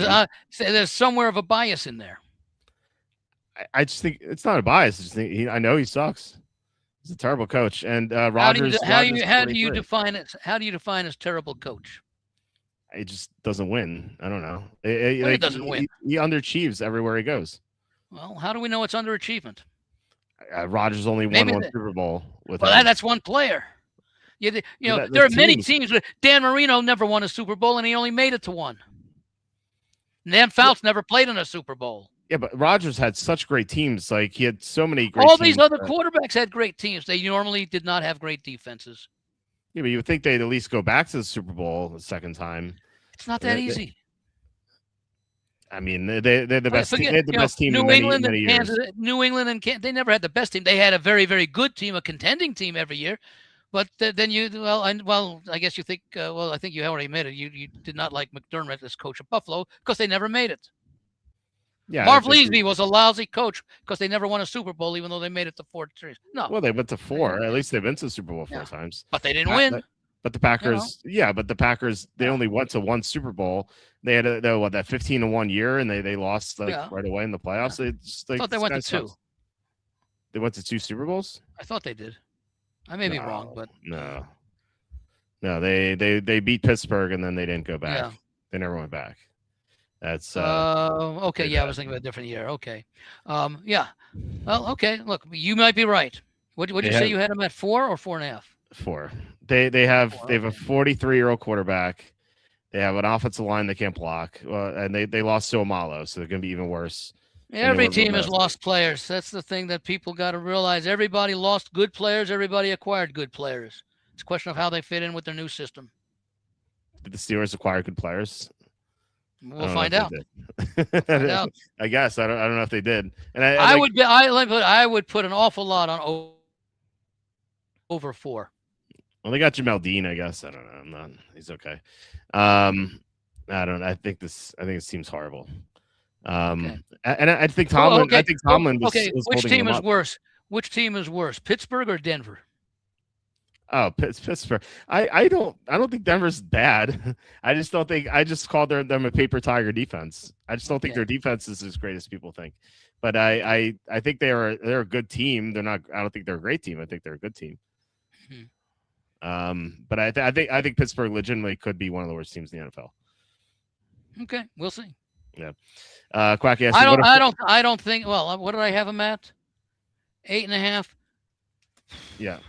Speaker 3: So there's somewhere of a bias in there.
Speaker 1: I just think it's not a bias. I just think I know he sucks. He's a terrible coach. And Rodgers.
Speaker 3: How do you define it? How do you define as terrible coach?
Speaker 1: He just doesn't win. I don't know.
Speaker 3: He doesn't win.
Speaker 1: He underachieves everywhere he goes.
Speaker 3: Well, how do we know it's underachievement?
Speaker 1: Rodgers only won one Super Bowl with him.
Speaker 3: That's one player. There are many teams. Dan Marino never won a Super Bowl, and he only made it to one. Dan Fouts never played in a Super Bowl.
Speaker 1: Yeah, but Rodgers had such great teams. Like he had so many great
Speaker 3: All
Speaker 1: teams.
Speaker 3: these other quarterbacks had great teams. They normally did not have great defenses.
Speaker 1: Yeah, but you would think they'd at least go back to the Super Bowl the second time.
Speaker 3: It's not that easy.
Speaker 1: I mean, they're the best team.
Speaker 3: Forget,
Speaker 1: They had the best team in
Speaker 3: New
Speaker 1: many
Speaker 3: England
Speaker 1: many
Speaker 3: and
Speaker 1: years.
Speaker 3: Kansas, New England and Kansas, they never had the best team. They had a very, very good team, a contending team every year. But then I guess you think, I think you already admitted you did not like McDermott as coach of Buffalo because they never made it.
Speaker 1: Yeah,
Speaker 3: Marv Leesby was a lousy coach because they never won a Super Bowl, even though they made it to 4 series. No.
Speaker 1: Well, they went to 4. At least they've been to the Super Bowl 4 times.
Speaker 3: But they didn't win.
Speaker 1: But the Packers, but the Packers, they only went to 1 Super Bowl. They had that 15-1 year, and they lost right away in the playoffs.
Speaker 3: Yeah.
Speaker 1: They just, like,
Speaker 3: I thought they went to 2.
Speaker 1: They went to 2 Super Bowls?
Speaker 3: I thought they did. I may be wrong, but
Speaker 1: no, they beat Pittsburgh, and then they didn't go back.
Speaker 3: Yeah.
Speaker 1: They never went back. That's
Speaker 3: okay. Yeah, I was thinking about a different year. Okay. Yeah. Well, okay. Look, you might be right. What did you say you had them at 4 or 4.5?
Speaker 1: 4. They have a 43-year-old quarterback. They have an offensive line they can't block, and they lost to Amalo, so they're going to be even worse.
Speaker 3: Every team has lost players. That's the thing that people got to realize. Everybody lost good players. Everybody acquired good players. It's a question of how they fit in with their new system.
Speaker 1: Did the Steelers acquire good players?
Speaker 3: We'll find out.
Speaker 1: I guess I don't know if they did. And
Speaker 3: I would put an awful lot on over 4.
Speaker 1: Well, they got Jamel Dean, I guess. I don't know. He's okay. I don't know. I think this seems horrible. And I think Tomlin. I think Tomlin was. Was
Speaker 3: which team is worse? Which team is worse, Pittsburgh or Denver?
Speaker 1: Oh, Pittsburgh. I don't think Denver's bad. I just don't think. I just called them a paper tiger defense. I just don't think their defense is as great as people think. But I think they're a good team. They're not. I don't think they're a great team. I think they're a good team. But I think Pittsburgh legitimately could be one of the worst teams in the NFL.
Speaker 3: Okay, we'll see.
Speaker 1: Yeah. Quacky.
Speaker 3: I don't think. Well, what did I have them at? 8.5.
Speaker 1: Yeah.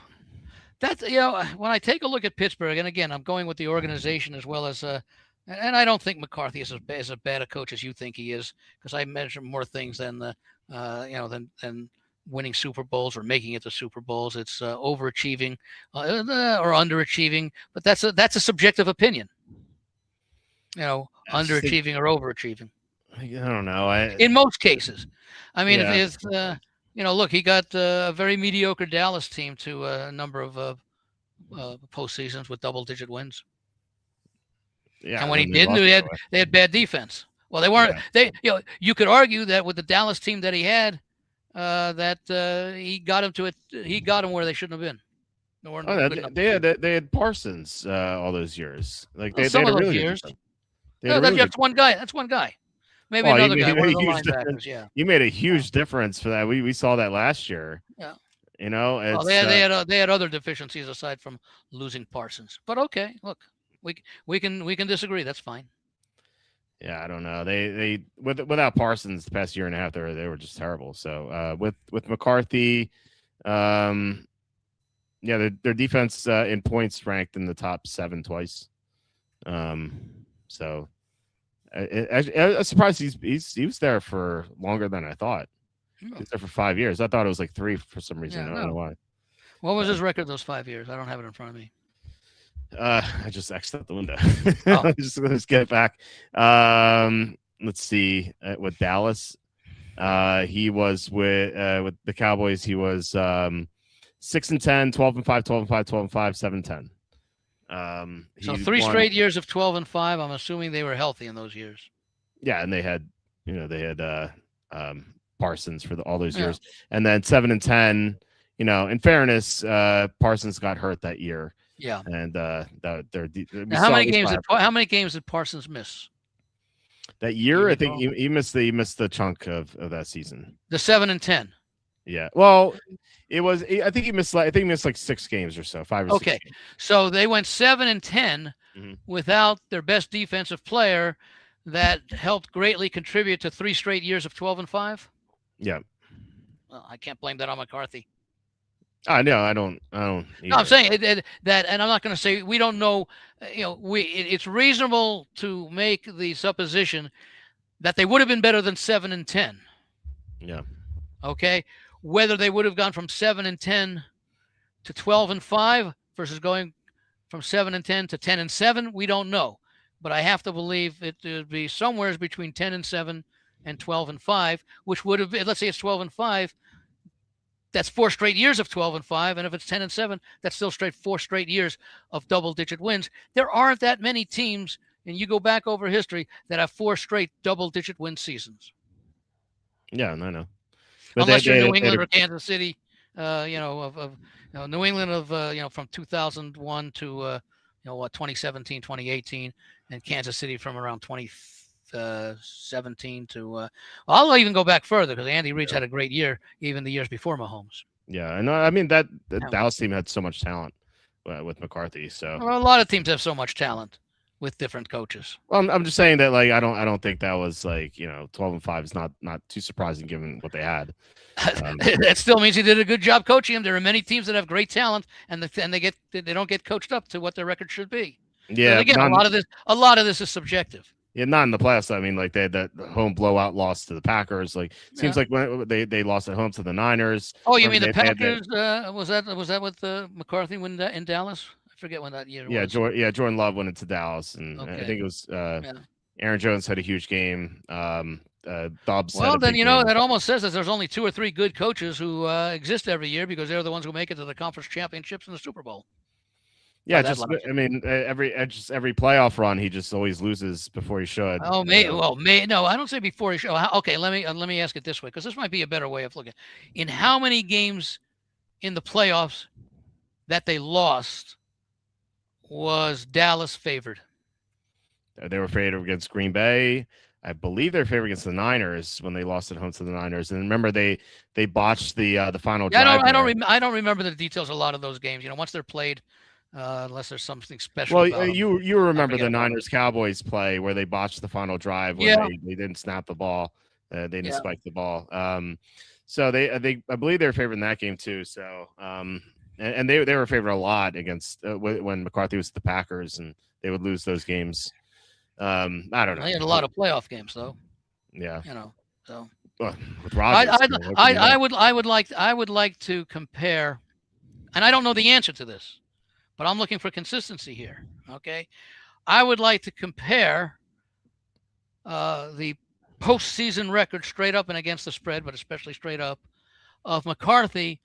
Speaker 3: That's when I take a look at Pittsburgh, and again, I'm going with the organization as well as and I don't think McCarthy is as bad a coach as you think he is, because I measure more things than than winning Super Bowls or making it to Super Bowls. It's overachieving or underachieving, but that's a subjective opinion. Underachieving or overachieving.
Speaker 1: I don't know.
Speaker 3: In most cases, I mean, if look, he got a very mediocre Dallas team to a number of postseasons with double-digit wins. Yeah, and when he didn't, they had bad defense. Well, they weren't. Yeah. You could argue that with the Dallas team that he had, that he got them where they shouldn't have been.
Speaker 1: They had Parsons all those years. Like they
Speaker 3: some
Speaker 1: had
Speaker 3: of
Speaker 1: really
Speaker 3: those years.
Speaker 1: That's
Speaker 3: one guy. That's one guy. Maybe another guy. One of the linebackers. Yeah.
Speaker 1: You made a huge difference for that. We saw that last year.
Speaker 3: Yeah.
Speaker 1: They
Speaker 3: had other deficiencies aside from losing Parsons. But okay, look, we can disagree. That's fine.
Speaker 1: Yeah, I don't know. They without Parsons the past year and a half, they were just terrible. So with McCarthy, their defense in points ranked in the top 7 twice. So I was surprised he was there for longer than I thought. He was there for 5 years. I thought it was like 3 for some reason. I don't know why.
Speaker 3: What was his record those 5 years? I don't have it in front of me.
Speaker 1: I just X'd out the window.
Speaker 3: Oh.
Speaker 1: Let's get back. Let's see. With Dallas, he was with the Cowboys. He was 6-10, 12-5, 12-5, 12-5, 7-10.
Speaker 3: So 3 straight years of 12-5. I'm assuming they were healthy in those years.
Speaker 1: Yeah, and they had Parsons for all those years, and then 7-10. In fairness, Parsons got hurt that year.
Speaker 3: Yeah,
Speaker 1: and
Speaker 3: how many games did Parsons miss
Speaker 1: that year? I think he missed the chunk of that season.
Speaker 3: The 7-10.
Speaker 1: Yeah, well, it was. I think he missed like 6 games or so, 5 or 6 games.
Speaker 3: So they went 7-10 without their best defensive player. That helped greatly contribute to 3 straight years of 12-5.
Speaker 1: Yeah.
Speaker 3: Well, I can't blame that on McCarthy.
Speaker 1: No, I don't. No,
Speaker 3: I'm saying that, and I'm not going to say we don't know. It's reasonable to make the supposition that they would have been better than 7-10.
Speaker 1: Yeah.
Speaker 3: Okay. Whether they would have gone from 7-10 to 12-5 versus going from 7-10 to 10-7, we don't know. but I have to believe it would be somewhere between 10-7 and 12-5, which would have been, let's say it's 12-5. That's 4 straight years of 12-5, and if it's 10-7, that's still 4 straight years of double-digit wins. There aren't that many teams, and you go back over history, that have 4 straight double-digit win seasons.
Speaker 1: Yeah, I know. But
Speaker 3: unless you're New England or Kansas City, New England of from 2001 to 2017, 2018, and Kansas City from around 2017 to. I'll even go back further because Andy Reid's had a great year, even the years before Mahomes.
Speaker 1: Yeah, I know. I mean the Dallas team had so much talent with McCarthy. So
Speaker 3: a lot of teams have so much talent with different coaches.
Speaker 1: Well, I'm just saying that like I don't think that was like 12-5 is not too surprising given what they had.
Speaker 3: That still means he did a good job coaching them. There are many teams that have great talent and they don't get coached up to what their record should be.
Speaker 1: Yeah,
Speaker 3: again, a lot of this is subjective.
Speaker 1: Yeah, not in the playoffs. I mean, like they had that home blowout loss to the Packers. Like seems like when they lost at home to the Niners.
Speaker 3: Oh, you mean the Packers? Was that with McCarthy when in Dallas? I forget when that year was.
Speaker 1: Jordan Love went into Dallas, and I think it was Aaron Jones had a huge game. Dobbs.
Speaker 3: Well, then that almost says that there's only 2 or 3 good coaches who exist every year because they're the ones who make it to the conference championships and the Super Bowl.
Speaker 1: Yeah, every playoff run, he just always loses before he should.
Speaker 3: Oh, no, I don't say before he should. Okay, let me ask it this way because this might be a better way of looking. In how many games in the playoffs that they lost was Dallas favored?
Speaker 1: They were favored against Green Bay. I believe they're favored against the Niners when they lost at home to the Niners. And remember, they botched the final drive.
Speaker 3: I don't remember the details of a lot of those games. Once they're played. Unless there's something special.
Speaker 1: Well,
Speaker 3: about
Speaker 1: you remember the Niners-Cowboys play where they botched the final drive when they didn't snap the ball, they didn't spike the ball. So I believe they were favored in that game too. So and they were favored a lot against when McCarthy was at the Packers, and they would lose those games. I don't know.
Speaker 3: They had a lot of playoff games though.
Speaker 1: Yeah.
Speaker 3: So
Speaker 1: with Rodgers,
Speaker 3: I would like to compare, and I don't know the answer to this. But I'm looking for consistency here, okay? I would like to compare the postseason record straight up and against the spread, but especially straight up, of McCarthy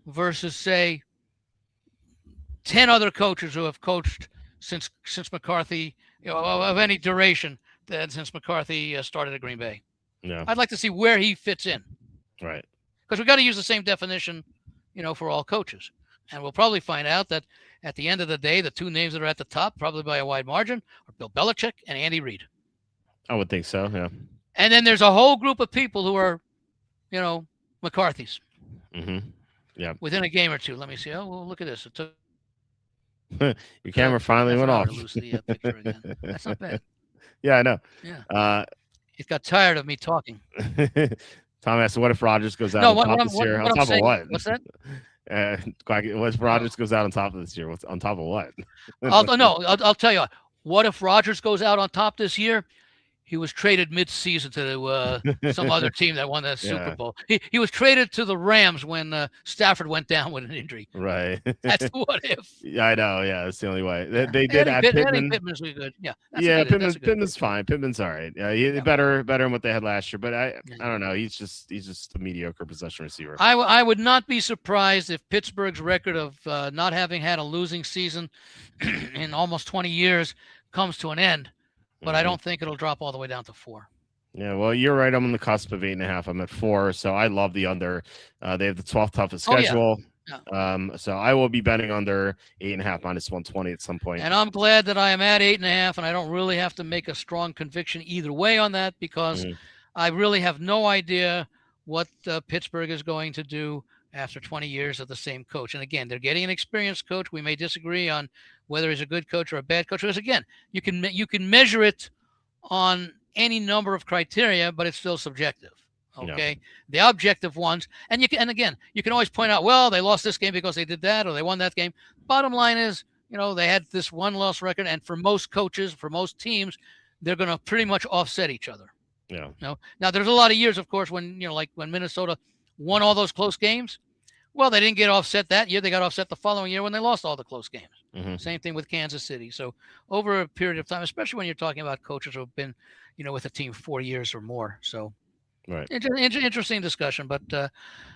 Speaker 3: versus, say, 10 other coaches who have coached since McCarthy, of any duration since McCarthy started at Green Bay.
Speaker 1: Yeah.
Speaker 3: I'd like to see where he fits in.
Speaker 1: Right.
Speaker 3: Because we've got to use the same definition, for all coaches. And we'll probably find out that at the end of the day, the 2 names that are at the top, probably by a wide margin, are Bill Belichick and Andy Reid.
Speaker 1: I would think so, yeah.
Speaker 3: And then there's a whole group of people who are, McCarthy's.
Speaker 1: Mm-hmm. Yeah.
Speaker 3: Within a game or 2. Let me see. Oh, well, look at this. It took
Speaker 1: your camera finally went off.
Speaker 3: Picture again. That's not bad.
Speaker 1: Yeah, I know.
Speaker 3: Yeah. It got tired of me talking.
Speaker 1: Tom asked, "What if Rodgers goes out on top this year? On top of what?
Speaker 3: What's that?
Speaker 1: What if Rodgers goes out on top of this year? What's on top of what?
Speaker 3: I'll tell you. What if Rodgers goes out on top this year? He was traded mid-season to some other team that won that Super Bowl. He was traded to the Rams when Stafford went down with an injury.
Speaker 1: Right.
Speaker 3: That's what if.
Speaker 1: Yeah, I know. Yeah, that's the only way. They did add Pittman.
Speaker 3: Pittman's really good. Yeah.
Speaker 1: Pittman's fine. Pittman's all right. Yeah, better than what they had last year. But I don't know. He's just a mediocre possession receiver.
Speaker 3: I would not be surprised if Pittsburgh's record of not having had a losing season in almost 20 years comes to an end. But I don't think it'll drop all the way down to 4.
Speaker 1: Yeah, well, you're right. I'm on the cusp of 8.5. I'm at 4, so I love the under. They have the 12th toughest schedule. Yeah. So I will be betting under 8.5 minus 120 at some point.
Speaker 3: And I'm glad that I am at 8.5, and I don't really have to make a strong conviction either way on that because I really have no idea what Pittsburgh is going to do after 20 years of the same coach. And again, they're getting an experienced coach. We may disagree on whether he's a good coach or a bad coach. Because again, you can measure it on any number of criteria, but it's still subjective. Okay. Yeah. The objective ones, and again, you can always point out, well, they lost this game because they did that, or they won that game. Bottom line is, they had this 1-loss record, and for most coaches, for most teams, they're going to pretty much offset each other.
Speaker 1: Yeah.
Speaker 3: Now there's a lot of years, of course, when like when Minnesota won all those close games. Well, they didn't get offset that year. They got offset the following year when they lost all the close games.
Speaker 1: Mhm.
Speaker 3: Same thing with Kansas City. So over a period of time, especially when you're talking about coaches who have been, with a team 4 years or more. So
Speaker 1: Right.
Speaker 3: interesting discussion. But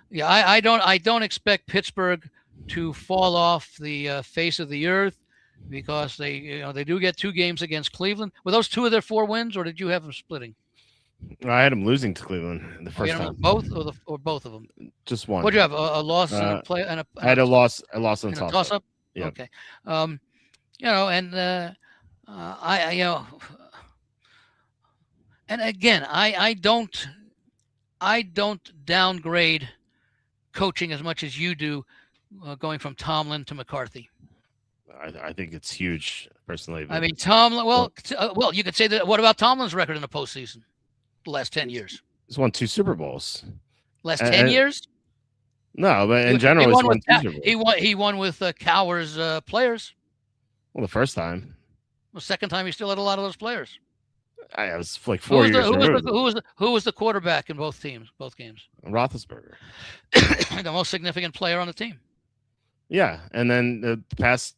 Speaker 3: yeah, I don't expect Pittsburgh to fall off the face of the earth because they do get 2 games against Cleveland. Were those 2 of their 4 wins, or did you have them splitting?
Speaker 1: I had them losing to Cleveland the
Speaker 3: You
Speaker 1: first
Speaker 3: had them
Speaker 1: time.
Speaker 3: both or both of them?
Speaker 1: Just one.
Speaker 3: What'd you have? A loss and a play and
Speaker 1: I had a loss and
Speaker 3: a
Speaker 1: toss up.
Speaker 3: toss up.
Speaker 1: Yep.
Speaker 3: Okay. And and again, I don't downgrade coaching as much as you do, going from Tomlin to McCarthy.
Speaker 1: I think it's huge, personally.
Speaker 3: I mean, Tomlin. Well, you could say that. What about Tomlin's record in the postseason? The last 10 years.
Speaker 1: He's won 2 Super Bowls.
Speaker 3: Last 10 years?
Speaker 1: No, but in general, he's won 2 Super Bowls.
Speaker 3: He won with Cowher's players.
Speaker 1: Well, the first time.
Speaker 3: The second time, he still had a lot of those players.
Speaker 1: I was like 4 years.
Speaker 3: Who was the quarterback in both games?
Speaker 1: Roethlisberger.
Speaker 3: The most significant player on the team.
Speaker 1: Yeah, and then the past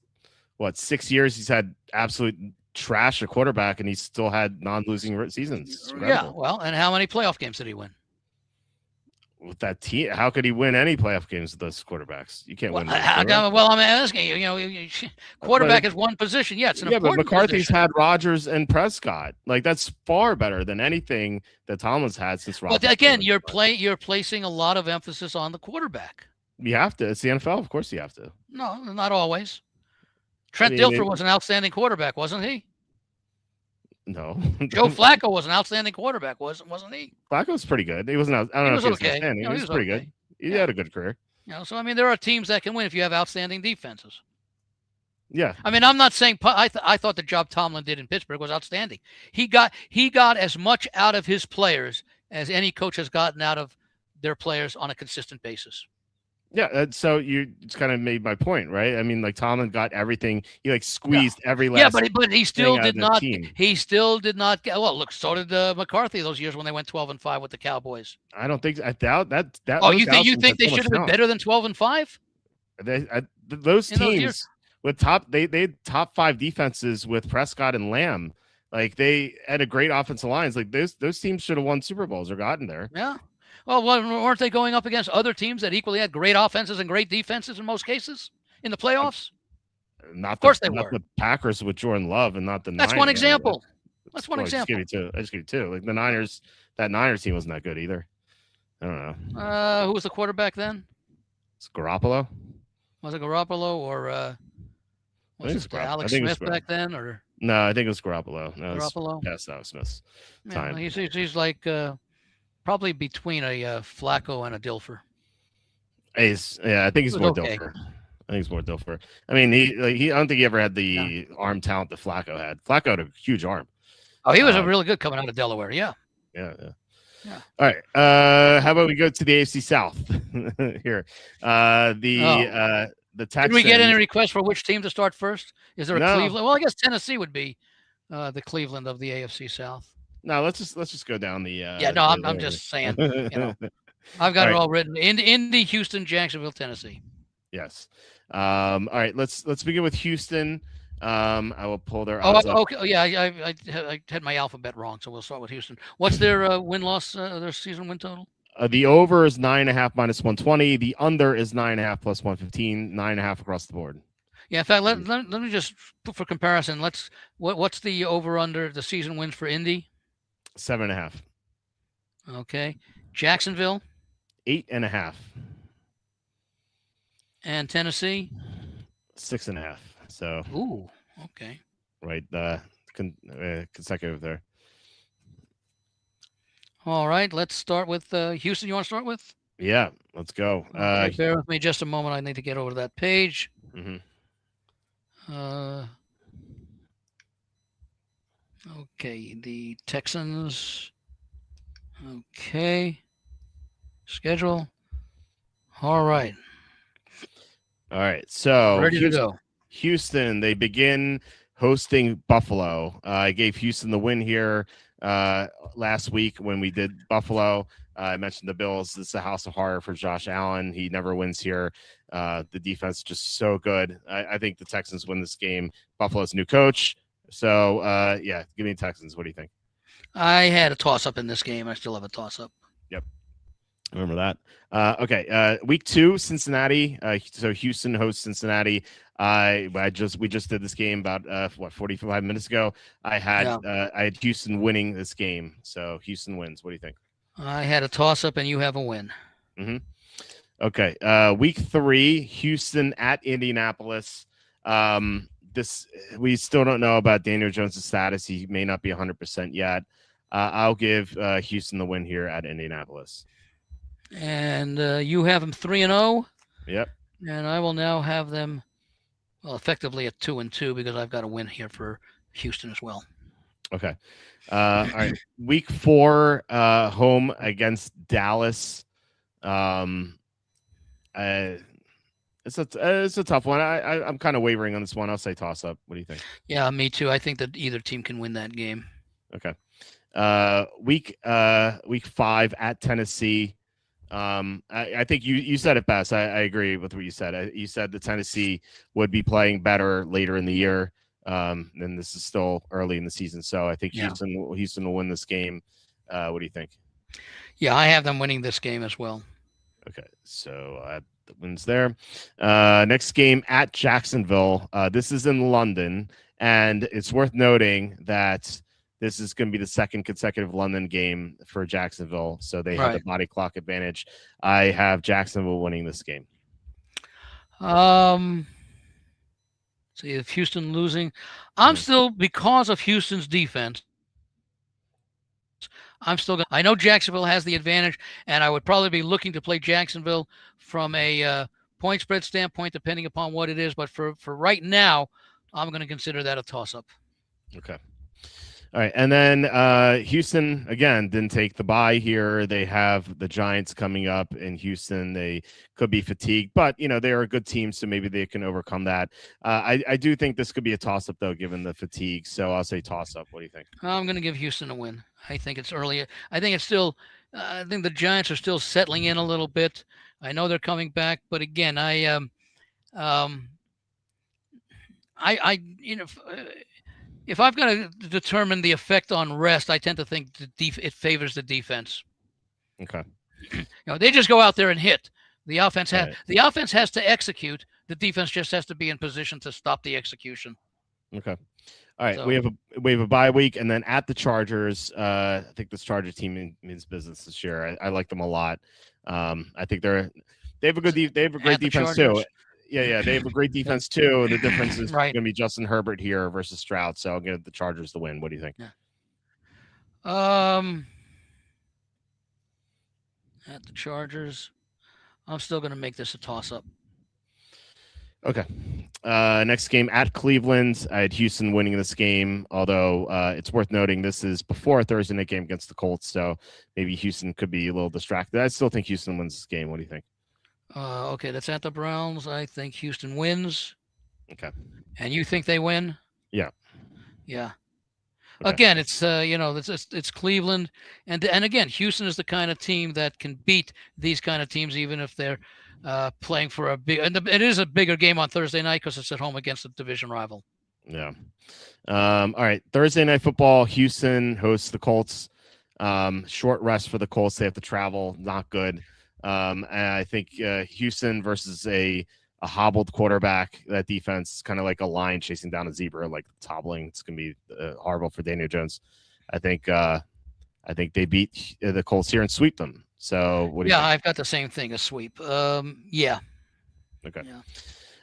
Speaker 1: 6 years, he's had absolute trash at quarterback, and he's still had non-losing seasons.
Speaker 3: Yeah, well, and how many playoff games did he win?
Speaker 1: With that team, how could he win any playoff games with those quarterbacks? You can't win.
Speaker 3: Well, I'm asking you. Quarterback is one position. Yeah, it's an important
Speaker 1: but McCarthy's
Speaker 3: position.
Speaker 1: had Rodgers and Prescott. Like, that's far better than anything that Tomlin's had since Rodgers.
Speaker 3: But again, you're placing a lot of emphasis on the quarterback.
Speaker 1: You have to. It's the NFL. Of course, you have to.
Speaker 3: No, not always. Trent Dilfer was an outstanding quarterback, wasn't he?
Speaker 1: No.
Speaker 3: Joe Flacco was an outstanding quarterback, wasn't he?
Speaker 1: Flacco's pretty good. He wasn't. I don't know if he was
Speaker 3: okay.
Speaker 1: outstanding. He was pretty good. He had a good career.
Speaker 3: So I mean, there are teams that can win if you have outstanding defenses.
Speaker 1: Yeah.
Speaker 3: I mean, I'm not saying I thought the job Tomlin did in Pittsburgh was outstanding. He got as much out of his players as any coach has gotten out of their players on a consistent basis.
Speaker 1: Yeah, so you just kind of made my point, right? I mean, like, Tomlin got everything. He squeezed every last.
Speaker 3: Yeah, but he still did not. He still did not get. Well, look, so did McCarthy those years when they went 12-5 with the Cowboys.
Speaker 1: I don't think. I doubt that.
Speaker 3: Oh, you think they should have been better than 12-5?
Speaker 1: Those teams with they had top 5 defenses with Prescott and Lamb. Like, they had a great offensive lines. Like, those teams should have won Super Bowls or gotten there.
Speaker 3: Yeah. Well, weren't they going up against other teams that equally had great offenses and great defenses in most cases in the playoffs? Of course they were.
Speaker 1: The Packers with Jordan Love and not the
Speaker 3: Niners. That's one example. That's one example.
Speaker 1: I just give you 2. Like, the Niners, that Niners team wasn't that good either. I don't know.
Speaker 3: Who was the quarterback then?
Speaker 1: It's Garoppolo.
Speaker 3: Was it Garoppolo or was it Alex Smith back then? Or
Speaker 1: no, I think it was Garoppolo. No,
Speaker 3: Garoppolo.
Speaker 1: Past Alex Smith's time.
Speaker 3: He's like. Probably between a Flacco and a Dilfer.
Speaker 1: I think he's more Dilfer. I think he's more Dilfer. I mean, I don't think he ever had the arm talent that Flacco had. Flacco had a huge arm.
Speaker 3: Oh, he was really good coming out of Delaware. Yeah.
Speaker 1: Yeah. All right. How about we go to the AFC South here? The Texans.
Speaker 3: Did we get any requests for which team to start first? Is there a Cleveland? Well, I guess Tennessee would be the Cleveland of the AFC South.
Speaker 1: No, let's just go down the.
Speaker 3: I'm just saying. I've got it all written. Indy, Houston, Jacksonville, Tennessee.
Speaker 1: Yes. All right. Let's begin with Houston. I will pull their. Odds up.
Speaker 3: Okay. Oh, yeah. I had my alphabet wrong, so we'll start with Houston. What's their win-loss? Their season win total?
Speaker 1: The over is 9.5 minus 120. The under is 9.5 plus 115. 9.5 across the board.
Speaker 3: Yeah, in fact, let me just put for comparison. What's the over/under the season wins for Indy?
Speaker 1: 7.5.
Speaker 3: Okay. Jacksonville?
Speaker 1: 8.5.
Speaker 3: And Tennessee?
Speaker 1: 6.5. So.
Speaker 3: Ooh. Okay.
Speaker 1: Right. Consecutive there.
Speaker 3: All right. Let's start with Houston. You want to start with?
Speaker 1: Yeah. Let's go.
Speaker 3: Okay, bear with me just a moment. I need to get over to that page.
Speaker 1: Mm-hmm.
Speaker 3: Okay, the Texans. Okay. Schedule. All right.
Speaker 1: So
Speaker 3: ready to go.
Speaker 1: Houston, they begin hosting Buffalo. I gave Houston the win here last week when we did Buffalo. I mentioned the Bills. This is a house of horror for Josh Allen. He never wins here. The defense is just so good. I think the Texans win this game. Buffalo's new coach. So, yeah, give me Texans. What do you think?
Speaker 3: I had a toss-up in this game. I still have a toss-up.
Speaker 1: Yep. Remember that. Okay. Week 2, Cincinnati. So Houston hosts Cincinnati. We just did this game about 45 minutes ago. I had Houston winning this game. So Houston wins. What do you think?
Speaker 3: I had a toss-up, and you have a win.
Speaker 1: Mm-hmm. Okay. Week 3, Houston at Indianapolis. We still don't know about Daniel Jones' status. He may not be 100% yet. I'll give Houston the win here at Indianapolis.
Speaker 3: And you have them 3-0.
Speaker 1: Yep.
Speaker 3: And I will now have them, well, effectively at 2-2 because I've got a win here for Houston as well.
Speaker 1: Okay. All right. Week 4, home against Dallas. It's a tough one. I'm kind of wavering on this one. I'll say toss up. What do you think?
Speaker 3: Yeah, me too. I think that either team can win that game.
Speaker 1: Okay. Week 5 at Tennessee. I think you said it best. I agree with what you said. You said the Tennessee would be playing better later in the year. And this is still early in the season, so I think Houston will win this game. What do you think?
Speaker 3: Yeah, I have them winning this game as well.
Speaker 1: Okay, so the wins there. Next game at Jacksonville. This is in London, and it's worth noting that this is going to be the second consecutive London game for Jacksonville, so they have the body clock advantage. I have Jacksonville winning this game.
Speaker 3: See, if Houston losing, I'm still, because of Houston's defense, I'm still going. I know Jacksonville has the advantage, and I would probably be looking to play Jacksonville from a point spread standpoint, depending upon what it is. But for right now, I'm going to consider that a toss-up.
Speaker 1: Okay. All right, and then Houston, again, didn't take the bye here. They have the Giants coming up in Houston. They could be fatigued, but, they are a good team, so maybe they can overcome that. I do think this could be a toss-up, though, given the fatigue, so I'll say toss-up. What do you think?
Speaker 3: I'm going to give Houston a win. I think it's early. I think it's still I think the Giants are still settling in a little bit. I know they're coming back, but again, if I've got to determine the effect on rest, I tend to think it favors the defense.
Speaker 1: Okay.
Speaker 3: They just go out there and hit. The offense has to execute. The defense just has to be in position to stop the execution.
Speaker 1: Okay. All right. So, we have a bye week, and then at the Chargers, I think this Charger team means business this year. I like them a lot. I think they have a great defense too. Yeah, they have a great defense too. The difference is going to be Justin Herbert here versus Stroud. So I'll give the Chargers the win. What do you think?
Speaker 3: Yeah. At the Chargers, I'm still going to make this a toss-up.
Speaker 1: Okay. Next game at Cleveland. I had Houston winning this game, although it's worth noting this is before a Thursday night game against the Colts, so maybe Houston could be a little distracted. I still think Houston wins this game. What do you think?
Speaker 3: Okay, that's at the Browns. I think Houston wins.
Speaker 1: Okay.
Speaker 3: And you think they win?
Speaker 1: Yeah.
Speaker 3: Yeah. Okay. Again, it's Cleveland, and again, Houston is the kind of team that can beat these kind of teams, even if they're playing for a big. And it is a bigger game on Thursday night because it's at home against a division rival.
Speaker 1: Yeah. All right. Thursday night football. Houston hosts the Colts. Short rest for the Colts. They have to travel. Not good. And I think Houston versus a hobbled quarterback. That defense is kind of like a lion chasing down a zebra, like toppling. It's going to be horrible for Daniel Jones. I think they beat the Colts here and sweep them. So what do you think?
Speaker 3: I've got the same thing, a sweep. Yeah.
Speaker 1: Okay.
Speaker 3: Yeah.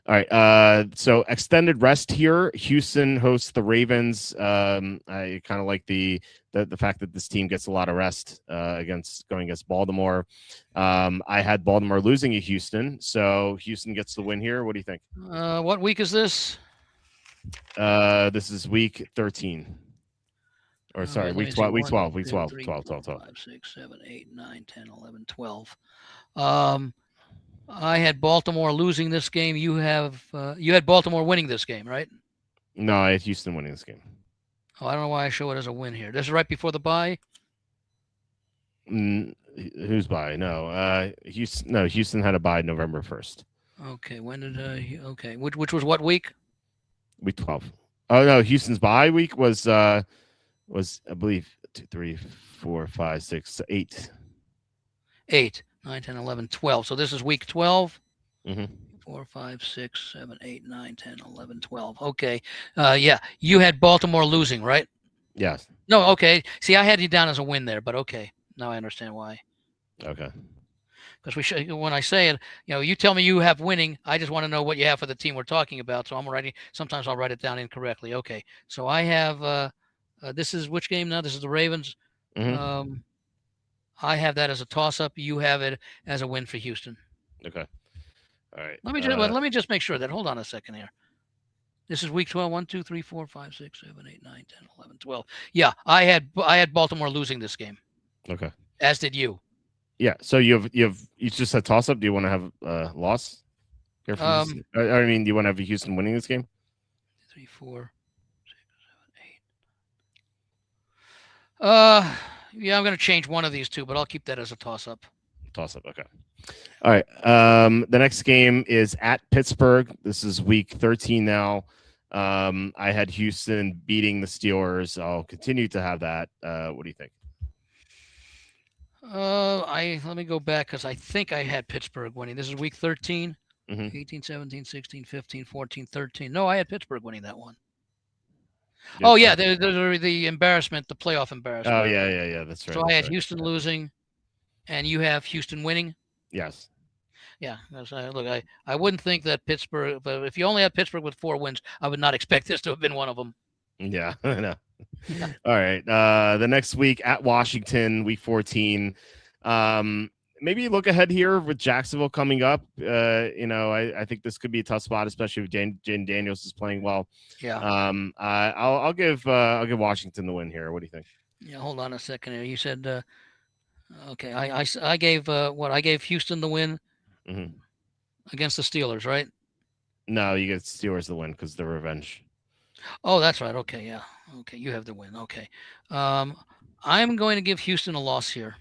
Speaker 1: All right. So extended rest here. Houston hosts the Ravens. I kind of like the fact that this team gets a lot of rest going against Baltimore. I had Baltimore losing at Houston, so Houston gets the win here. What do you think?
Speaker 3: What week is this?
Speaker 1: This is week 13. Or sorry, week 12. Week 12. 12.
Speaker 3: 5, 6, 7, 8, 9, 10, 11, 12. I had Baltimore losing this game. You had Baltimore winning this game, right?
Speaker 1: No, I had Houston winning this game.
Speaker 3: Oh, I don't know why I show it as a win here. This is right before the bye.
Speaker 1: Who's bye? No, Houston. No, Houston had a bye November 1st.
Speaker 3: Okay, when did okay, which was what week?
Speaker 1: Week 12. Oh no, Houston's bye week was I believe 2, 3, 4, 5, 6, 8.
Speaker 3: 8, 9, 10, 11, 12. So this is week 12.
Speaker 1: Mm-hmm.
Speaker 3: 4, 5, 6, 7, 8, 9, 10, 11, 12. Okay. Yeah, you had Baltimore losing, right?
Speaker 1: Yes.
Speaker 3: No, okay. See, I had you down as a win there, but okay. Now I understand why.
Speaker 1: Okay.
Speaker 3: Because we should, when I say it, you tell me you have winning. I just want to know what you have for the team we're talking about. So I'm writing. Sometimes I'll write it down incorrectly. Okay. So I have. This is which game now? This is the Ravens.
Speaker 1: Mm-hmm.
Speaker 3: I have that as a toss-up. You have it as a win for Houston.
Speaker 1: Okay. All right.
Speaker 3: Let me just make sure that. Hold on a second here. This is week 12. 1, 2, 3, 4, 5, 6, 7, 8, 9, 10, 11, 12. Yeah, I had Baltimore losing this game.
Speaker 1: Okay.
Speaker 3: As did you.
Speaker 1: Yeah. So you just said toss up. Do you want to have a loss here? I mean, do you want to have Houston winning this game?
Speaker 3: 3, 4, 6, 7, 8. Yeah, I'm going to change one of these two, but I'll keep that as a toss-up.
Speaker 1: Toss-up. Okay. All right. The next game is at Pittsburgh. This is week 13 now. I had Houston beating the Steelers. I'll continue to have that. What do you think?
Speaker 3: Let me go back because I think I had Pittsburgh winning. This is week 13, 18, 17, 16, 15, 14, 13. No, I had Pittsburgh winning that one. Oh, yeah, the embarrassment, the playoff embarrassment.
Speaker 1: Oh, yeah, that's right.
Speaker 3: So I had Houston losing, and you have Houston winning?
Speaker 1: Yes.
Speaker 3: Yeah, look, I wouldn't think that Pittsburgh, but if you only had Pittsburgh with 4 wins, I would not expect this to have been one of them.
Speaker 1: Yeah, I know. All right. The next week at Washington, week 14. Maybe look ahead here with Jacksonville coming up. I think this could be a tough spot, especially if Jaden Daniels is playing well.
Speaker 3: Yeah.
Speaker 1: I'll give Washington the win here. What do you think?
Speaker 3: Yeah, hold on a second here. You said okay. I gave I gave Houston the win against the Steelers, right?
Speaker 1: No, you get Steelers the win because the revenge.
Speaker 3: Oh, that's right. Okay, yeah. Okay, you have the win. Okay. I'm going to give Houston a loss here.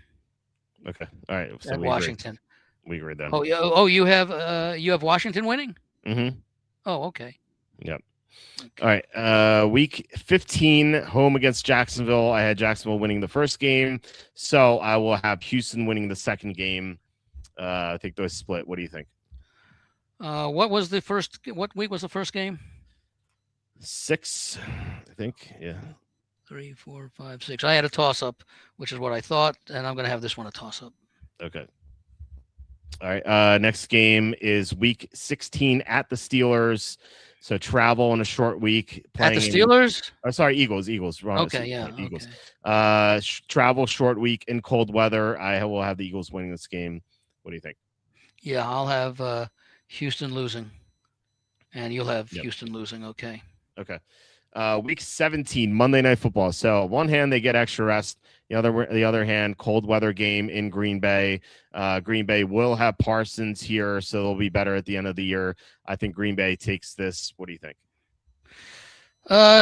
Speaker 1: Okay. All right. So
Speaker 3: at Washington.
Speaker 1: We agree then.
Speaker 3: Oh, yeah. Oh, you have Washington winning?
Speaker 1: Mm-hmm.
Speaker 3: Oh, okay.
Speaker 1: Yep. Okay. All right. Week 15, home against Jacksonville. I had Jacksonville winning the first game, so I will have Houston winning the second game. I think those split. What do you think?
Speaker 3: What week was the first game?
Speaker 1: 6, I think. Yeah.
Speaker 3: 3, 4, 5, 6. I had a toss-up, which is what I thought, and I'm going to have this one a toss-up.
Speaker 1: Okay. All right. Next game is week 16 at the Steelers. So travel in a short week.
Speaker 3: At the Steelers?
Speaker 1: Eagles. Wrong.
Speaker 3: Okay, yeah.
Speaker 1: Eagles.
Speaker 3: Okay.
Speaker 1: Travel short week in cold weather. I will have the Eagles winning this game. What do you think?
Speaker 3: Yeah, I'll have Houston losing, and you'll have Houston losing. Okay.
Speaker 1: Okay. Week 17, Monday Night Football. So on one hand, they get extra rest. The other hand, cold weather game in Green Bay. Green Bay will have Parsons here, so they'll be better at the end of the year. I think Green Bay takes this. What do you think?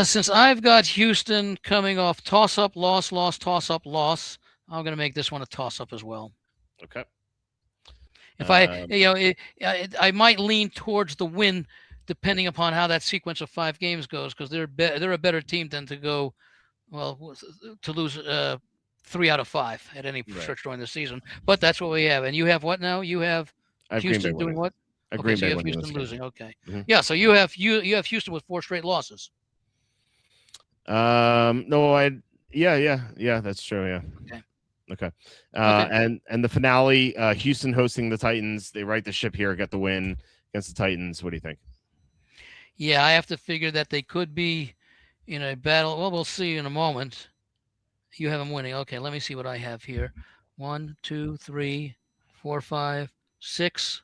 Speaker 3: Since I've got Houston coming off toss-up, loss, toss-up, loss, I'm going to make this one a toss-up as well.
Speaker 1: Okay.
Speaker 3: If I might lean towards the win, depending upon how that sequence of 5 games goes, because they're a better team than to go, to lose 3 out of 5 at any stretch during the season. But that's what we have. And you have what now? You have Houston doing what? Okay, so you have Houston losing. Okay. Mm-hmm. Yeah, so you have Houston with 4 straight losses.
Speaker 1: No, yeah, that's true. Yeah. Okay. And the finale, Houston hosting the Titans. They right the ship here, get the win against the Titans. What do you think?
Speaker 3: Yeah, I have to figure that they could be in a battle. Well, we'll see in a moment. You have them winning. Okay, let me see what I have here. 1, 2, 3, 4, 5, 6,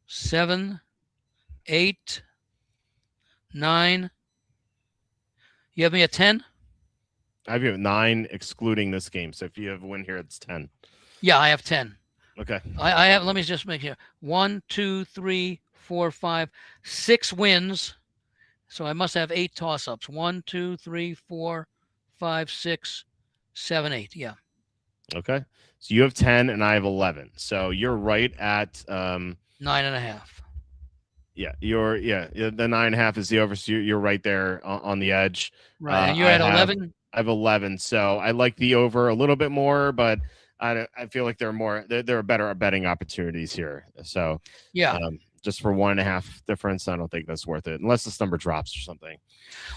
Speaker 3: 7, 8, 9. You have me at 10?
Speaker 1: I have you at 9, excluding this game. So if you have a win here, it's 10.
Speaker 3: Yeah, I have 10.
Speaker 1: Okay.
Speaker 3: I have. Let me just make here. 1, 2, 3, 4, 5, 6 wins. So I must have 8 toss-ups. 1, 2, 3, 4, 5, 6, 7, 8. Yeah.
Speaker 1: Okay. So you have 10 and I have 11. So you're right at
Speaker 3: 9.5.
Speaker 1: yeah, the 9.5 is the over. So you're right there on the edge.
Speaker 3: Right, and you're
Speaker 1: I
Speaker 3: at
Speaker 1: have
Speaker 3: 11.
Speaker 1: I have 11. So I like the over a little bit more, but I feel like there are better betting opportunities here. So
Speaker 3: Yeah.
Speaker 1: just for 1.5 difference, I don't think that's worth it unless this number drops or something.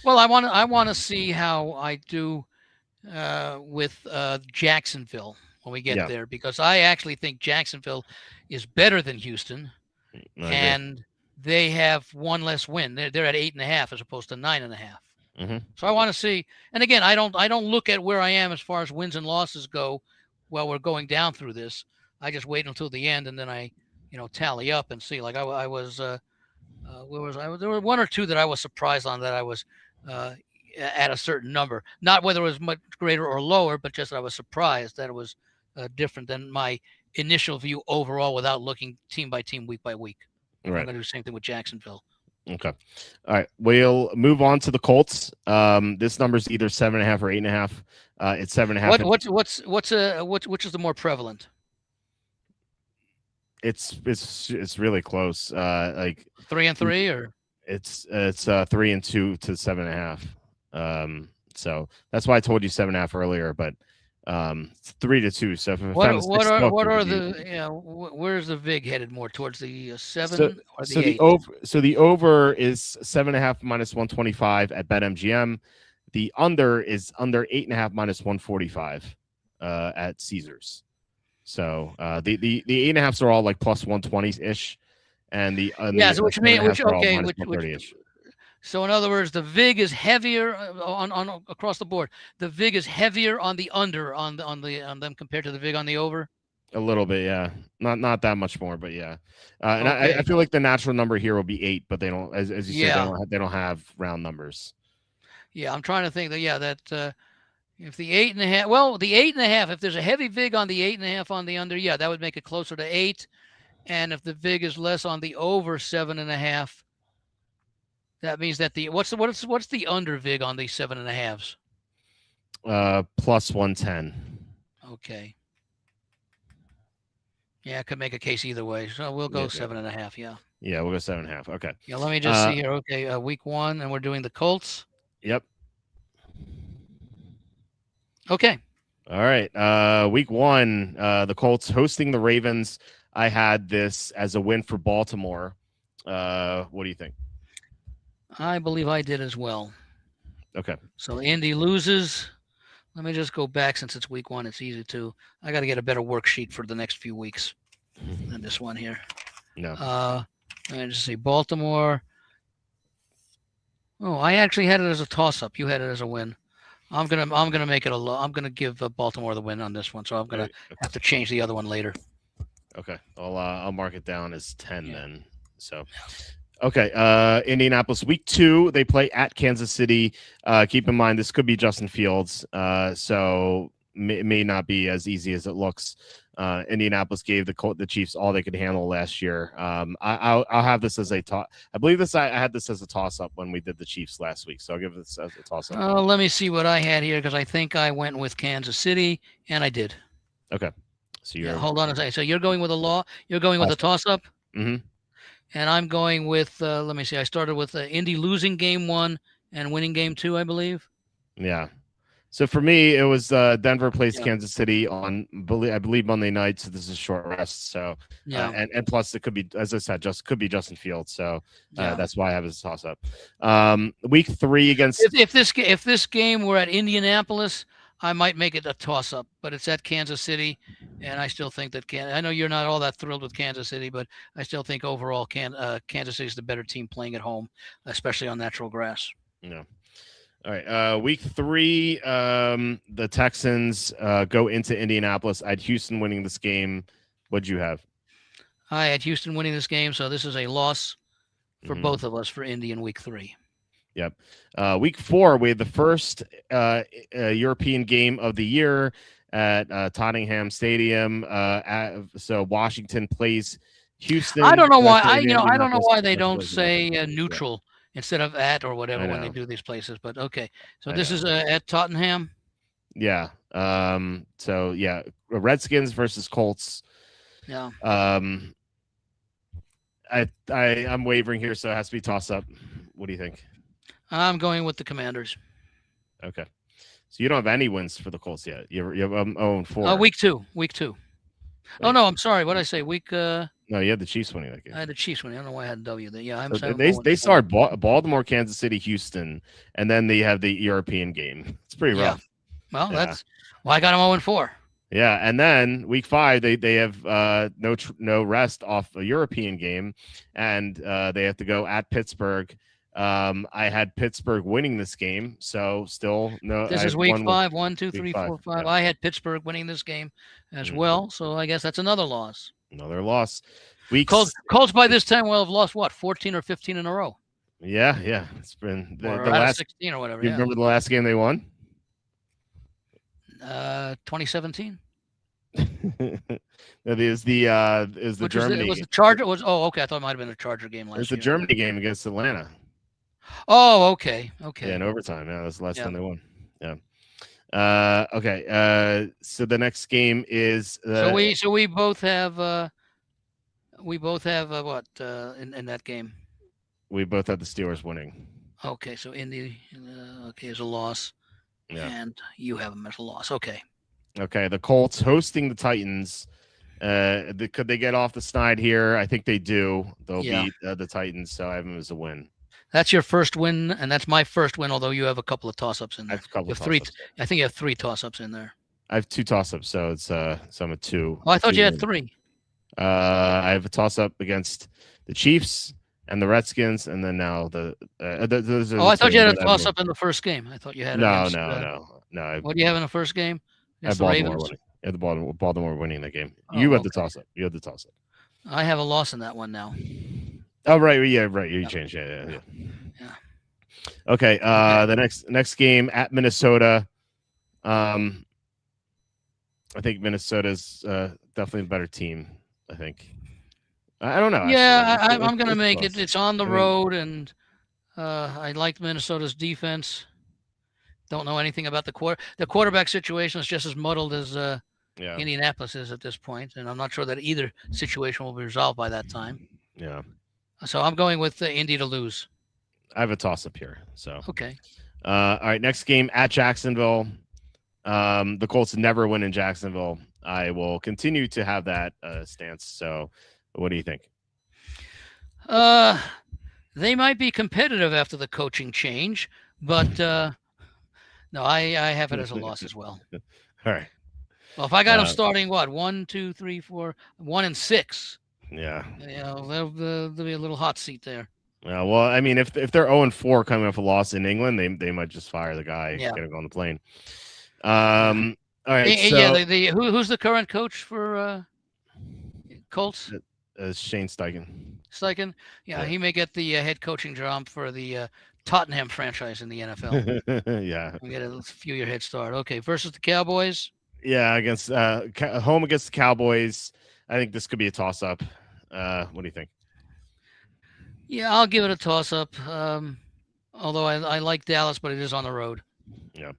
Speaker 3: Well, I want to see how I do with Jacksonville when we get
Speaker 1: Yeah,
Speaker 3: there, because I actually think Jacksonville is better than Houston,
Speaker 1: I agree.
Speaker 3: and they have one less win. They're at 8.5 as opposed to 9.5.
Speaker 1: Hmm.
Speaker 3: So I want to see. And again, I don't look at where I am as far as wins and losses go while we're going down through this. I just wait until the end, and then I tally up and see. Like I was where was I? There were one or two that I was surprised on, that I was uh, at a certain number. Not whether it was much greater or lower, but just that I was surprised that it was different than my initial view overall without looking team by team, week by week. I'm
Speaker 1: Right.
Speaker 3: going to do the same thing with Jacksonville.
Speaker 1: Okay. All right. We'll move on to the Colts. This number is either 7.5 or 8.5. It's 7.5.
Speaker 3: Which is the more prevalent?
Speaker 1: It's really close. Like
Speaker 3: 3 and 3, or
Speaker 1: it's 3 and 2 to 7.5. So that's why I told you 7.5 earlier, but it's 3 to 2. So if I found a
Speaker 3: what
Speaker 1: 6
Speaker 3: are
Speaker 1: book,
Speaker 3: what
Speaker 1: it
Speaker 3: are
Speaker 1: would be-
Speaker 3: the where's the vig headed more towards, the 7
Speaker 1: so
Speaker 3: or the
Speaker 1: so the
Speaker 3: 8?
Speaker 1: over the over is 7.5 minus 125 at BetMGM. The under is under 8.5 minus 145 at Caesars. So the 8.5s are all like plus 120 ish, and the
Speaker 3: Yeah, so which mean
Speaker 1: 7.5s are all
Speaker 3: okay,
Speaker 1: minus
Speaker 3: which
Speaker 1: 130 ish.
Speaker 3: so in other words, the vig is heavier on across the board. The vig is heavier on the under on them compared to the vig on the over.
Speaker 1: A little bit, yeah. Not that much more, but yeah. And I
Speaker 3: Okay.
Speaker 1: feel like the natural number here will be 8, but they don't, as you said,
Speaker 3: Yeah.
Speaker 1: they don't have round numbers.
Speaker 3: Yeah, I'm trying to think that if the 8.5, well, the 8.5, if there's a heavy vig on the 8.5 on the under, yeah, that would make it closer to 8. And if the vig is less on the over 7.5, that means that what's the under vig on the 7.5s?
Speaker 1: Plus 110.
Speaker 3: Okay. Yeah, I could make a case either way. So we'll go 7.5. Yeah.
Speaker 1: Yeah, we'll go 7.5. Okay.
Speaker 3: Yeah. Let me just see here. Okay. Week 1, and we're doing the Colts.
Speaker 1: Yep.
Speaker 3: Okay.
Speaker 1: All right. Week 1, the Colts hosting the Ravens. I had this as a win for Baltimore. What do you think?
Speaker 3: I believe I did as well.
Speaker 1: Okay.
Speaker 3: So Indy loses. Let me just go back, since it's week 1. It's easy to. I got to get a better worksheet for the next few weeks than this one here.
Speaker 1: No.
Speaker 3: Let me just say Baltimore. Oh, I actually had it as a toss-up. You had it as a win. I'm gonna make it I'm gonna give Baltimore the win on this one. So I'm gonna have to change the other one later.
Speaker 1: Okay. I'll mark it down as 10 then. So. Okay, Indianapolis, week 2, they play at Kansas City. Keep in mind, this could be Justin Fields, so it may not be as easy as it looks. Indianapolis gave the Chiefs all they could handle last year. I'll have this as a toss. I believe I had this as a toss-up when we did the Chiefs last week, so I'll give this as a toss-up.
Speaker 3: Let me see what I had here, because I think I went with Kansas City, and I did.
Speaker 1: Okay, so
Speaker 3: hold on a second. So you're going with You're going with a toss-up.
Speaker 1: Mm-hmm.
Speaker 3: And I'm going with, let me see, I started with Indy losing game 1 and winning game 2, I believe.
Speaker 1: Yeah. So for me, it was Denver plays Kansas City on, I believe, Monday night. So this is a short rest. So and plus it could be, as I said, could be Justin Fields. So that's why I have this toss up. Week 3 against.
Speaker 3: If this game were at Indianapolis, I might make it a toss up, but it's at Kansas City, and I still think that I know you're not all that thrilled with Kansas City, but I still think overall Kansas City is the better team playing at home, especially on natural grass.
Speaker 1: Yeah. All right. Week 3, the Texans go into Indianapolis. I had Houston winning this game. What'd you have?
Speaker 3: I had Houston winning this game, so this is a loss for both of us for Indy in week 3.
Speaker 1: Yep. Week 4, we had the first European game of the year at Tottenham Stadium. So Washington plays Houston.
Speaker 3: I don't know why. I don't know why they don't say neutral instead of at or whatever when they do these places. But okay, so this is at Tottenham.
Speaker 1: Yeah. So yeah, Redskins versus Colts.
Speaker 3: Yeah.
Speaker 1: I'm wavering here, so it has to be toss up. What do you think?
Speaker 3: I'm going with the Commanders.
Speaker 1: Okay. So you don't have any wins for the Colts yet. You have 0-4.
Speaker 3: Week two. Oh
Speaker 1: Wait.
Speaker 3: no, I'm sorry. What did I say? Week.
Speaker 1: No, you had the Chiefs winning that game.
Speaker 3: I had the Chiefs winning. I don't know why I had a W there. Yeah, I'm.
Speaker 1: So
Speaker 3: I'm
Speaker 1: they
Speaker 3: going
Speaker 1: they
Speaker 3: with
Speaker 1: start Baltimore, Kansas City, Houston, and then they have the European game. It's pretty
Speaker 3: Yeah.
Speaker 1: rough.
Speaker 3: Well,
Speaker 1: Yeah.
Speaker 3: that's why I got them 0-4.
Speaker 1: Yeah, and then week 5 they have no rest off a European game, and they have to go at Pittsburgh. I had Pittsburgh winning this game, so still no.
Speaker 3: This
Speaker 1: I
Speaker 3: is
Speaker 1: have
Speaker 3: week
Speaker 1: one
Speaker 3: 5. 1, 2,
Speaker 1: week
Speaker 3: 3,
Speaker 1: 5.
Speaker 3: 4, 5.
Speaker 1: Yeah.
Speaker 3: I had Pittsburgh winning this game as
Speaker 1: Mhm.
Speaker 3: well, so I guess that's another loss.
Speaker 1: Another loss. Week
Speaker 3: Colts by this time will have lost what, 14 or 15 in a row,
Speaker 1: yeah. It's been the
Speaker 3: or out of
Speaker 1: last.
Speaker 3: 16 or whatever.
Speaker 1: You
Speaker 3: Yeah.
Speaker 1: remember the last game they won?
Speaker 3: 2017.
Speaker 1: That is the
Speaker 3: Which
Speaker 1: Germany.
Speaker 3: was the Charger? Okay. I thought it might have been a Charger game
Speaker 1: It
Speaker 3: last
Speaker 1: was the
Speaker 3: year.
Speaker 1: Germany game against Atlanta.
Speaker 3: Oh, okay.
Speaker 1: Yeah, in overtime. Yeah, that's the last
Speaker 3: Yeah.
Speaker 1: time they won. Yeah. Okay. So the next game is.
Speaker 3: So we both have what in that game?
Speaker 1: We both had the Steelers winning.
Speaker 3: Okay, so Indy is a loss,
Speaker 1: Yeah.
Speaker 3: and you have them as a loss. Okay.
Speaker 1: Okay. The Colts hosting the Titans. Could they get off the snide here? I think they do. They'll beat the Titans, so I have them as a win.
Speaker 3: That's your first win, and that's my first win. Although you have a couple of toss-ups in
Speaker 1: I
Speaker 3: there.
Speaker 1: have a couple
Speaker 3: You
Speaker 1: of
Speaker 3: have three.
Speaker 1: toss-ups.
Speaker 3: I think you have 3 toss-ups in there.
Speaker 1: I have 2 toss-ups, so it's so I'm a 2.
Speaker 3: Oh, I thought you had
Speaker 1: win.
Speaker 3: 3.
Speaker 1: I have a toss-up against the Chiefs and the Redskins, and then now the. Those are the
Speaker 3: I thought
Speaker 1: two
Speaker 3: you had a
Speaker 1: that I have.
Speaker 3: toss-up in the first game. I thought you had.
Speaker 1: No.
Speaker 3: What do you have in the first game?
Speaker 1: I have
Speaker 3: Against the
Speaker 1: Baltimore
Speaker 3: Ravens.
Speaker 1: winning. Yeah, the Baltimore winning that game.
Speaker 3: Oh,
Speaker 1: You had the
Speaker 3: okay.
Speaker 1: toss-up. You had the toss-up.
Speaker 3: I have a loss in that one now.
Speaker 1: Oh right, yeah, right. You
Speaker 3: Yeah.
Speaker 1: changed, yeah.
Speaker 3: Yeah.
Speaker 1: Okay. The next game at Minnesota. I think Minnesota's definitely a better team. I think. I don't know.
Speaker 3: Yeah,
Speaker 1: actually.
Speaker 3: I'm going to make it.
Speaker 1: close.
Speaker 3: It's on the
Speaker 1: I mean-
Speaker 3: road, and I like Minnesota's defense. Don't know anything about the quarterback situation is just as muddled as
Speaker 1: Yeah.
Speaker 3: Indianapolis is at this point, and I'm not sure that either situation will be resolved by that time.
Speaker 1: Yeah.
Speaker 3: So I'm going with Indy to lose.
Speaker 1: I have a toss-up here. So.
Speaker 3: Okay.
Speaker 1: All right. Next game at Jacksonville. The Colts never win in Jacksonville. I will continue to have that stance. So, what do you think?
Speaker 3: They might be competitive after the coaching change, but no, I have it as a loss as well.
Speaker 1: All right.
Speaker 3: Well, if I got them starting, 1, 2, 3, 4, 1 and 6.
Speaker 1: Yeah.
Speaker 3: There'll be a little hot seat there.
Speaker 1: Yeah. Well, I mean, if they're 0-4 coming off a loss in England, they might just fire the guy.
Speaker 3: Yeah.
Speaker 1: Get him on the plane. All right.
Speaker 3: Who's the current coach for Colts?
Speaker 1: Shane Steichen.
Speaker 3: Steichen. Yeah, he may get the head coaching job for the Tottenham franchise in the NFL.
Speaker 1: Yeah.
Speaker 3: We get a few year head start. Okay, versus the Cowboys.
Speaker 1: Yeah, against home against the Cowboys. I think this could be a toss-up. What do you think?
Speaker 3: Yeah, I'll give it a toss-up. Although I like Dallas, but it is on the road.
Speaker 1: Yeah.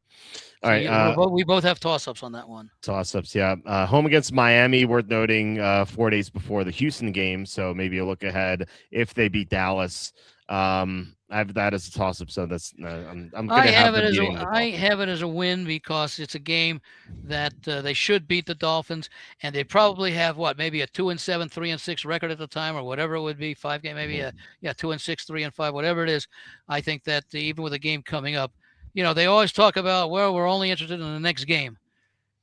Speaker 3: All right. We both have toss-ups on that one.
Speaker 1: Toss-ups, yeah. Home against Miami, worth noting, 4 days before the Houston game. So maybe a look ahead if they beat Dallas. I have that as a toss-up, so that's I'm going to have it as
Speaker 3: I have it as a win because it's a game that they should beat the Dolphins, and they probably have maybe a 2-7, 3-6 record at the time, or whatever it would be, 5 game, maybe 2-6, 3-5, whatever it is. I think that even with a game coming up, they always talk about, well, we're only interested in the next game.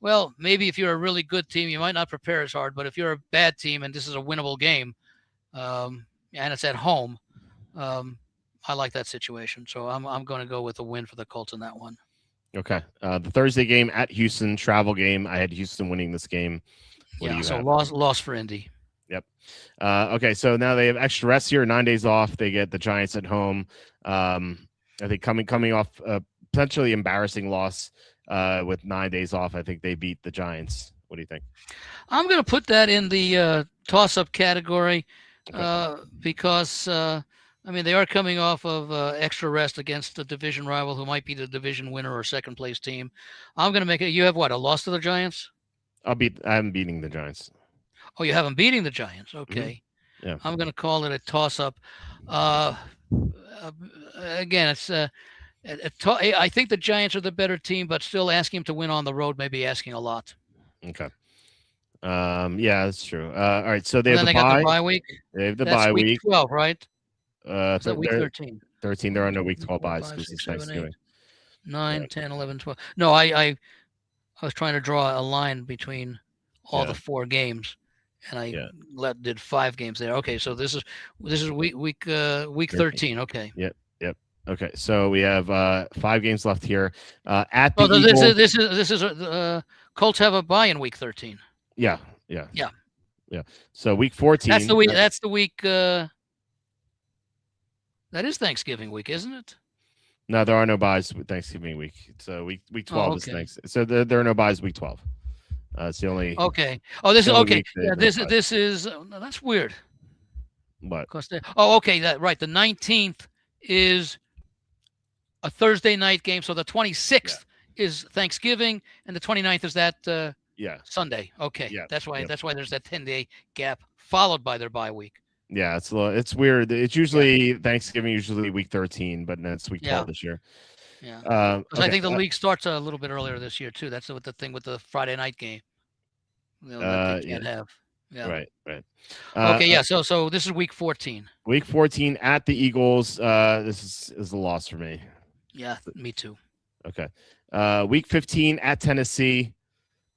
Speaker 3: Well, maybe if you're a really good team, you might not prepare as hard, but if you're a bad team and this is a winnable game, and it's at home, I like that situation. So I'm going to go with a win for the Colts in that one.
Speaker 1: Okay. The Thursday game at Houston, travel game. I had Houston winning this game. What do you have?
Speaker 3: Loss for Indy.
Speaker 1: Yep. Okay, so now they have extra rest here, 9 days off. They get the Giants at home. I think coming off a potentially embarrassing loss with 9 days off, I think they beat the Giants. What do you think?
Speaker 3: I'm going to put that in the toss-up category
Speaker 1: Okay.
Speaker 3: because I mean, they are coming off of extra rest against a division rival who might be the division winner or second place team. I'm going to make it. You have what? A loss to the Giants?
Speaker 1: I'm beating the Giants.
Speaker 3: Oh, you have them beating the Giants. Okay.
Speaker 1: Yeah.
Speaker 3: I'm going to call it a toss-up. Uh, again, it's I think the Giants are the better team, but still asking him to win on the road may be asking a lot.
Speaker 1: Okay. Yeah, that's true. All right, so they
Speaker 3: And
Speaker 1: have
Speaker 3: then
Speaker 1: the
Speaker 3: they got
Speaker 1: bye.
Speaker 3: the bye week.
Speaker 1: They have the
Speaker 3: That's
Speaker 1: bye
Speaker 3: week
Speaker 1: week.
Speaker 3: 12, right?
Speaker 1: Is
Speaker 3: that week 13?
Speaker 1: 13. There are no week
Speaker 3: 2,
Speaker 1: 12
Speaker 3: 3, 4,
Speaker 1: buys
Speaker 3: 5,
Speaker 1: because
Speaker 3: 6,
Speaker 1: it's
Speaker 3: 7, 8,
Speaker 1: Thanksgiving.
Speaker 3: 9,
Speaker 1: Yeah.
Speaker 3: 10, 11, 12. No, I was trying to draw a line between all the 4 games, and I did 5 games there. Okay, so this is week 13. Okay.
Speaker 1: Yep. Okay, so we have 5 games left here. At the Eagles.
Speaker 3: This is Colts have a bye in week 13.
Speaker 1: Yeah.
Speaker 3: Yeah.
Speaker 1: So week 14.
Speaker 3: That's the week. That's the week. That is Thanksgiving week, isn't it?
Speaker 1: No, there are no buys with Thanksgiving week. So week 12 is Thanksgiving. So there are no buys week 12. It's the only.
Speaker 3: Okay. Oh, this is okay. Yeah, this is that's weird.
Speaker 1: What?
Speaker 3: Okay. Right. The 19th is a Thursday night game, so the 26th is Thanksgiving, and the 29th is that Sunday. Okay.
Speaker 1: Yeah.
Speaker 3: That's why there's that 10-day gap followed by their bye week.
Speaker 1: Yeah, it's weird. It's usually Thanksgiving, usually week 13, but it's week 12 this year.
Speaker 3: Yeah.
Speaker 1: Okay.
Speaker 3: I think the league starts a little bit earlier this year too. That's the thing with the Friday night game. That they can't have. Yeah.
Speaker 1: Right.
Speaker 3: Okay. Yeah. So this is week 14.
Speaker 1: Week 14 at the Eagles. This is a loss for me.
Speaker 3: Yeah, me too.
Speaker 1: Okay. Week 15 at Tennessee.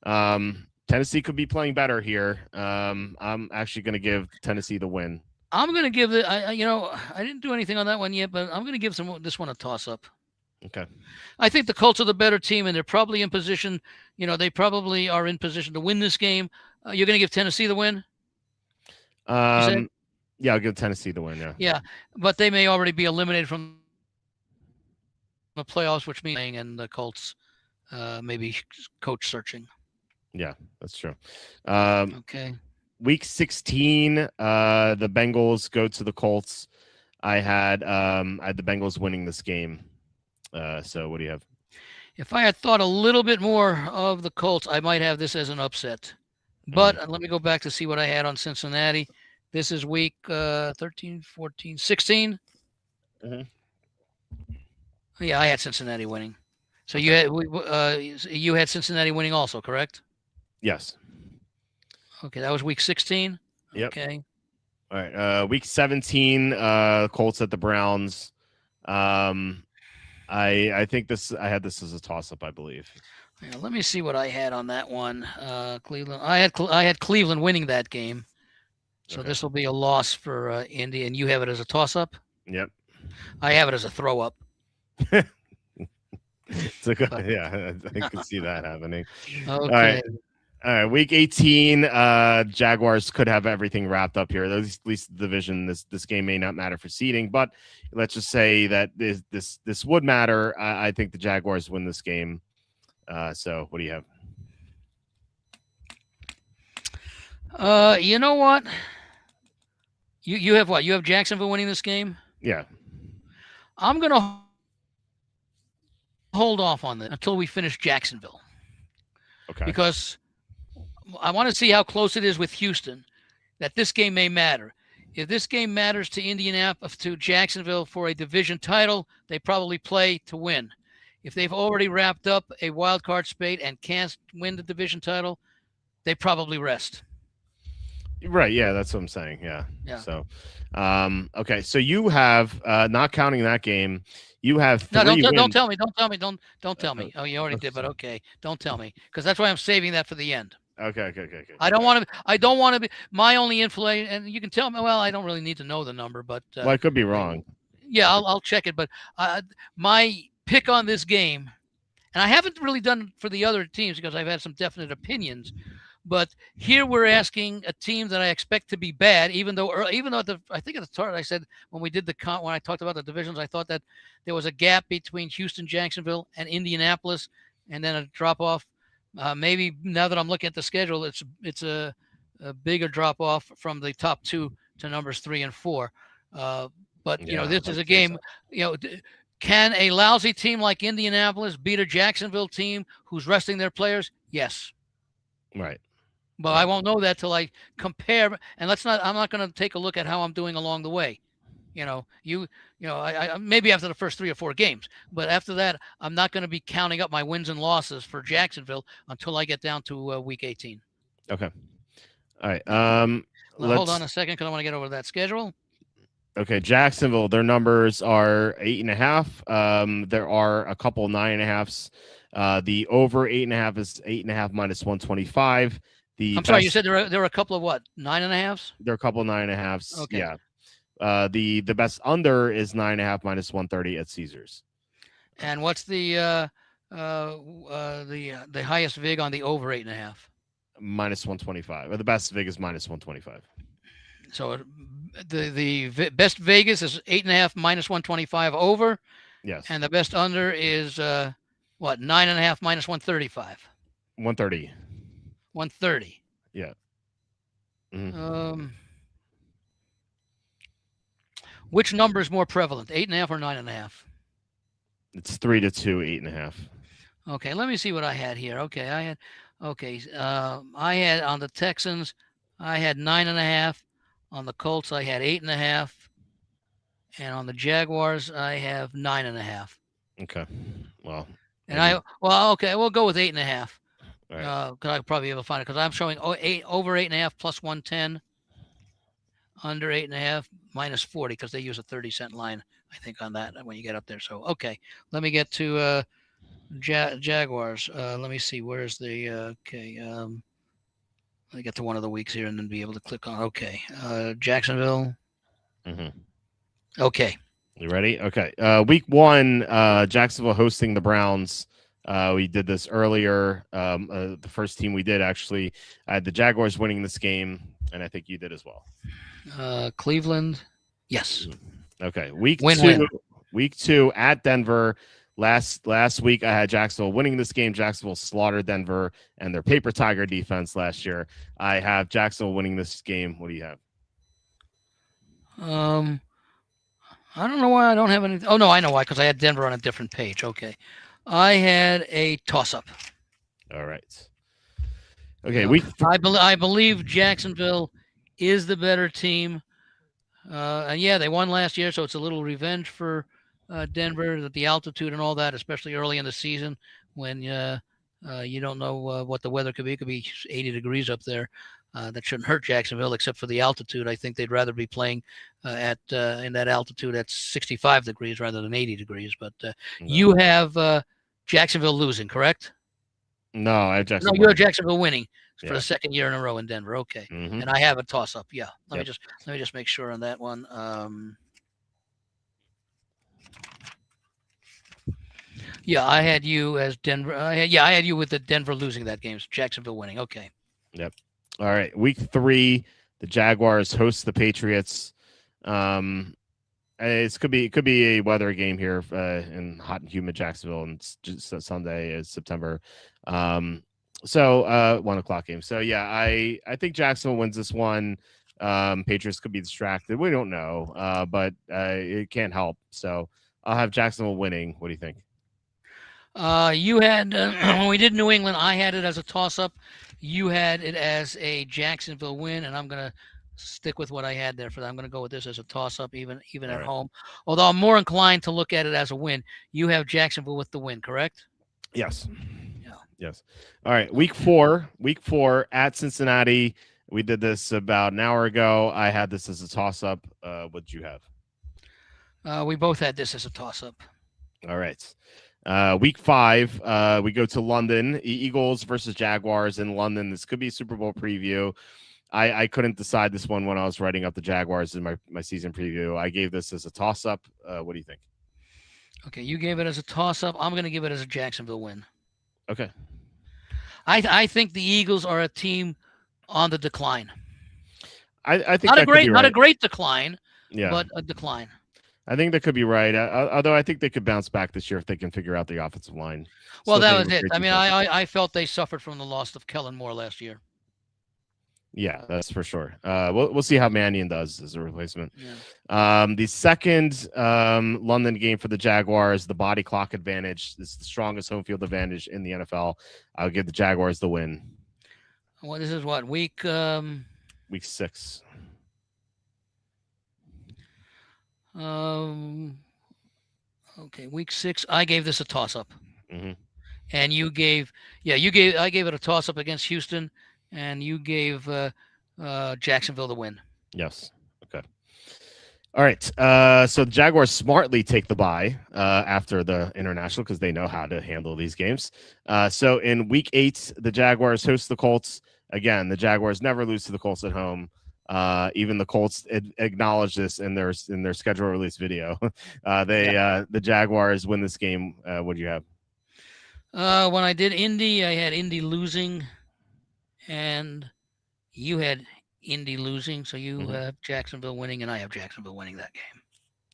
Speaker 1: Tennessee could be playing better here. I'm actually going to give Tennessee the win.
Speaker 3: I'm going to give I didn't do anything on that one yet, but I'm going to give this one a toss-up.
Speaker 1: Okay.
Speaker 3: I think the Colts are the better team, and they're probably in position. They probably are in position to win this game. You're going to give Tennessee the win?
Speaker 1: Yeah, I'll give Tennessee the win. Yeah.
Speaker 3: Yeah, but they may already be eliminated from the playoffs, which means and the Colts maybe coach searching.
Speaker 1: Yeah, that's true.
Speaker 3: Okay.
Speaker 1: Week 16, the Bengals go to the Colts. I had the Bengals winning this game. So what do you have?
Speaker 3: If I had thought a little bit more of the Colts, I might have this as an upset. But let me go back to see what I had on Cincinnati. This is week 13, 14, 16.
Speaker 1: Mm-hmm.
Speaker 3: Yeah, I had Cincinnati winning. So you had Cincinnati winning also, correct?
Speaker 1: Yes.
Speaker 3: Okay, that was week 16.
Speaker 1: Yep.
Speaker 3: Okay.
Speaker 1: All right. Week 17, Colts at the Browns. I think I had this as a toss-up, I believe.
Speaker 3: Yeah, let me see what I had on that one. Cleveland. I had Cleveland winning that game. So this will be a loss for Indy, and you have it as a toss-up?
Speaker 1: Yep.
Speaker 3: I have it as a throw-up.
Speaker 1: Yeah, I can see that happening.
Speaker 3: Okay.
Speaker 1: All right, week 18, Jaguars could have everything wrapped up here. At least the division. This game may not matter for seeding, but let's just say that this would matter. I think the Jaguars win this game. So what do you
Speaker 3: have? You know what? You have what? You have Jacksonville winning this game?
Speaker 1: Yeah.
Speaker 3: I'm gonna hold off on that until we finish Jacksonville.
Speaker 1: Okay.
Speaker 3: Because I want to see how close it is with Houston, that this game may matter. If this game matters to Indianapolis, to Jacksonville for a division title, they probably play to win. If they've already wrapped up a wild card spate and can't win the division title, they probably rest.
Speaker 1: Right. Yeah, that's what I'm saying. Yeah. So, okay. So you have, not counting that game, you have three
Speaker 3: don't
Speaker 1: wins.
Speaker 3: Don't tell me. Don't tell me. Oh, you already did, but okay. Don't tell me, because that's why I'm saving that for the end.
Speaker 1: Okay.
Speaker 3: I don't want to be my only inflation, and you can tell me. Well, I don't really need to know the number, but
Speaker 1: well, I could be wrong.
Speaker 3: Yeah, I'll check it. But my pick on this game, and I haven't really done for the other teams because I've had some definite opinions. But here we're asking a team that I expect to be bad, even though I think at the start I said when I talked about the divisions, I thought that there was a gap between Houston, Jacksonville, and Indianapolis, and then a drop off. Maybe now that I'm looking at the schedule, it's a bigger drop off from the top two to numbers 3 and 4. But
Speaker 1: Yeah,
Speaker 3: this
Speaker 1: I
Speaker 3: is
Speaker 1: would
Speaker 3: a
Speaker 1: say
Speaker 3: game.
Speaker 1: so.
Speaker 3: Can a lousy team like Indianapolis beat a Jacksonville team who's resting their players? Yes.
Speaker 1: Right.
Speaker 3: But
Speaker 1: Right.
Speaker 3: I won't know that till I compare. And I'm not going to take a look at how I'm doing along the way. I maybe after the first 3 or 4 games, but after that, I'm not going to be counting up my wins and losses for Jacksonville until I get down to week 18.
Speaker 1: Okay. All right.
Speaker 3: Hold on a second because I want to get over that schedule.
Speaker 1: Okay, Jacksonville, their numbers are 8.5. There are a couple 9.5s. The over 8.5 is 8.5 minus 125.
Speaker 3: I'm sorry, you said there are a couple of what, 9.5s?
Speaker 1: There are a couple 9.5s.
Speaker 3: Okay.
Speaker 1: Yeah. The best under is 9.5 minus 130 at Caesars.
Speaker 3: And what's the highest vig on the over 8.5?
Speaker 1: Minus 125. Or the best vig is minus 125.
Speaker 3: So the best Vegas is 8.5 minus 125 over.
Speaker 1: Yes.
Speaker 3: And the best under is 9.5 minus 135.
Speaker 1: 130.
Speaker 3: 130.
Speaker 1: Yeah. Mm-hmm.
Speaker 3: Which number is more prevalent, 8.5 or 9.5?
Speaker 1: It's 3-2, 8.5.
Speaker 3: Okay, let me see what I had here. Okay, I had on the Texans, I had 9.5. On the Colts, I had 8.5. And on the Jaguars, I have 9.5.
Speaker 1: Okay. Well.
Speaker 3: And okay, we'll go with 8.5.
Speaker 1: All right.
Speaker 3: Because I probably be able to find it because I'm showing over 8.5 plus 110, under 8.5 minus 40 because they use a 30-cent line, I think, on that when you get up there. So okay, let me get to Jaguars. Let me see. Where's the okay? Let me get to one of the weeks here and then be able to click on. Okay, Jacksonville.
Speaker 1: Mm-hmm.
Speaker 3: Okay.
Speaker 1: You ready? Okay. Week 1, Jacksonville hosting the Browns. We did this earlier. The first team we did, actually, I had the Jaguars winning this game, and I think you did as well.
Speaker 3: Cleveland. Yes.
Speaker 1: Okay. Week
Speaker 3: win.
Speaker 1: Week 2 at Denver. Last week, I had Jacksonville winning this game. Jacksonville slaughtered Denver and their paper tiger defense last year. I have Jacksonville winning this game. What do you have?
Speaker 3: I don't know why I don't have anything. Oh, no, I know why, because I had Denver on a different page. Okay. I had a toss-up.
Speaker 1: All right. Okay,
Speaker 3: I believe Jacksonville is the better team. And, yeah, they won last year, so it's a little revenge for Denver, the altitude and all that, especially early in the season when you don't know what the weather could be. It could be 80 degrees up there. That shouldn't hurt Jacksonville, except for the altitude. I think they'd rather be playing in that altitude at 65 degrees rather than 80 degrees. But you have Jacksonville losing, correct?
Speaker 1: No, I have Jacksonville.
Speaker 3: No, you have Jacksonville winning for the second year in a row in Denver. Okay, and I have a toss-up. Yeah, let me just make sure on that one. Yeah, I had you as Denver. I had you with the Denver losing that game. So Jacksonville winning. Okay.
Speaker 1: Yep. All right. Week 3, the Jaguars host the Patriots. It could be a weather game here in hot and humid Jacksonville, and it's just Sunday is September. So 1 o'clock game. So yeah, I think Jacksonville wins this one. Patriots could be distracted. We don't know, but it can't help. So I'll have Jacksonville winning. What do you think?
Speaker 3: You had when we did New England, I had it as a toss-up. You had it as a Jacksonville win, and I'm going to stick with what I had there for that. I'm going to go with this as a toss-up, even at home. Although I'm more inclined to look at it as a win. You have Jacksonville with the win, correct?
Speaker 1: Yes.
Speaker 3: Yeah.
Speaker 1: Yes. All right. Week 4 at Cincinnati. We did this about an hour ago. I had this as a toss-up. What did you have?
Speaker 3: We both had this as a toss-up.
Speaker 1: All right. Week 5, we go to London. Eagles versus Jaguars in London. This could be a Super Bowl preview. I couldn't decide this one when I was writing up the Jaguars in my season preview. I gave this as a toss-up. What do you think? Okay,
Speaker 3: you gave it as a toss-up. I'm going to give it as a Jacksonville win.
Speaker 1: Okay.
Speaker 3: I think the Eagles are a team on the decline.
Speaker 1: I think
Speaker 3: not a great decline, but a decline.
Speaker 1: I think that could be right. Although I think they could bounce back this year if they can figure out the offensive line.
Speaker 3: Well, that was it. I mean, I felt they suffered from the loss of Kellen Moore last year.
Speaker 1: Yeah, that's for sure. We'll see how Mannion does as a replacement.
Speaker 3: Yeah.
Speaker 1: The second London game for the Jaguars, the body clock advantage. This is the strongest home field advantage in the NFL. I'll give the Jaguars the win.
Speaker 3: Well, this is what week
Speaker 1: Week 6.
Speaker 3: Okay, week 6. I gave this a toss up,
Speaker 1: Mm-hmm.
Speaker 3: and I gave it a toss up against Houston, and you gave Jacksonville the win.
Speaker 1: Yes. Okay. All right. So the Jaguars smartly take the bye after the international because they know how to handle these games. So in week 8, the Jaguars host the Colts. Again, the Jaguars never lose to the Colts at home. Even the Colts acknowledge this in their schedule release video. The Jaguars win this game. What do you have?
Speaker 3: When I did Indy, I had Indy losing, and you had Indy losing. So you have Jacksonville winning, and I have Jacksonville winning that game.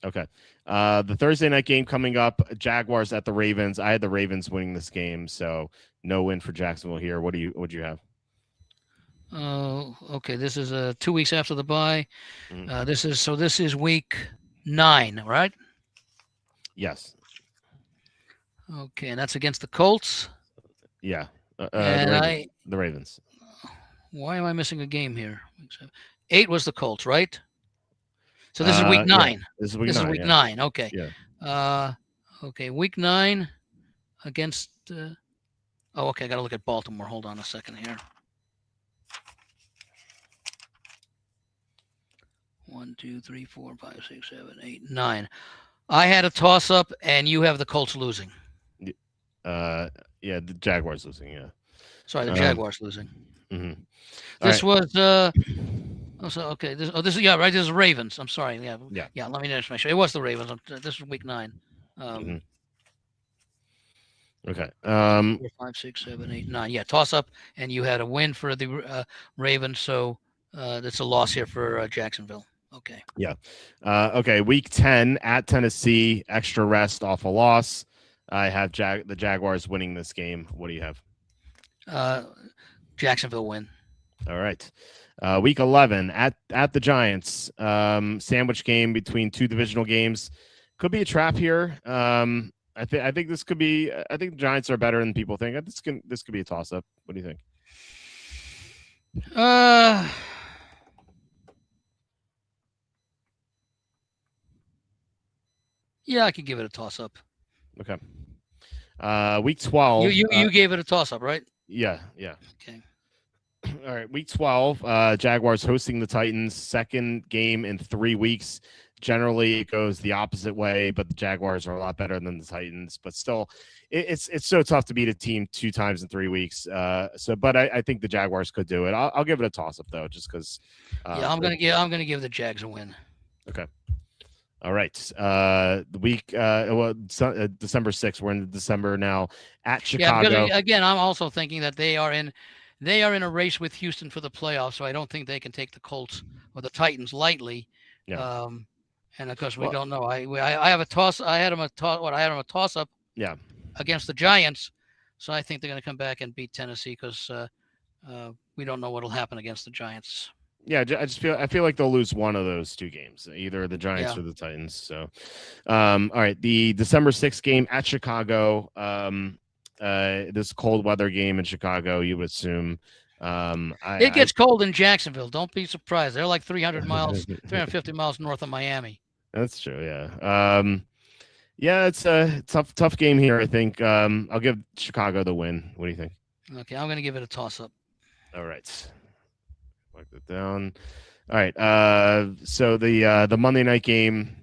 Speaker 1: Okay. The Thursday night game coming up, Jaguars at the Ravens. I had the Ravens winning this game, so no win for Jacksonville here. What do you have?
Speaker 3: Okay. This is 2 weeks after the bye.
Speaker 1: Mhm.
Speaker 3: This is week 9, right?
Speaker 1: Yes.
Speaker 3: Okay, and that's against the Colts.
Speaker 1: Yeah.
Speaker 3: And
Speaker 1: the Ravens.
Speaker 3: Why am I missing a game here? 8 was the Colts, right? So this is week 9.
Speaker 1: Yeah. This is week 9.
Speaker 3: Week 9. Okay.
Speaker 1: Yeah.
Speaker 3: Okay, week 9 against. Okay, I got to look at Baltimore. Hold on a second here. 1, 2, 3, 4, 5, 6, 7, 8, 9. I had a toss up, and you have the Colts losing.
Speaker 1: Yeah, the Jaguars losing. Yeah.
Speaker 3: Sorry, the Jaguars losing.
Speaker 1: Mm-hmm.
Speaker 3: This was. Okay. This is right. This is Ravens. I'm sorry. Yeah. Let me just make sure it was the Ravens. This was week 9.
Speaker 1: Okay.
Speaker 3: 4, 5, 6, 7, 8, 9. Yeah, toss up, and you had a win for the Ravens. So that's a loss here for Jacksonville. Okay.
Speaker 1: Yeah. Okay. Week 10 at Tennessee, extra rest off a loss. I have the Jaguars winning this game. What do you have?
Speaker 3: Jacksonville win.
Speaker 1: All right. Week 11 at the Giants. Sandwich game between 2 divisional games. Could be a trap here. I think this could be. I think the Giants are better than people think. This could be a toss up. What do you think?
Speaker 3: Yeah, I could give it a toss up.
Speaker 1: Okay. Week 12.
Speaker 3: You gave it a toss up, right?
Speaker 1: Yeah.
Speaker 3: Okay.
Speaker 1: All right. Week 12. Jaguars hosting the Titans. Second game in 3 weeks. Generally, it goes the opposite way, but the Jaguars are a lot better than the Titans. But still, it's so tough to beat a team 2 times in 3 weeks. But I think the Jaguars could do it. I'll give it a toss up though, just because.
Speaker 3: I'm gonna give the Jags a win.
Speaker 1: Okay. All right. The week, December 6th. We're in December now at Chicago.
Speaker 3: Yeah, because again, I'm also thinking that they are in a race with Houston for the playoffs, so I don't think they can take the Colts or the Titans lightly.
Speaker 1: Yeah.
Speaker 3: And of course, we don't know. I have a toss. I had them a toss up.
Speaker 1: Yeah.
Speaker 3: Against the Giants, so I think they're going to come back and beat Tennessee because we don't know what will happen against the Giants.
Speaker 1: Yeah, I feel like they'll lose one of those 2 games, either the Giants or the Titans. So, all right, the December 6th game at Chicago. This cold weather game in Chicago, you would assume.
Speaker 3: It gets cold in Jacksonville. Don't be surprised. They're like 350 miles north of Miami.
Speaker 1: That's true. Yeah. Yeah, it's a tough game here. I think I'll give Chicago the win. What do you think?
Speaker 3: Okay, I'm going to give it a toss up.
Speaker 1: All right. Mark that down. All right. So the Monday night game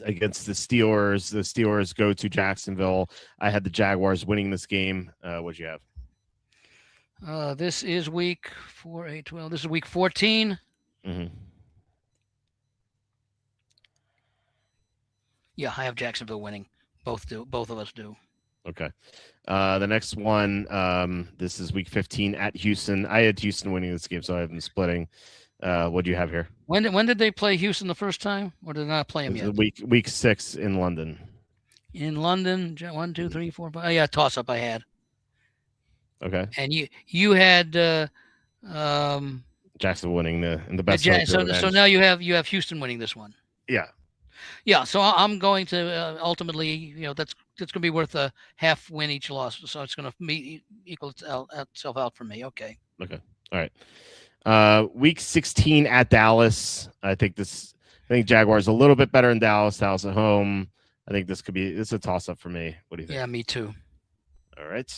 Speaker 1: against the Steelers go to Jacksonville. I had the Jaguars winning this game. What'd you have?
Speaker 3: This is week 4, 8, 12. This is week 14.
Speaker 1: Mm-hmm.
Speaker 3: Yeah, I have Jacksonville winning. Both of us do.
Speaker 1: Okay. The next one, this is week 15 at Houston. I had Houston winning this game, so I have them splitting. What do you have here?
Speaker 3: When did they play Houston the first time, or did they not play them yet?
Speaker 1: Week 6 in London.
Speaker 3: In London, 1, 2, 3, 4, 5. Oh, yeah, toss up I had.
Speaker 1: Okay.
Speaker 3: And you had
Speaker 1: Jacksonville winning in the best hope for
Speaker 3: So
Speaker 1: revenge.
Speaker 3: now you have Houston winning this one.
Speaker 1: Yeah.
Speaker 3: Yeah, so I'm going to ultimately, that's going to be worth a half win each loss. So it's going to equal itself out for me. Okay.
Speaker 1: Okay. All right. Week 16 at Dallas. I think Jaguars a little bit better in Dallas. Dallas at home. I think this is a toss up for me. What do you think?
Speaker 3: Yeah, me too.
Speaker 1: All right.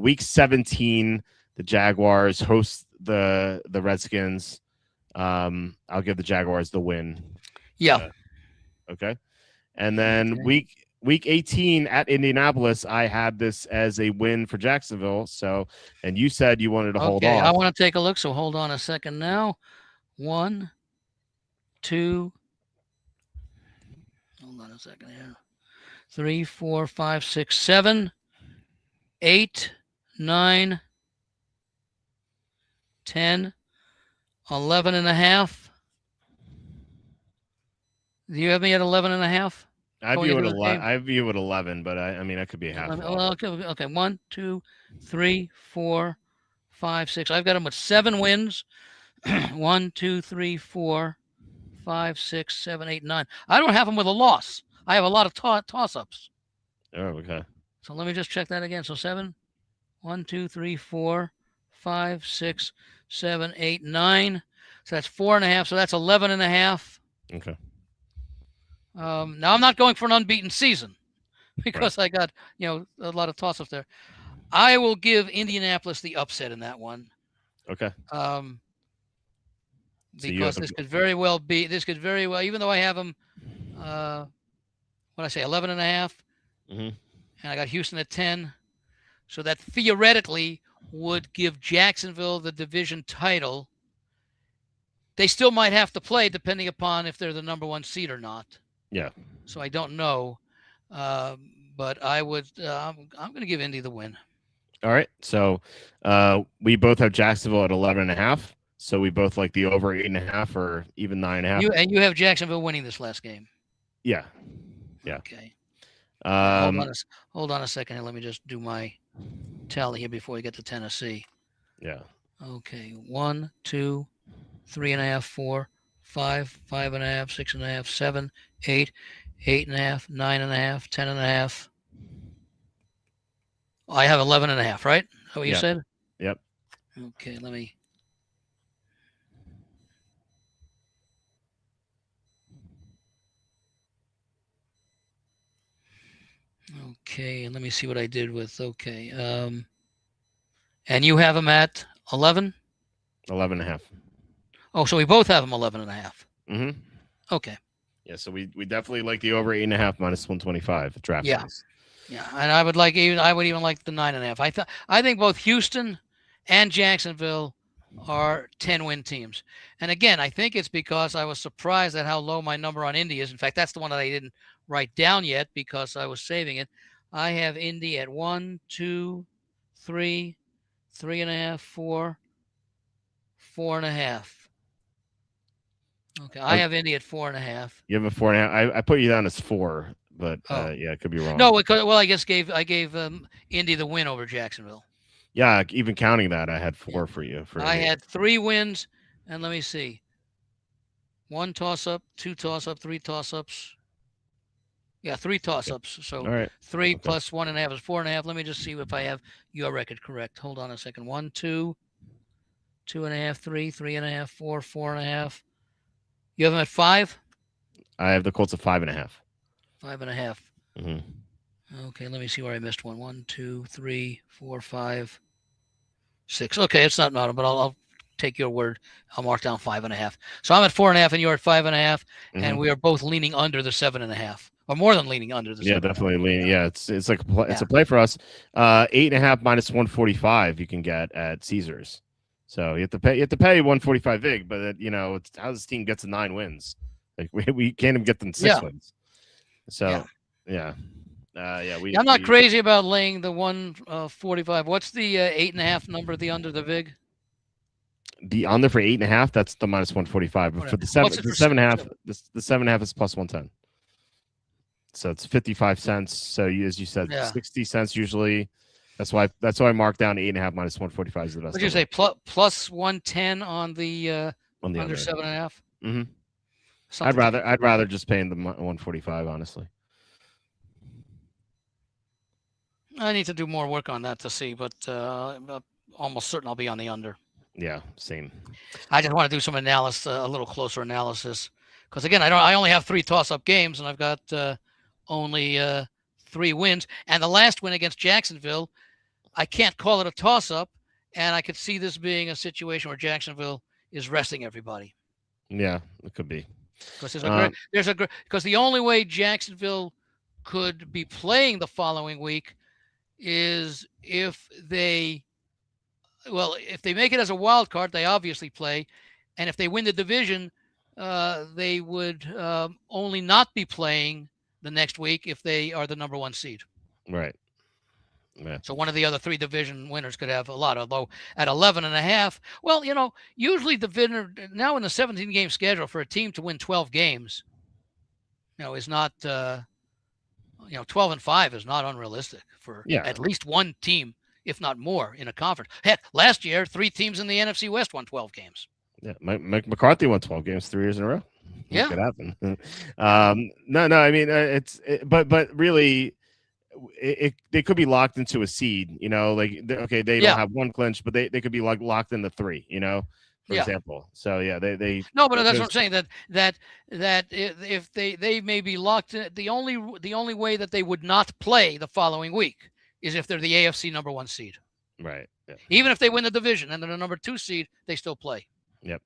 Speaker 1: Week 17, the Jaguars host the Redskins. I'll give the Jaguars the win.
Speaker 3: Yeah.
Speaker 1: Okay. And then week 18 at Indianapolis, I had this as a win for Jacksonville. So, and you said you wanted to hold off.
Speaker 3: I want to take a look. So hold on a second now. 1, 2. Hold on a second here. 3, 4, 5, 6, 7, 8, 9, 10, 11 and a half. Do you have me at 11 and a half?
Speaker 1: I view it 11, but I mean, I could be half.
Speaker 3: Okay. 1, 2, 3, 4, 5, 6. I've got them with 7 wins. 1, 2, 3, 4, 5, 6, 7, 8, 9. I don't have them with a loss. I have a lot of toss-ups.
Speaker 1: Oh, okay.
Speaker 3: So let me just check that again. So 7, 1, 2, 3, 4, 5, 6, 7, 8, 9. So that's 4.5. So that's 11 and a half.
Speaker 1: Okay.
Speaker 3: Now I'm not going for an unbeaten season because I got, a lot of toss-ups there. I will give Indianapolis the upset in that one.
Speaker 1: Okay.
Speaker 3: Because this could very well, even though I have them, 11 and a half, and I got Houston at 10. So that theoretically would give Jacksonville the division title. They still might have to play depending upon if they're the number 1 seed or not.
Speaker 1: Yeah.
Speaker 3: So I don't know, but I would. I'm going to give Indy the win.
Speaker 1: All right. So we both have Jacksonville at 11 and a half. So we both like the over 8.5 or even 9.5.
Speaker 3: You have Jacksonville winning this last game.
Speaker 1: Yeah.
Speaker 3: Okay. Hold on a second here. Let me just do my tally here before we get to Tennessee.
Speaker 1: Yeah.
Speaker 3: Okay. 1, 2, 3.5, 4, 5, 5.5, 6.5, 7, 8, 8.5, 9.5, 10.5. I have 11.5, right? Is that what you said?
Speaker 1: Yep.
Speaker 3: Okay, let me. Okay, and let me see what I did with. Okay, and you have them at 11.
Speaker 1: 11.5.
Speaker 3: Oh, so we both have them 11.5.
Speaker 1: Mm-hmm.
Speaker 3: Okay.
Speaker 1: Yeah, so we definitely like the over 8.5 minus 125 draft.
Speaker 3: Yeah.
Speaker 1: Price.
Speaker 3: Yeah, and I would even like the 9.5. I think both Houston and Jacksonville are 10-win teams. And again, I think it's because I was surprised at how low my number on Indy is. In fact, that's the one that I didn't write down yet because I was saving it. I have Indy at 1, 2, 3, 3.5, 4, 4.5. Okay, I have Indy at 4.5.
Speaker 1: You have a 4.5. I put you down as 4, but yeah, it could be wrong.
Speaker 3: No, I guess I gave Indy the win over Jacksonville.
Speaker 1: Yeah, even counting that, I had 4 for you.
Speaker 3: I had 3 wins, and let me see. 1 toss-up, 2 toss-up, 3 toss-ups. Yeah, 3 toss-ups. So
Speaker 1: all right.
Speaker 3: 3 plus 1.5 is 4.5. Let me just see if I have your record correct. Hold on a second. 1, 2, 2.5, 3, 3.5, 4, 4.5. You have them at 5?
Speaker 1: I have the Colts at 5.5.
Speaker 3: 5.5.
Speaker 1: Mm-hmm.
Speaker 3: Okay, let me see where I missed one. 1, 2, 3, 4, 5, 6. Okay, it's not but I'll take your word. I'll mark down 5.5. So I'm at 4.5 and you're at 5.5, and we are both leaning under the 7.5, or more than leaning under the.
Speaker 1: Yeah, definitely leaning. Yeah, it's like it's a play for us. 8.5 minus 145 you can get at Caesars. So you have to pay 145 vig, but it's how this team gets to 9 wins. Like we can't even get them 6 wins. So I'm
Speaker 3: not crazy about laying the 145. What's the 8.5 number? The under the vig.
Speaker 1: The under for 8.5. That's the minus 145. But for the 7.5, the 7.5 is plus 110. So it's 55 cents. So as you said, 60 cents usually. That's why I marked down 8.5 minus 145 is the best.
Speaker 3: Would you say plus 110 on the under 7.5?
Speaker 1: Mm-hmm. I'd rather just pay the 145, honestly.
Speaker 3: I need to do more work on that to see, but almost certain I'll be on the under.
Speaker 1: Yeah, same.
Speaker 3: I just want to do some analysis, a little closer analysis, because again, I only have 3 toss-up games, and I've got only 3 wins. And the last win against Jacksonville, I can't call it a toss-up, and I could see this being a situation where Jacksonville is resting everybody.
Speaker 1: Yeah, it could be.
Speaker 3: Because because the only way Jacksonville could be playing the following week is if they make it as a wild card, they obviously play, and if they win the division, they would only not be playing the next week if they are the number 1 seed.
Speaker 1: Right. Yeah.
Speaker 3: So one of the other 3 division winners could have a lot. Although at 11.5, well, usually now in the 17-game schedule for a team to win 12 games, is not 12-5 is not unrealistic for at least one team, if not more, in a conference. Heck, last year 3 teams in the NFC West won 12 games.
Speaker 1: Yeah, Mike McCarthy won 12 games 3 years in a row.
Speaker 3: Yeah,
Speaker 1: it could happen. No. I mean, but really, they could be locked into a seed. They don't have 1 clinch, but they could be locked into 3. For example. So yeah, they
Speaker 3: no, but that's what I'm saying. That if they may be locked, the only way that they would not play the following week is if they're the AFC number 1 seed.
Speaker 1: Right. Yeah.
Speaker 3: Even if they win the division and they're the number 2 seed, they still play.
Speaker 1: Yep.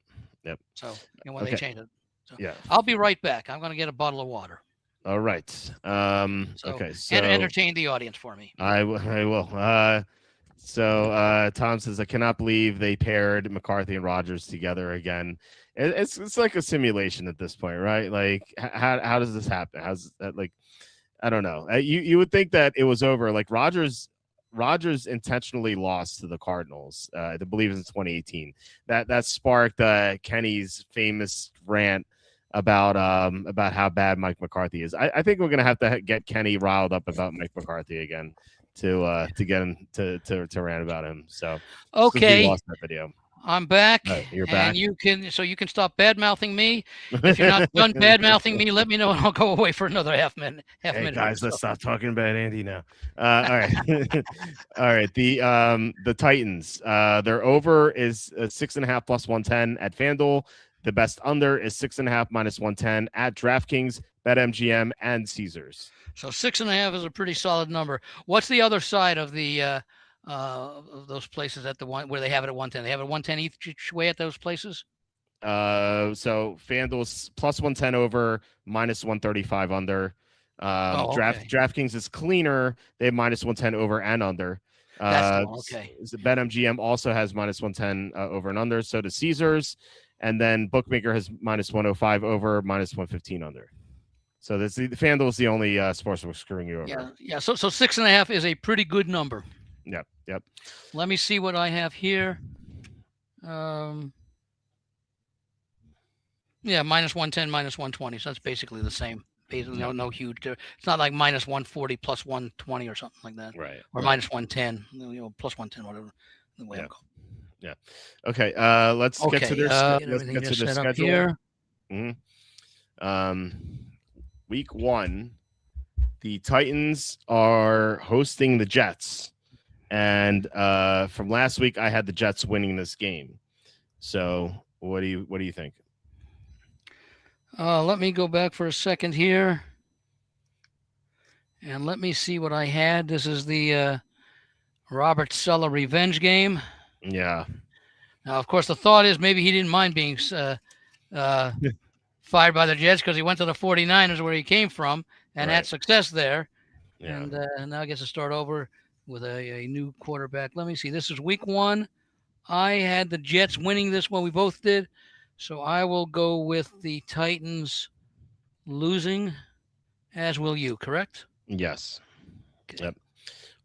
Speaker 3: So when they change it. So
Speaker 1: yeah.
Speaker 3: I'll be right back. I'm going to get a bottle of water.
Speaker 1: All right. Okay. So
Speaker 3: and entertain the audience for me.
Speaker 1: I will. So Tom says, I cannot believe they paired McCarthy and Rodgers together again. It's like a simulation at this point, right? Like, how does this happen? How's that, like, I don't know. You would think that it was over. Like Rodgers intentionally lost to the Cardinals. I believe in 2018. That sparked Kenny's famous rant about how bad Mike McCarthy is. I think we're gonna have to get Kenny riled up about Mike McCarthy again to get him to rant about him. So
Speaker 3: okay,
Speaker 1: lost that video.
Speaker 3: I'm back.
Speaker 1: You're back.
Speaker 3: And you can stop bad mouthing me. If you're not done bad mouthing me, let me know and I'll go away for another half minute.
Speaker 1: Guys, let's stop talking about Andy now. All right. All right. The Titans, their over is 6.5 plus 110 at FanDuel. The best under is 6.5 minus 110 at DraftKings, BetMGM, and Caesars.
Speaker 3: So 6.5 is a pretty solid number. What's the other side of the of those places at the one where they have it at 110? They have it 110 each way at those places.
Speaker 1: So FanDuel's plus 110 over, minus 135 under. DraftKings is cleaner. They have minus 110 over and under.
Speaker 3: Okay.
Speaker 1: BetMGM also has minus 110 over and under. So does Caesars, and then Bookmaker has minus 105 over, minus 115 under. So the FanDuel is the only sportsbook screwing you over.
Speaker 3: Yeah. So 6.5 is a pretty good number.
Speaker 1: Yep.
Speaker 3: Let me see what I have here. Minus 110, minus 120. So that's basically the same. Basically, no huge. It's not like minus 140 plus 120 or something like that.
Speaker 1: Right.
Speaker 3: Or minus 110, plus 110, whatever. The way I'm going.
Speaker 1: Yeah. Okay. Let's get to their schedule
Speaker 3: here.
Speaker 1: Mm-hmm. Week 1, the Titans are hosting the Jets. And from last week, I had the Jets winning this game. So what do you think?
Speaker 3: Let me go back for a second here, and let me see what I had. This is the Robert Saleh revenge game.
Speaker 1: Yeah.
Speaker 3: Now, of course, the thought is maybe he didn't mind being fired by the Jets because he went to the 49ers where he came from and had success there. Yeah. And now gets to start over with a new quarterback. Let me see. This is week 1. I had the Jets winning this one. We both did. So I will go with the Titans losing, as will you, correct?
Speaker 1: Yes. Okay. Yep.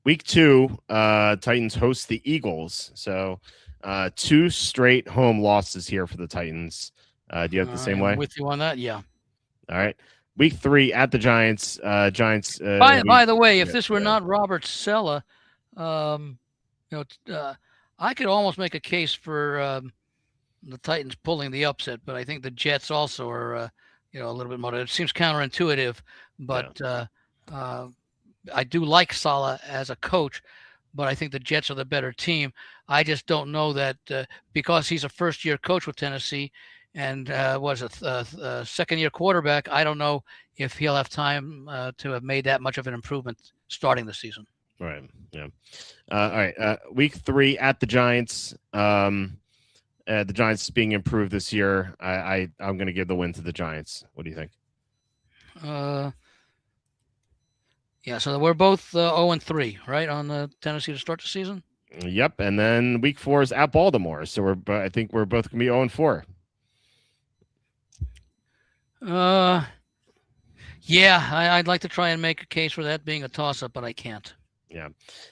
Speaker 1: Week 2, Titans host the Eagles. So 2 straight home losses here for the Titans. Do you have the same way?
Speaker 3: I'm with you on that, yeah.
Speaker 1: All right. Week 3 at the Giants. By
Speaker 3: the way, if this were not Robert Saleh, You know, I could almost make a case for the Titans pulling the upset, but I think the Jets also are, you know, a little bit more. It seems counterintuitive, but I do like Saleh as a coach, but I think the Jets are the better team. I just don't know that because he's a first-year coach with Tennessee and was a second-year quarterback. I don't know if he'll have time to have made that much of an improvement starting the season.
Speaker 1: Right. Yeah. All right. Week 3 at the Giants. The Giants being improved this year. I'm going to give the win to the Giants. What do you think?
Speaker 3: Yeah, so we're both 0-3, right, on Tennessee to start the season?
Speaker 1: Yep, and then week 4 is at Baltimore, so I think we're both going to be 0-4.
Speaker 3: Yeah, I'd like to try and make a case for that being a toss-up, but I can't.
Speaker 1: Yeah,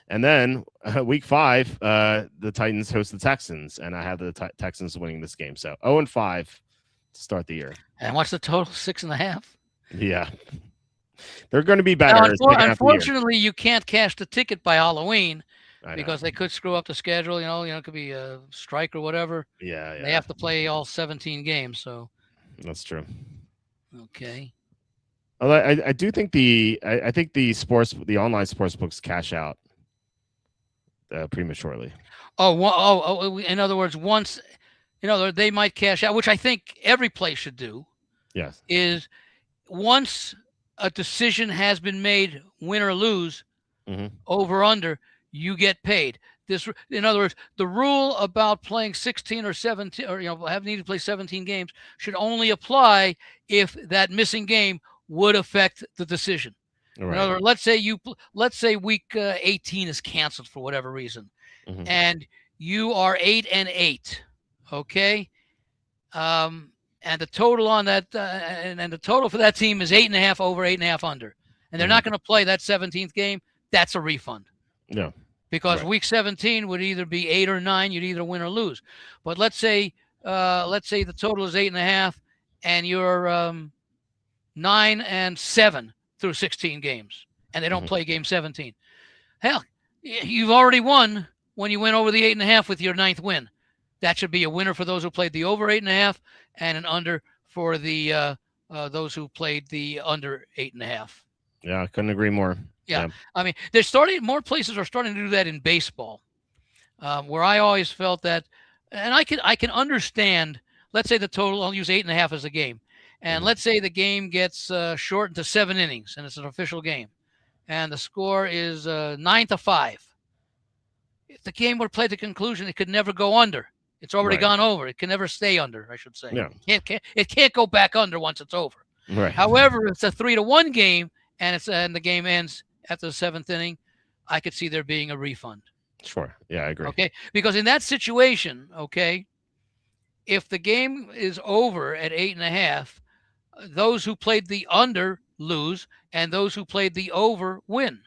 Speaker 1: and then week 5, the Titans host the Texans, and I have the Texans winning this game, so 0-5 to start the year.
Speaker 3: And what's the total? 6.5?
Speaker 1: Yeah. They're going to be better.
Speaker 3: Now, unfortunately, you can't cash the ticket by Halloween because they could screw up the schedule. You know, it could be a strike or whatever.
Speaker 1: Yeah.
Speaker 3: They have to play all 17 games. So
Speaker 1: that's true.
Speaker 3: Okay.
Speaker 1: I do think the online sports books cash out prematurely.
Speaker 3: In other words, once they might cash out, which I think every place should do.
Speaker 1: Yes.
Speaker 3: Is once a decision has been made, win or lose, over under, you get paid. In other words, the rule about playing 16 or 17, or having need to play 17 games, should only apply if that missing game would affect the decision. Right. In other words, let's say week 18 is canceled for whatever reason, and you are 8-8, okay. And the total on that, and the total for that team is 8.5 over, 8.5 under, and they're not going to play that 17th game. That's a refund.
Speaker 1: No,
Speaker 3: because week 17 would either be 8 or 9. You'd either win or lose. But let's say the total is 8.5, and you're 9-7 through 16 games, and they don't play game 17. Hell, you've already won when you went over the 8.5 with your 9th win. That should be a winner for those who played the over 8.5, and an under for the those who played the under 8.5.
Speaker 1: Yeah, I couldn't agree more.
Speaker 3: Yeah. I mean, more places are starting to do that in baseball, where I always felt that, and I can understand. Let's say the total, I'll use 8.5 as a game, and let's say the game gets shortened to 7 innings, and it's an official game, and the score is 9-5. If the game were played to conclusion, it could never go under. It's already gone over. It can never stay under, I should say.
Speaker 1: Yeah.
Speaker 3: It can't go back under once it's over.
Speaker 1: Right.
Speaker 3: However, if it's a 3-1 game and the game ends after the 7th inning, I could see there being a refund.
Speaker 1: Sure. Yeah, I agree.
Speaker 3: Okay. Because in that situation, if the game is over at 8.5, those who played the under lose, and those who played the over win.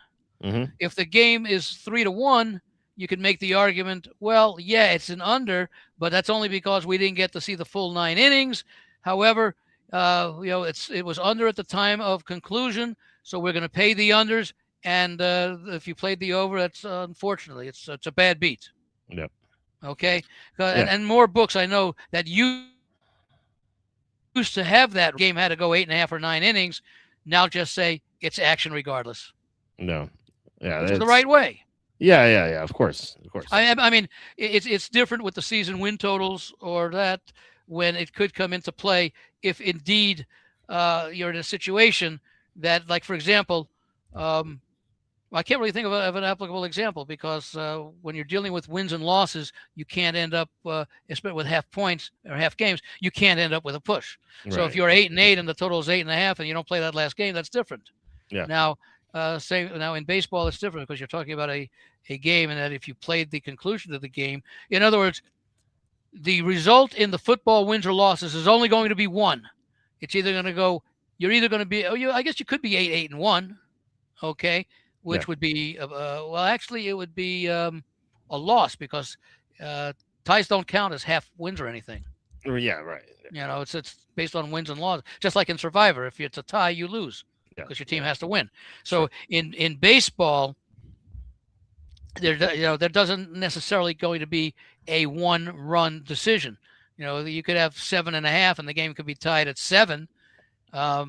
Speaker 3: If the game is 3-1, you could make the argument, well, yeah, it's an under, but that's only because we didn't get to see the full 9 innings. However, it was under at the time of conclusion, so we're going to pay the unders. And if you played the over, that's unfortunately it's a bad beat.
Speaker 1: Yep.
Speaker 3: Okay. And more books I know that used to have that game had to go 8.5 or 9 innings. Now just say it's action regardless.
Speaker 1: No. Yeah,
Speaker 3: it's the right way.
Speaker 1: Yeah. Of course.
Speaker 3: I mean, it's different with the season win totals or that when it could come into play if indeed you're in a situation that, like, for example, I can't really think of an applicable example because when you're dealing with wins and losses, you can't end up, especially with half points or half games, you can't end up with a push. Right. So if you're 8-8 and the total is 8.5 and you don't play that last game, that's different.
Speaker 1: Yeah.
Speaker 3: Now in baseball, it's different because you're talking about a game, and that if you played the conclusion of the game, in other words, the result in the football wins or losses is only going to be one. It's either going to go, you're either going to be, I guess you could be 8-1, okay, which would be, actually it would be a loss because ties don't count as half wins or anything.
Speaker 1: Yeah, right.
Speaker 3: It's based on wins and losses, just like in Survivor. If it's a tie, you lose because your team has to win. So in baseball, there doesn't necessarily going to be a one-run decision. You could have 7.5, and the game could be tied at 7. So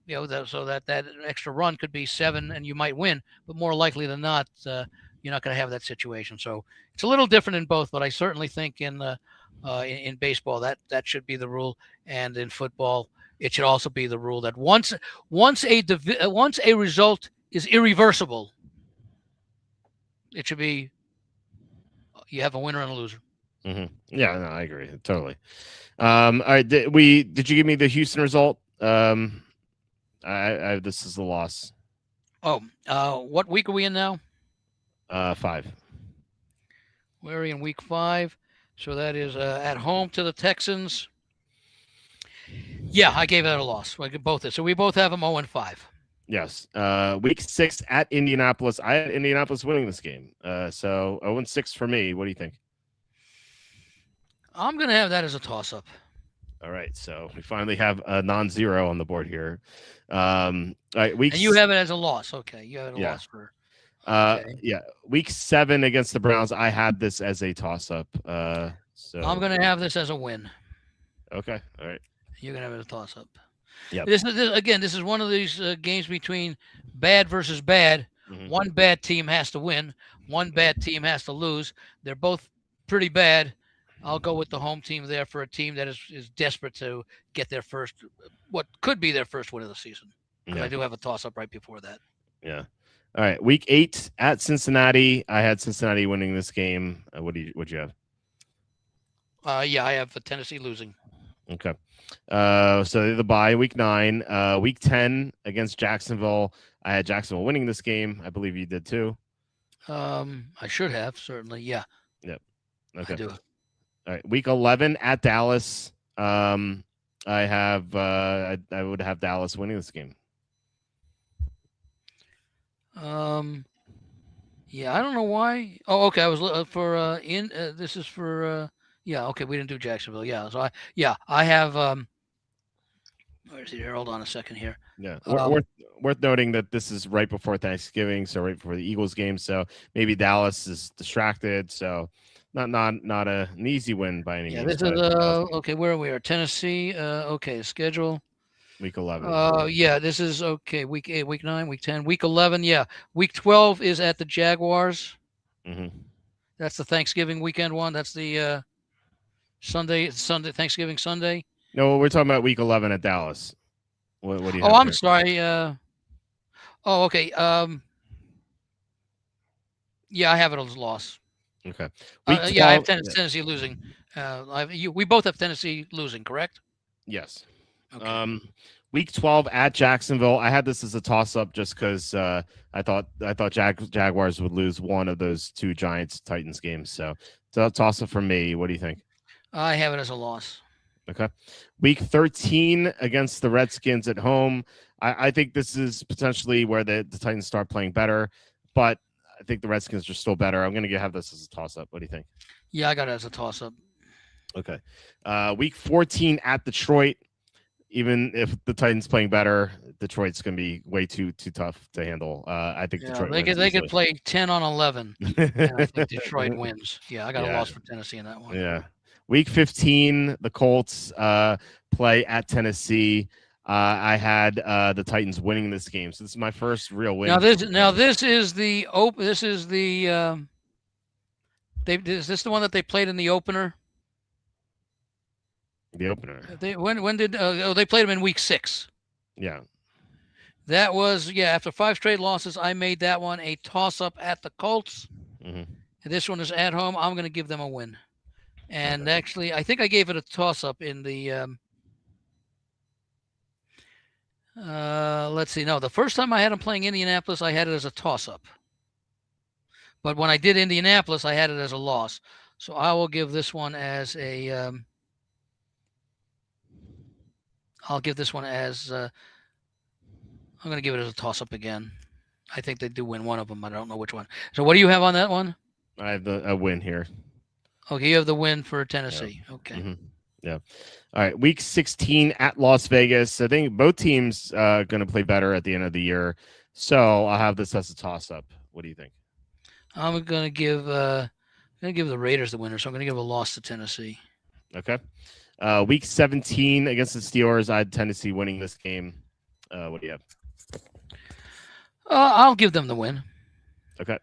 Speaker 3: that extra run could be 7, and you might win. But more likely than not, you're not going to have that situation. So it's a little different in both. But I certainly think in baseball that should be the rule, and in football it should also be the rule that once a result is irreversible, it should be you have a winner and a loser.
Speaker 1: Mm-hmm. Yeah, no, I agree totally. All right, did you give me the Houston result? This is the loss.
Speaker 3: What week are we in now?
Speaker 1: 5.
Speaker 3: We're in week 5, so that is at home to the Texans. Yeah, I gave that a loss. So we both have them 0-5.
Speaker 1: Yes. Week 6 at Indianapolis. I had Indianapolis winning this game. So 0-6 for me. What do you think?
Speaker 3: I'm going to have that as a toss-up.
Speaker 1: All right. So we finally have a non-zero on the board here. All right.
Speaker 3: And you have it as a loss. Okay. You have it a loss for.
Speaker 1: Okay. Yeah. Week 7 against the Browns. I had this as a toss-up. So
Speaker 3: I'm going to have this as a win.
Speaker 1: Okay. All right.
Speaker 3: You're going to have it as a toss-up.
Speaker 1: Yeah.
Speaker 3: This is one of these games between bad versus bad. Mm-hmm. One bad team has to win. One bad team has to lose. They're both pretty bad. I'll go with the home team there for a team that is desperate to get their what could be their first win of the season. Yeah. I do have a toss-up right before that.
Speaker 1: Yeah. All right. Week 8 at Cincinnati. I had Cincinnati winning this game. What'd you have?
Speaker 3: Yeah, I have Tennessee losing.
Speaker 1: Okay. So the bye. Week 9. Week 10 against Jacksonville. I had Jacksonville winning this game. I believe you did too.
Speaker 3: I should have, certainly. Yeah.
Speaker 1: Yep. Okay.
Speaker 3: I do.
Speaker 1: All right. Week 11 at Dallas. I have I would have Dallas winning this game.
Speaker 3: Yeah, I don't know why. Oh, okay. I was for this is for yeah, okay, we didn't do Jacksonville. Yeah. So I have where is it here? Hold on a second here.
Speaker 1: Yeah. Worth noting that this is right before Thanksgiving, so right before the Eagles game. So maybe Dallas is distracted. So not an easy win by any means.
Speaker 3: Yeah, this is okay, where are we? Tennessee. Okay, schedule.
Speaker 1: Week 11.
Speaker 3: Yeah, this is okay. Week 8, week 9, week 10, week 11. Yeah, week 12 is at the Jaguars.
Speaker 1: Mm-hmm.
Speaker 3: That's the Thanksgiving weekend one. That's the Sunday, Thanksgiving Sunday.
Speaker 1: No, we're talking about week 11 at Dallas. What do you?
Speaker 3: Oh, I'm sorry. Okay. Yeah, I have it as a loss.
Speaker 1: Okay.
Speaker 3: Yeah, I have Tennessee losing. We both have Tennessee losing, correct?
Speaker 1: Yes.
Speaker 3: Okay.
Speaker 1: Week 12 at Jacksonville. I had this as a toss-up just because I thought Jaguars would lose one of those two Giants-Titans games. So it's a toss-up for me. What do you think?
Speaker 3: I have it as a loss.
Speaker 1: Okay. Week 13 against the Redskins at home. I think this is potentially where the Titans start playing better, but I think the Redskins are still better. I'm going to have this as a toss-up. What do you think?
Speaker 3: Yeah, I got it as a toss-up.
Speaker 1: Okay. Week 14 at Detroit. Even if the Titans playing better, Detroit's going to be way too tough to handle. I think Detroit.
Speaker 3: They could play 10 on 11. And I think Detroit wins. Yeah, I got a loss for Tennessee in that one.
Speaker 1: Yeah. Week 15, the Colts play at Tennessee. I had the Titans winning this game, so this is my first real win.
Speaker 3: Is the is this the one that they played in the opener?
Speaker 1: The opener.
Speaker 3: When did they played them in week 6?
Speaker 1: Yeah.
Speaker 3: That was after 5 straight losses, I made that one a toss-up at the Colts.
Speaker 1: Mm-hmm.
Speaker 3: This one is at home. I'm going to give them a win. And actually, I think I gave it a toss-up in the let's see. No, the first time I had them playing Indianapolis, I had it as a toss-up. But when I did Indianapolis, I had it as a loss. So I will give this one as a I'll give this one as I'm going to give it as a toss-up again. I think they do win one of them. I don't know which one. So what do you have on that one?
Speaker 1: I have a win here.
Speaker 3: Okay, you have the win for Tennessee. Yeah. Okay.
Speaker 1: Mm-hmm. Yeah. All right. Week 16 at Las Vegas. I think both teams are going to play better at the end of the year. So I'll have this as a toss-up. What do you think?
Speaker 3: I'm gonna give the Raiders the winner, so I'm gonna give a loss to Tennessee.
Speaker 1: Okay. Week 17 against the Steelers, I had Tennessee winning this game. What do you have?
Speaker 3: I'll give them the win.
Speaker 1: Okay.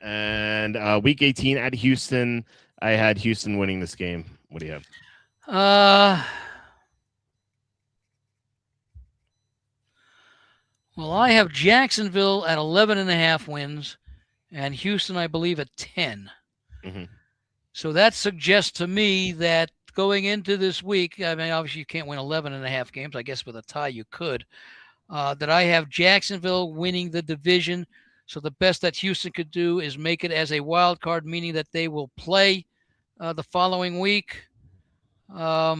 Speaker 1: And week 18 at Houston, I had Houston winning this game. What do you have?
Speaker 3: Well, I have Jacksonville at 11.5 wins, and Houston, I believe, at 10.
Speaker 1: Mm-hmm.
Speaker 3: So that suggests to me that going into this week, I mean, obviously you can't win 11.5 games. I guess with a tie you could. That I have Jacksonville winning the division. So the best that Houston could do is make it as a wild card, meaning that they will play the following week. I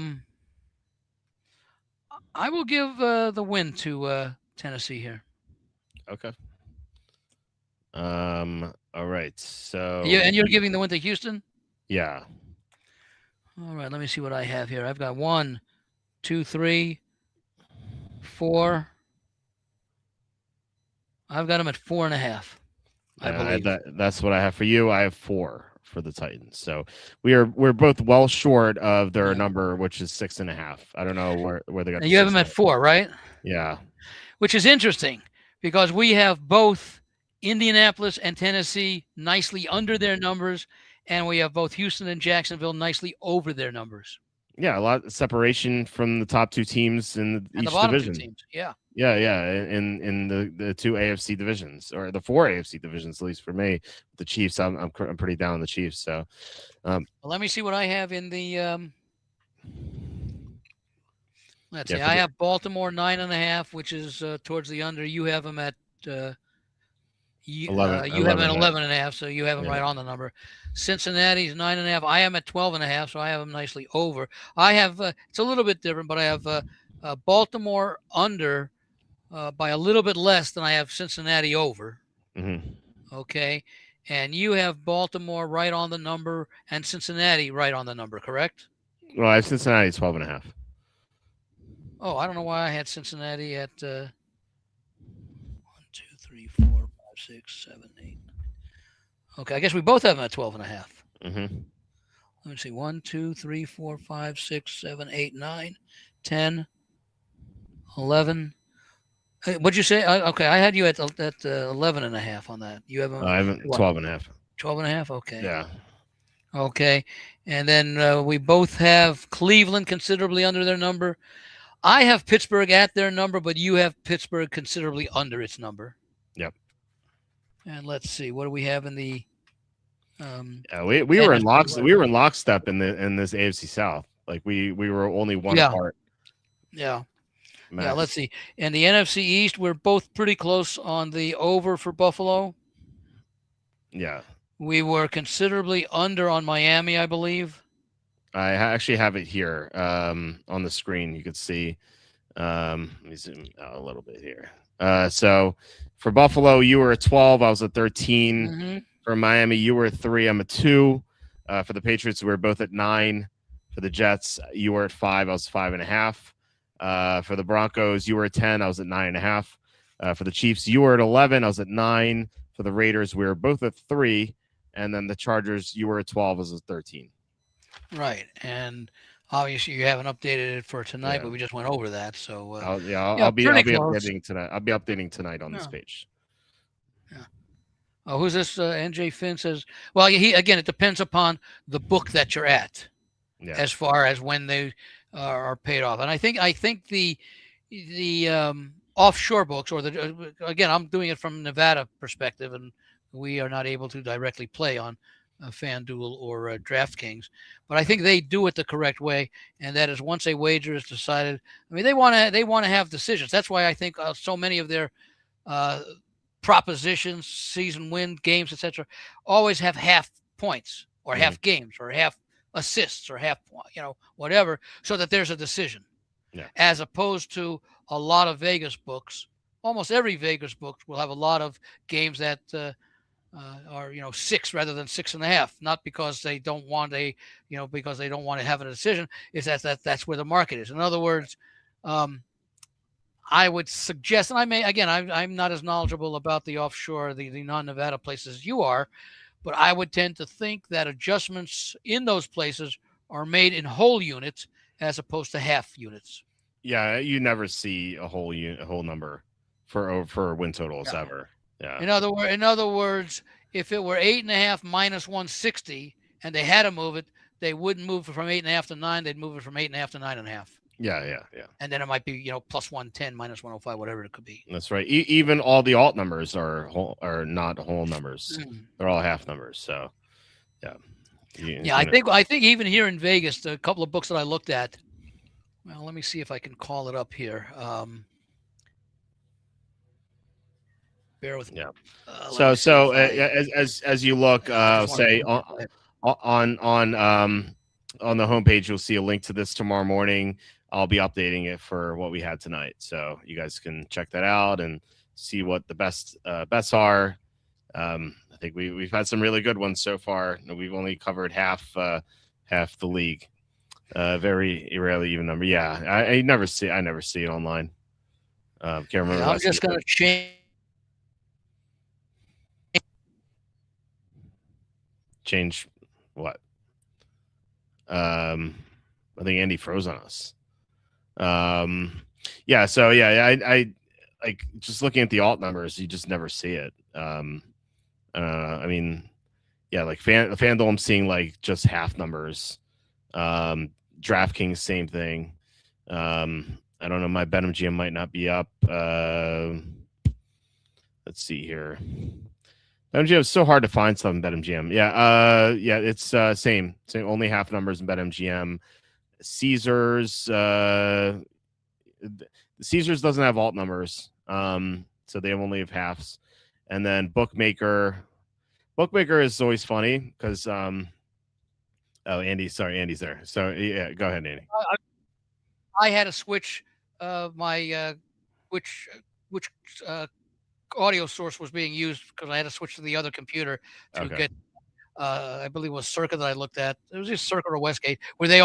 Speaker 3: will give the win to Tennessee here.
Speaker 1: Okay. All right. So.
Speaker 3: And you're giving the win to Houston?
Speaker 1: Yeah.
Speaker 3: All right. Let me see what I have here. I've got 1, 2, 3, 4. I've got them at 4.5. I believe
Speaker 1: that's what I have for you. I have 4 for the Titans. So we're both well short of their number, which is 6.5. I don't know where they got.
Speaker 3: And you have them at 4, right?
Speaker 1: Yeah.
Speaker 3: Which is interesting because we have both Indianapolis and Tennessee nicely under their numbers, and we have both Houston and Jacksonville nicely over their numbers.
Speaker 1: Yeah, a lot of separation from the top 2 teams in each division.
Speaker 3: 2 teams. Yeah.
Speaker 1: Yeah. In the 2 AFC divisions, or the 4 AFC divisions, at least for me. The Chiefs, I'm pretty down on the Chiefs. So,
Speaker 3: well, let me see what I have in the. Let's see. I have Baltimore 9.5, which is towards the under. You have them at 11. You have them at 11.5, so you have them right on the number. Cincinnati's 9.5. I am at 12.5, so I have them nicely over. I have it's a little bit different, but I have Baltimore under by a little bit less than I have Cincinnati over.
Speaker 1: Mm-hmm.
Speaker 3: Okay, and you have Baltimore right on the number and Cincinnati right on the number, correct?
Speaker 1: Well, I have Cincinnati 12.5.
Speaker 3: Oh, I don't know why I had Cincinnati at 1, 2, 3, 4, 5, 6, 7, 8. Okay, I guess we both have them at 12.5.
Speaker 1: Mm-hmm.
Speaker 3: Let me see. 1, 2, 3, 4, 5, 6, 7, 8, 9, 10, 11. What'd you say? Okay, I had you at 11.5 on that. You have them.
Speaker 1: I have 12.5.
Speaker 3: 12.5. Okay.
Speaker 1: Yeah.
Speaker 3: Okay, and then we both have Cleveland considerably under their number. I have Pittsburgh at their number, but you have Pittsburgh considerably under its number.
Speaker 1: Yep.
Speaker 3: And let's see, what do we have in the?
Speaker 1: We were in lockstep in this AFC South. Like we were only one apart.
Speaker 3: Yeah.
Speaker 1: Max.
Speaker 3: Yeah. Let's see. In the NFC East, we're both pretty close on the over for Buffalo.
Speaker 1: Yeah.
Speaker 3: We were considerably under on Miami, I believe.
Speaker 1: I actually have it here on the screen. You could see. Let me zoom out a little bit here. So for Buffalo, you were at 12. I was at 13.
Speaker 3: Mm-hmm.
Speaker 1: For Miami, you were at 3. I'm at 2. For the Patriots, we were both at 9. For the Jets, you were at 5. I was 5.5. For the Broncos, you were at 10. I was at 9.5. For the Chiefs, you were at 11. I was at 9. For the Raiders, we were both at 3. And then the Chargers, you were at 12. I was at 13.
Speaker 3: Right. And obviously you haven't updated it for tonight, but we just went over that. So
Speaker 1: I'll be updating tonight. I'll be updating tonight on this page.
Speaker 3: Yeah. Oh, who's this? NJ Finn says, well, again, it depends upon the book that you're at, as far as when they are paid off. And I think the offshore books, or again, I'm doing it from Nevada perspective, and we are not able to directly play on FanDuel or DraftKings, but I think they do it the correct way, and that is once a wager is decided. I mean, they want to have decisions. That's why I think so many of their propositions, season win games, etc., always have half points or half games or half assists or half, whatever, so that there's a decision. Yeah. As opposed to a lot of Vegas books, almost every Vegas book will have a lot of games that are 6 rather than 6.5, not because they don't want because they don't want to have a decision. It's that's where the market is. In other words, I would suggest, and I'm not as knowledgeable about the offshore, the non-Nevada places as you are, but I would tend to think that adjustments in those places are made in whole units as opposed to half units.
Speaker 1: Yeah, you never see a whole number for win totals
Speaker 3: Yeah.
Speaker 1: ever. Yeah.
Speaker 3: In other words, if it were 8.5 minus 160 and they had to move it, they wouldn't move it from 8.5 to 9. They'd move it from 8.5 to 9.5.
Speaker 1: Yeah.
Speaker 3: And then it might be, plus 110, minus 105, whatever it could be.
Speaker 1: That's right. Even all the alt numbers are not whole numbers. They're all half numbers. So, yeah.
Speaker 3: I think even here in Vegas, a couple of books that I looked at. Well, let me see if I can call it up here. Bear with me.
Speaker 1: Yeah. As you look, say on the homepage, you'll see a link to this tomorrow morning. I'll be updating it for what we had tonight, so you guys can check that out and see what the bets are. I think we've had some really good ones so far. We've only covered half the league. Very rarely even number. Yeah, I never see it online. Can't remember.
Speaker 3: I'm just going to
Speaker 1: change what? I think Andy froze on us. I like just looking at the alt numbers, you just never see it. I mean, yeah, like FanDuel, I'm seeing like just half numbers. DraftKings, same thing. I don't know. My BetMGM might not be up. Let's see here. BetMGM is so hard to find stuff in BetMGM. It's same. Only half numbers in BetMGM. Caesars doesn't have alt numbers, so they only have halves. And then Bookmaker is always funny because Andy's there. So yeah, go ahead, Andy.
Speaker 3: I had to switch my which audio source was being used because I had to switch to the other computer to get. I believe it was Circa that I looked at. It was just Circa or Westgate, where they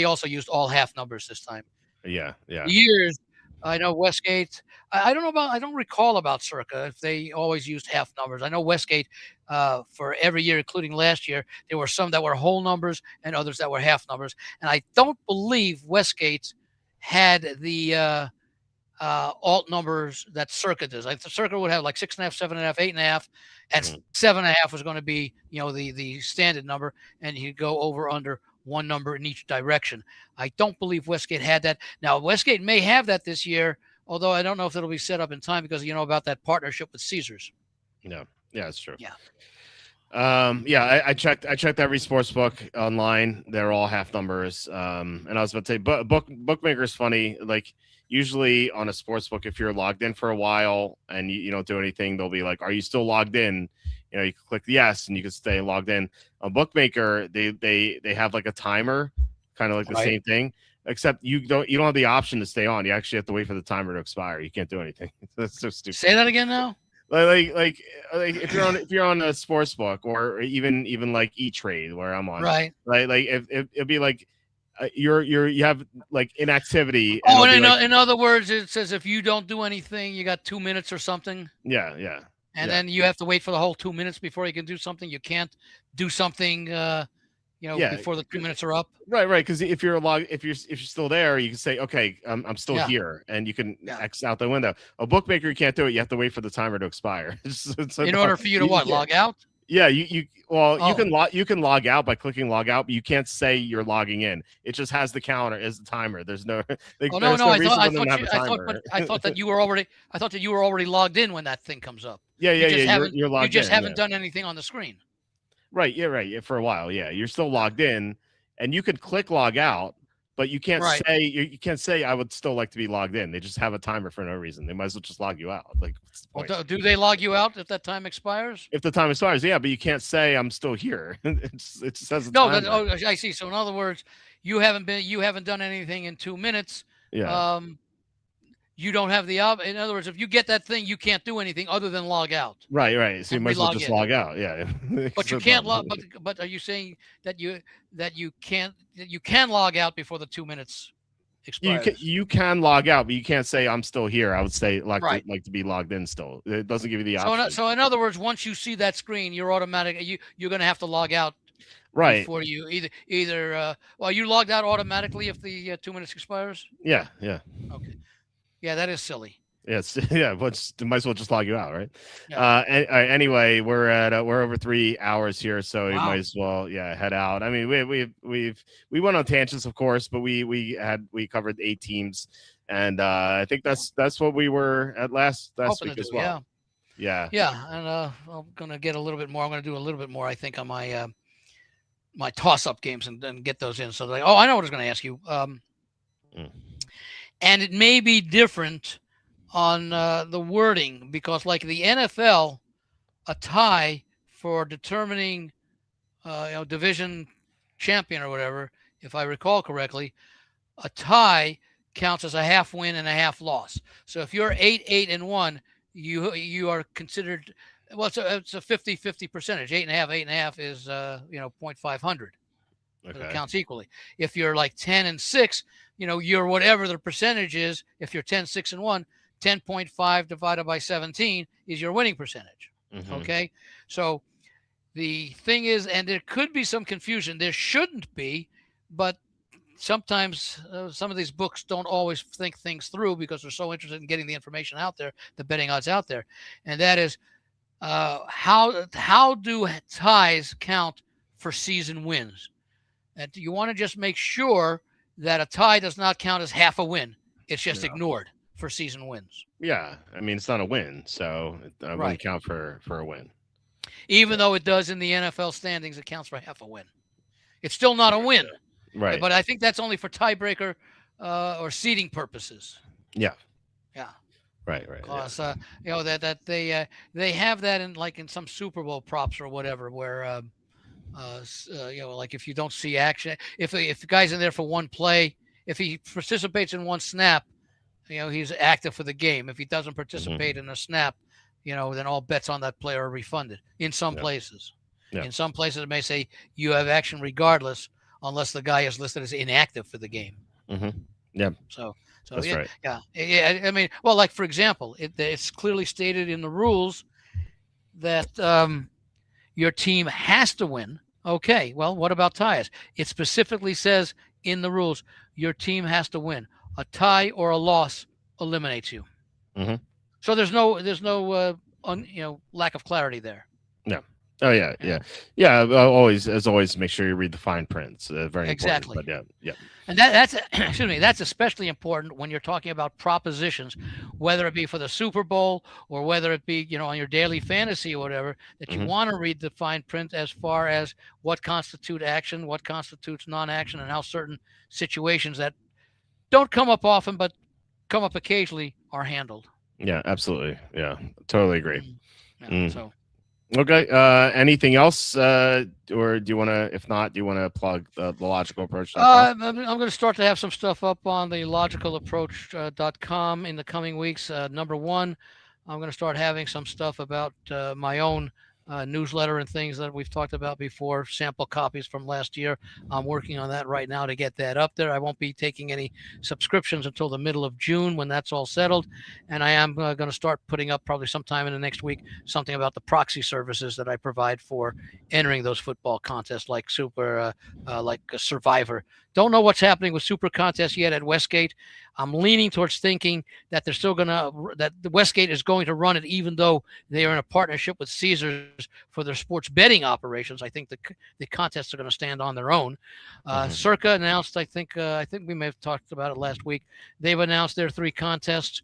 Speaker 3: also used all half numbers this time.
Speaker 1: Yeah.
Speaker 3: Years, I know Westgate. I don't recall about Circa if they always used half numbers. I know Westgate for every year, including last year, there were some that were whole numbers and others that were half numbers. And I don't believe Westgate had the alt numbers that Circa does. Like the Circa would have like 6.5, 7.5, 8.5, and 7.5 was going to be the standard number, and you go over under one number in each direction. I don't believe Westgate had that. Now Westgate may have that this year, although I don't know if it'll be set up in time because about that partnership with Caesars.
Speaker 1: Yeah, that's true.
Speaker 3: Yeah.
Speaker 1: I checked every sports book online. They're all half numbers. And I was about to say, Bookmaker's funny. Like usually on a sports book, if you're logged in for a while and you don't do anything, they'll be like, "Are you still logged in?" You can click yes, and you can stay logged in. On Bookmaker, they have like a timer, kind of like the same thing, except you don't have the option to stay on. You actually have to wait for the timer to expire. You can't do anything. That's so stupid.
Speaker 3: Say that again now.
Speaker 1: Like if you're on a sports book or even like E-Trade where I'm on,
Speaker 3: right?
Speaker 1: Like if it'd be like you have like inactivity.
Speaker 3: Oh, and in other words, it says if you don't do anything, you got 2 minutes or something.
Speaker 1: Yeah.
Speaker 3: And then you have to wait for the whole 2 minutes before you can do something. You can't do something, before the 2 minutes are up.
Speaker 1: Right. Because if you're still there, you can say, okay, I'm still here, and you can X out the window. A bookmaker, you can't do it. You have to wait for the timer to expire.
Speaker 3: In order for you to log out?
Speaker 1: Yeah, you can log out by clicking log out, but you can't say you're logging in. It just has the counter as the timer. There's no. I
Speaker 3: thought that you were already logged in when that thing comes up.
Speaker 1: Yeah. You're logged in.
Speaker 3: You just haven't done anything on the screen.
Speaker 1: Right. Yeah. Right. Yeah, for a while. Yeah, you're still logged in, and you can click log out, but you can't say you can't say I would still like to be logged in. They just have a timer for no reason. They might as well just log you out. Like,
Speaker 3: do they log you out if that time expires?
Speaker 1: If the time expires, yeah, but you can't say I'm still here. It says
Speaker 3: I see. So in other words, you haven't done anything in 2 minutes.
Speaker 1: Yeah.
Speaker 3: You don't have the in other words, if you get that thing, you can't do anything other than log out.
Speaker 1: Right. So you might as well just log out. Yeah.
Speaker 3: But you can't log. But are you saying that you can log out before the 2 minutes expires.
Speaker 1: You can log out, but you can't say I'm still here. I would say
Speaker 3: Right.
Speaker 1: like to be logged in still. It doesn't give you the option.
Speaker 3: So in other words, once you see that screen, you're you're going to have to log out
Speaker 1: Right.
Speaker 3: before you well, you logged out automatically if the 2 minutes expires.
Speaker 1: Yeah.
Speaker 3: Okay. Yeah, that is silly.
Speaker 1: Yes. Yeah. Might as well just log you out, right?
Speaker 3: Yeah.
Speaker 1: Anyway, we're over 3 hours here, so we
Speaker 3: Wow.
Speaker 1: might as well head out. I mean, we went on tangents, of course, but we covered 8 teams, and I think that's what we were at last
Speaker 3: Hoping
Speaker 1: week
Speaker 3: to
Speaker 1: as
Speaker 3: do,
Speaker 1: well. Yeah.
Speaker 3: And I'm gonna get a little bit more. I'm gonna do a little bit more, I think, on my my toss-up games and get those in. So I know what I was gonna ask you. And it may be different on the wording, because like the NFL, a tie for determining division champion or whatever, if I recall correctly, a tie counts as a half win and a half loss. So if you're 8-1, you are considered, well, it's a 50-50 percentage. 8.5 is 0.500.
Speaker 1: Okay.
Speaker 3: It counts equally. If you're like 10-6, you're whatever the percentage is. If you're 10-6-1, 10.5 divided by 17 is your winning percentage.
Speaker 1: Mm-hmm.
Speaker 3: Okay. So the thing is, and there could be some confusion. There shouldn't be, but sometimes some of these books don't always think things through because they're so interested in getting the information out there, the betting odds out there. And that is how do ties count for season wins? And you want to just make sure that a tie does not count as half a win. It's just ignored for season wins.
Speaker 1: Yeah. I mean, it's not a win, so it wouldn't count for a win.
Speaker 3: Even though it does in the NFL standings, it counts for half a win. It's still not a win.
Speaker 1: Right.
Speaker 3: But I think that's only for tiebreaker or seeding purposes.
Speaker 1: Yeah.
Speaker 3: Yeah.
Speaker 1: Right.
Speaker 3: Because that they have that in some Super Bowl props or whatever, where like if you don't see action, if the guy's in there for one play, if he participates in one snap, he's active for the game. If he doesn't participate in a snap, then all bets on that player are refunded. In some places, in some places it may say you have action regardless, unless the guy is listed as inactive for the game.
Speaker 1: Mm-hmm. Yeah.
Speaker 3: So
Speaker 1: that's right.
Speaker 3: Yeah. I mean, well, like for example, it's clearly stated in the rules that your team has to win. Okay. Well, what about ties? It specifically says in the rules your team has to win. A tie or a loss eliminates you.
Speaker 1: Mm-hmm.
Speaker 3: So there's no lack of clarity there.
Speaker 1: Yeah. Oh yeah. Always make sure you read the fine print. It's very
Speaker 3: exactly.
Speaker 1: important. But yeah.
Speaker 3: And that's excuse me. That's especially important when you're talking about propositions, whether it be for the Super Bowl or whether it be on your daily fantasy or whatever. That you want to read the fine print as far as what constitutes action, what constitutes non-action, and how certain situations that don't come up often but come up occasionally are handled.
Speaker 1: Yeah, absolutely. Yeah, totally agree.
Speaker 3: So.
Speaker 1: Okay. Anything else, or do you want to? If not, do you want to plug the logical approach?
Speaker 3: I'm going to start to have some stuff up on the logicalapproach.com in the coming weeks. Number one, I'm going to start having some stuff about my own newsletter and things that we've talked about before, sample copies from last year. I'm working on that right now to get that up there. I won't be taking any subscriptions until the middle of June when that's all settled. And I am going to start putting up probably sometime in the next week something about the proxy services that I provide for entering those football contests like Survivor. Don't know what's happening with Super Contest yet at Westgate. I'm leaning towards thinking that that the Westgate is going to run it, even though they are in a partnership with Caesars for their sports betting operations. I think the contests are going to stand on their own. Circa announced, I think we may have talked about it last week. They've announced their 3 contests.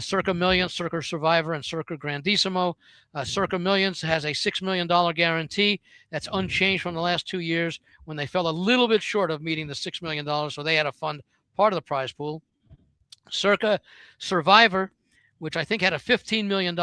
Speaker 3: Circa Millions, Circa Survivor, and Circa Grandissimo. Circa Millions has a $6 million guarantee. That's unchanged from the last 2 years when they fell a little bit short of meeting the $6 million, so they had to fund part of the prize pool. Circa Survivor, which I think had a $15 million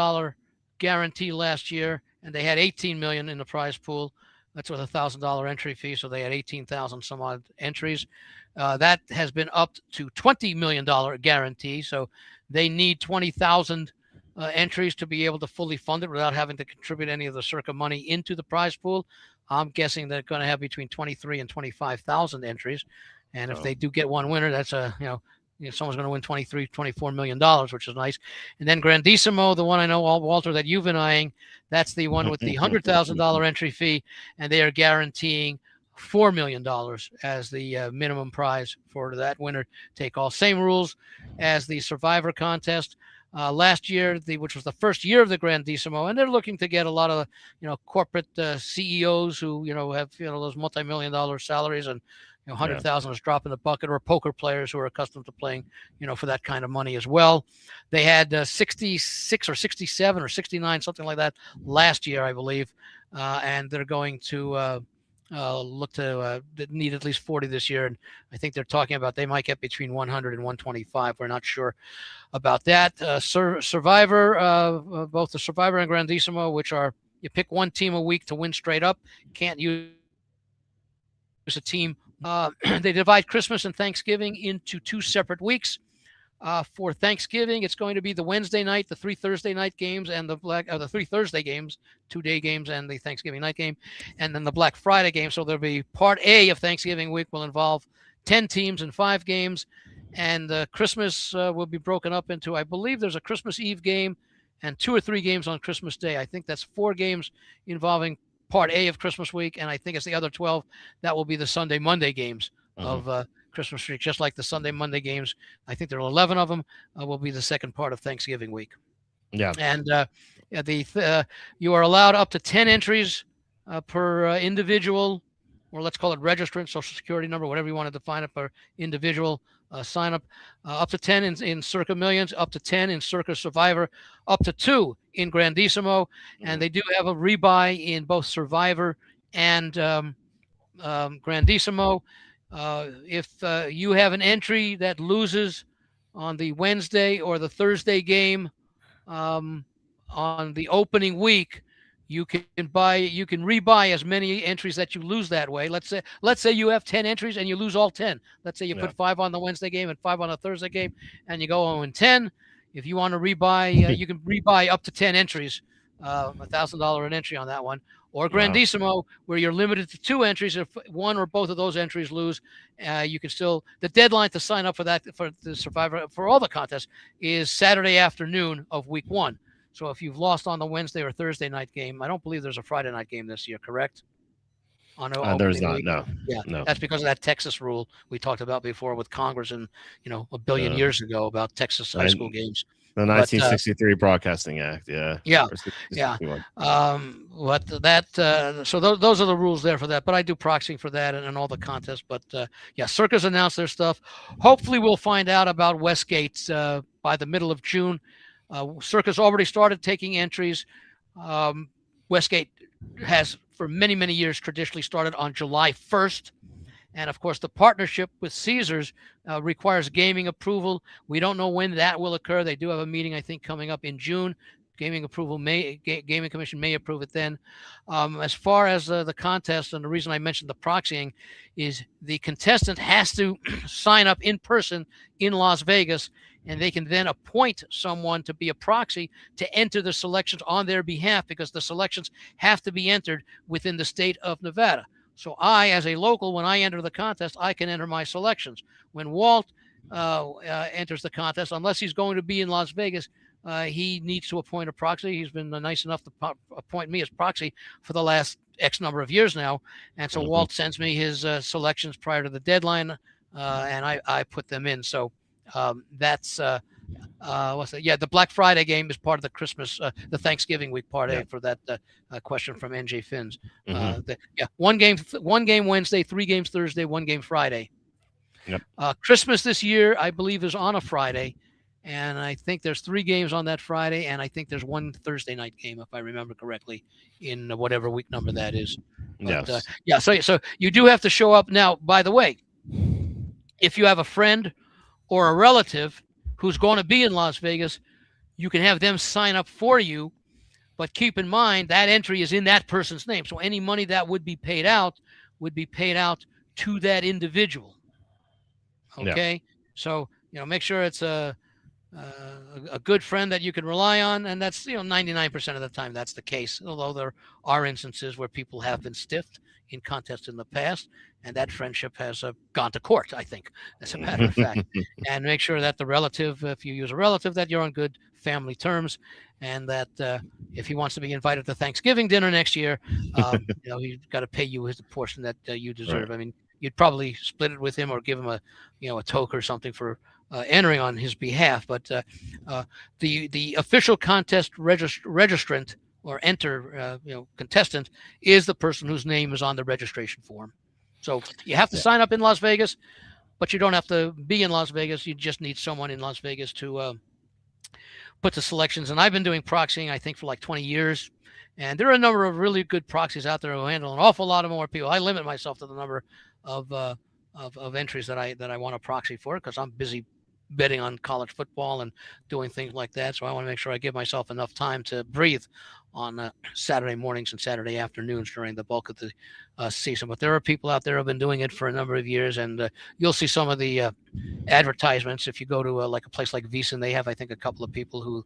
Speaker 3: guarantee last year, and they had $18 million in the prize pool. That's with a $1,000 entry fee, so they had 18,000 some odd entries. That has been upped to $20 million guarantee, so they need 20,000 entries to be able to fully fund it without having to contribute any of the Circa money into the prize pool. I'm guessing they're going to have between 23 and 25,000 entries. And if
Speaker 1: Oh.
Speaker 3: they do get one winner, that's someone's going to win $24 million, which is nice. And then Grandissimo, the one I know, Walter, that you've been eyeing, that's the one with the $100,000 entry fee, and they are guaranteeing $4 million as the minimum prize for that winner take all. Same rules as the Survivor contest. Last year, which was the first year of the Grandissimo, and they're looking to get a lot of corporate CEOs who have those multi-million-dollar salaries, and 100,000 is drop in the bucket, or poker players who are accustomed to playing for that kind of money as well. They had 66 or 67 or 69, something like that, last year, I believe, and they're going to look to need at least 40 this year, and I think they're talking about they might get between 100 and 125. We're not sure about that. Survivor, both the Survivor and Grandissimo, which are you pick one team a week to win straight up, can't use a team. They divide Christmas and Thanksgiving into 2 separate weeks. For Thanksgiving, it's going to be the Wednesday night, the 3 Thursday night games, and the 3 Thursday games, 2-day games, and the Thanksgiving night game, and then the Black Friday game. So there'll be part A of Thanksgiving week will involve 10 teams and 5 games, and Christmas will be broken up into, I believe there's a Christmas Eve game and 2 or 3 games on Christmas Day. I think that's 4 games involving part A of Christmas week, and I think it's the other 12 that will be the Sunday Monday games of Christmas week, just like the Sunday Monday games. I think there are 11 of them will be the second part of Thanksgiving week.
Speaker 1: Yeah.
Speaker 3: And you are allowed up to 10 entries per individual, or let's call it registrant, social security number, whatever you want to define it, per individual sign up. Up to 10 in Circa Millions, up to 10 in Circa Survivor, up to 2 in Grandissimo, and they do have a rebuy in both Survivor and Grandissimo. If you have an entry that loses on the Wednesday or the Thursday game on the opening week, you can rebuy as many entries that you lose that way. Let's say you have 10 entries and you lose all 10. Let's say you put 5 on the Wednesday game and 5 on the Thursday game, and you go 0-10. If you want to rebuy, you can rebuy up to 10 entries, $1,000 an entry on that one. Or Grandissimo, where you're limited to 2 entries. If one or both of those entries lose, you can still. The deadline to sign up for the Survivor for all the contests is Saturday afternoon of week 1. So if you've lost on the Wednesday or Thursday night game, I don't believe there's a Friday night game this year, correct?
Speaker 1: There's not.
Speaker 3: Week.
Speaker 1: No.
Speaker 3: Yeah,
Speaker 1: no.
Speaker 3: That's because of that Texas rule we talked about before with Congress and a billion years ago about Texas high school games.
Speaker 1: The 1963 Broadcasting Act,
Speaker 3: yeah. So those are the rules there for that. But I do proxying for that and all the contests. But Circa's announced their stuff. Hopefully, we'll find out about Westgate by the middle of June. Circa's already started taking entries. Westgate has, for many, many years, traditionally started on July 1st. And, of course, the partnership with Caesars requires gaming approval. We don't know when that will occur. They do have a meeting, I think, coming up in June. Gaming Commission may approve it then. As far as the contest, and the reason I mentioned the proxying is the contestant has to sign up in person in Las Vegas, and they can then appoint someone to be a proxy to enter the selections on their behalf, because the selections have to be entered within the state of Nevada. So I, as a local, when I enter the contest, I can enter my selections. When Walt enters the contest, unless he's going to be in Las Vegas, he needs to appoint a proxy. He's been nice enough to appoint me as proxy for the last X number of years now. And so Walt sends me his selections prior to the deadline, and I put them in. So that's the Black Friday game is part of the Christmas, the Thanksgiving week part A for that question from NJ Finns. One game Wednesday, 3 games Thursday, 1 game Friday.
Speaker 1: Yep.
Speaker 3: Christmas this year, I believe, is on a Friday, and I think there's 3 games on that Friday, and I think there's 1 Thursday night game, if I remember correctly, in whatever week number that is. But, so you do have to show up. Now, by the way, if you have a friend or a relative who's going to be in Las Vegas, you can have them sign up for you, but keep in mind that entry is in that person's name. So any money that would be paid out to that individual. Okay. Yeah. So, make sure it's a good friend that you can rely on. And that's, 99% of the time that's the case. Although there are instances where people have been stiffed in contests in the past, and that friendship has gone to court, I think, as a matter of fact. And make sure that the relative, if you use a relative, that you're on good family terms, and that if he wants to be invited to Thanksgiving dinner next year, he's got to pay you his portion that you deserve.
Speaker 1: Right.
Speaker 3: I mean, you'd probably split it with him or give him a toke or something for entering on his behalf. But the official contest registrant or contestant is the person whose name is on the registration form. So you have to sign up in Las Vegas, but you don't have to be in Las Vegas. You just need someone in Las Vegas to put the selections. And I've been doing proxying, I think, for like 20 years. And there are a number of really good proxies out there who handle an awful lot of more people. I limit myself to the number of entries that I want to proxy for, because I'm busy betting on college football and doing things like that. So I want to make sure I give myself enough time to breathe on Saturday mornings and Saturday afternoons during the bulk of the season. But there are people out there who have been doing it for a number of years, and you'll see some of the advertisements if you go to like a place like Visa. And they have, I think, a couple of people who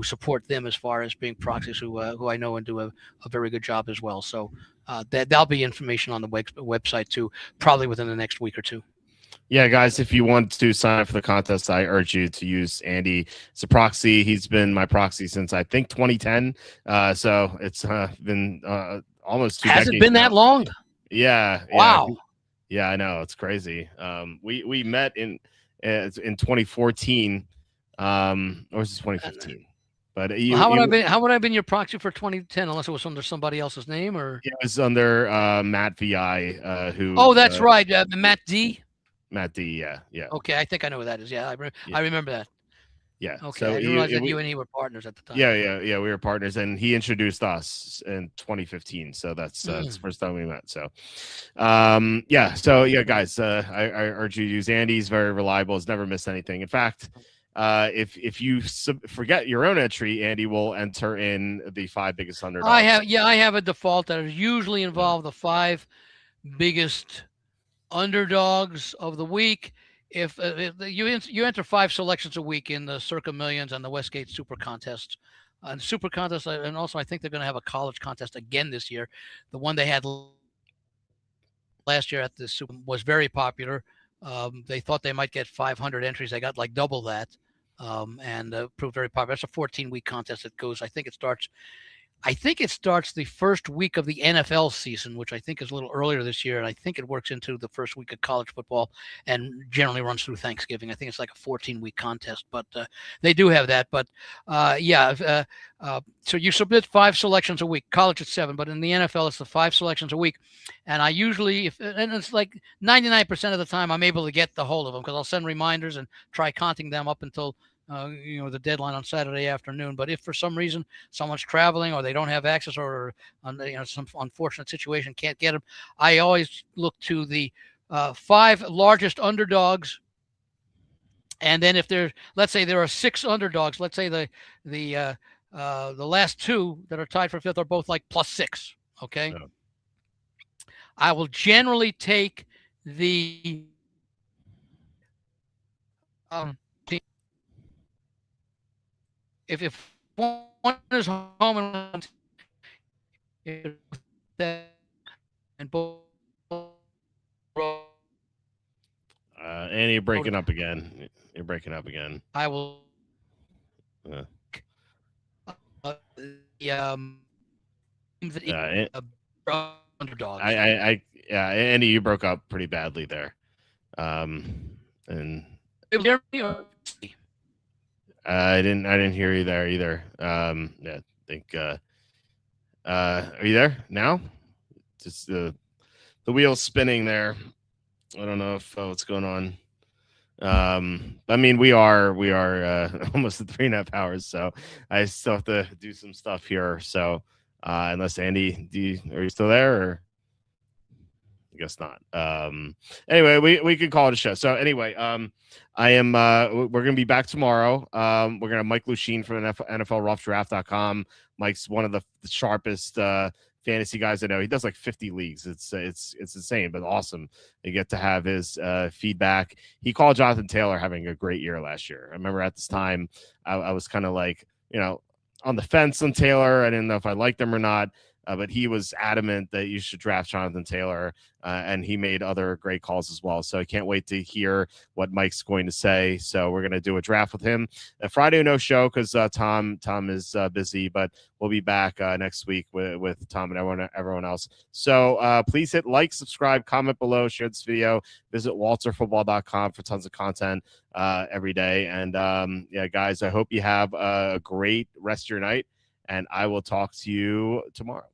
Speaker 3: support them as far as being proxies who I know and do a very good job as well. So that'll be information on the website too, probably within the next week or two.
Speaker 1: Yeah, guys, if you want to sign up for the contest, I urge you to use Andy as a proxy. He's been my proxy since, I think, 2010. So it's been almost 2 decades.
Speaker 3: Has it been that long?
Speaker 1: Yeah.
Speaker 3: Wow.
Speaker 1: Yeah, I know. It's crazy. We met in 2014, or was it 2015? But
Speaker 3: how would I have been your proxy for 2010 unless it was under somebody else's name? Or
Speaker 1: it was under Matt Vi, who.
Speaker 3: Oh, that's right, Matt D.
Speaker 1: Matt D. Yeah.
Speaker 3: Okay, I think I know who that is. Yeah, I remember that.
Speaker 1: Yeah.
Speaker 3: Okay,
Speaker 1: So
Speaker 3: I didn't realize that you and he were partners at the time.
Speaker 1: Yeah. We were partners, and he introduced us in 2015. So that's the first time we met. So, guys, I urge you to use Andy. He's very reliable. Has never missed anything. In fact, if you forget your own entry, Andy will enter in the 5 biggest underdogs.
Speaker 3: I have a default that is usually involve the 5 biggest underdogs of the week. If you enter 5 selections a week in the Circa Millions and the Westgate Super Contests, and Super Contest, and also I think they're going to have a college contest again this year. The one they had last year at the Super was very popular. They thought they might get 500 entries. They got like double that, and proved very popular. It's a 14-week contest that goes. I think it starts the first week of the NFL season, which I think is a little earlier this year. And I think it works into the first week of college football and generally runs through Thanksgiving. I think it's like a 14-week contest, but they do have that. But so you submit 5 selections a week. College it's 7, but in the NFL it's the 5 selections a week. And I usually, and it's like 99% of the time, I'm able to get the hold of them because I'll send reminders and try contacting them up until the deadline on Saturday afternoon. But if for some reason someone's traveling or they don't have access or some unfortunate situation can't get them, I always look to the 5 largest underdogs. And then if let's say there are 6 underdogs, let's say the last 2 that are tied for 5th are both like +6. Okay. Yeah. I will generally take the if one is home and both
Speaker 1: and you're breaking up again. You're breaking up again.
Speaker 3: I will underdog.
Speaker 1: Andy, you broke up pretty badly there. And I didn't hear you there either. I think are you there now? Just the wheel's spinning there. I don't know if what's going on. I mean, we are almost at 3.5 hours, so I still have to do some stuff here. So unless Andy, are you still there? Or I guess not. Anyway, we can call it a show. So anyway, I am. We're gonna be back tomorrow. We're gonna have Mike Lucine from NFLRoughDraft.com. Mike's one of the sharpest fantasy guys I know. He does like 50 leagues. It's insane, but awesome. You get to have his feedback. He called Jonathan Taylor having a great year last year. I remember at this time I was kind of like on the fence on Taylor. I didn't know if I liked him or not. but he was adamant that you should draft Jonathan Taylor, and he made other great calls as well. So I can't wait to hear what Mike's going to say. So we're going to do a draft with him. Friday, no show because Tom is busy, but we'll be back next week with Tom and everyone else. So please hit like, subscribe, comment below, share this video, visit walterfootball.com for tons of content every day. And yeah, guys, I hope you have a great rest of your night, and I will talk to you tomorrow.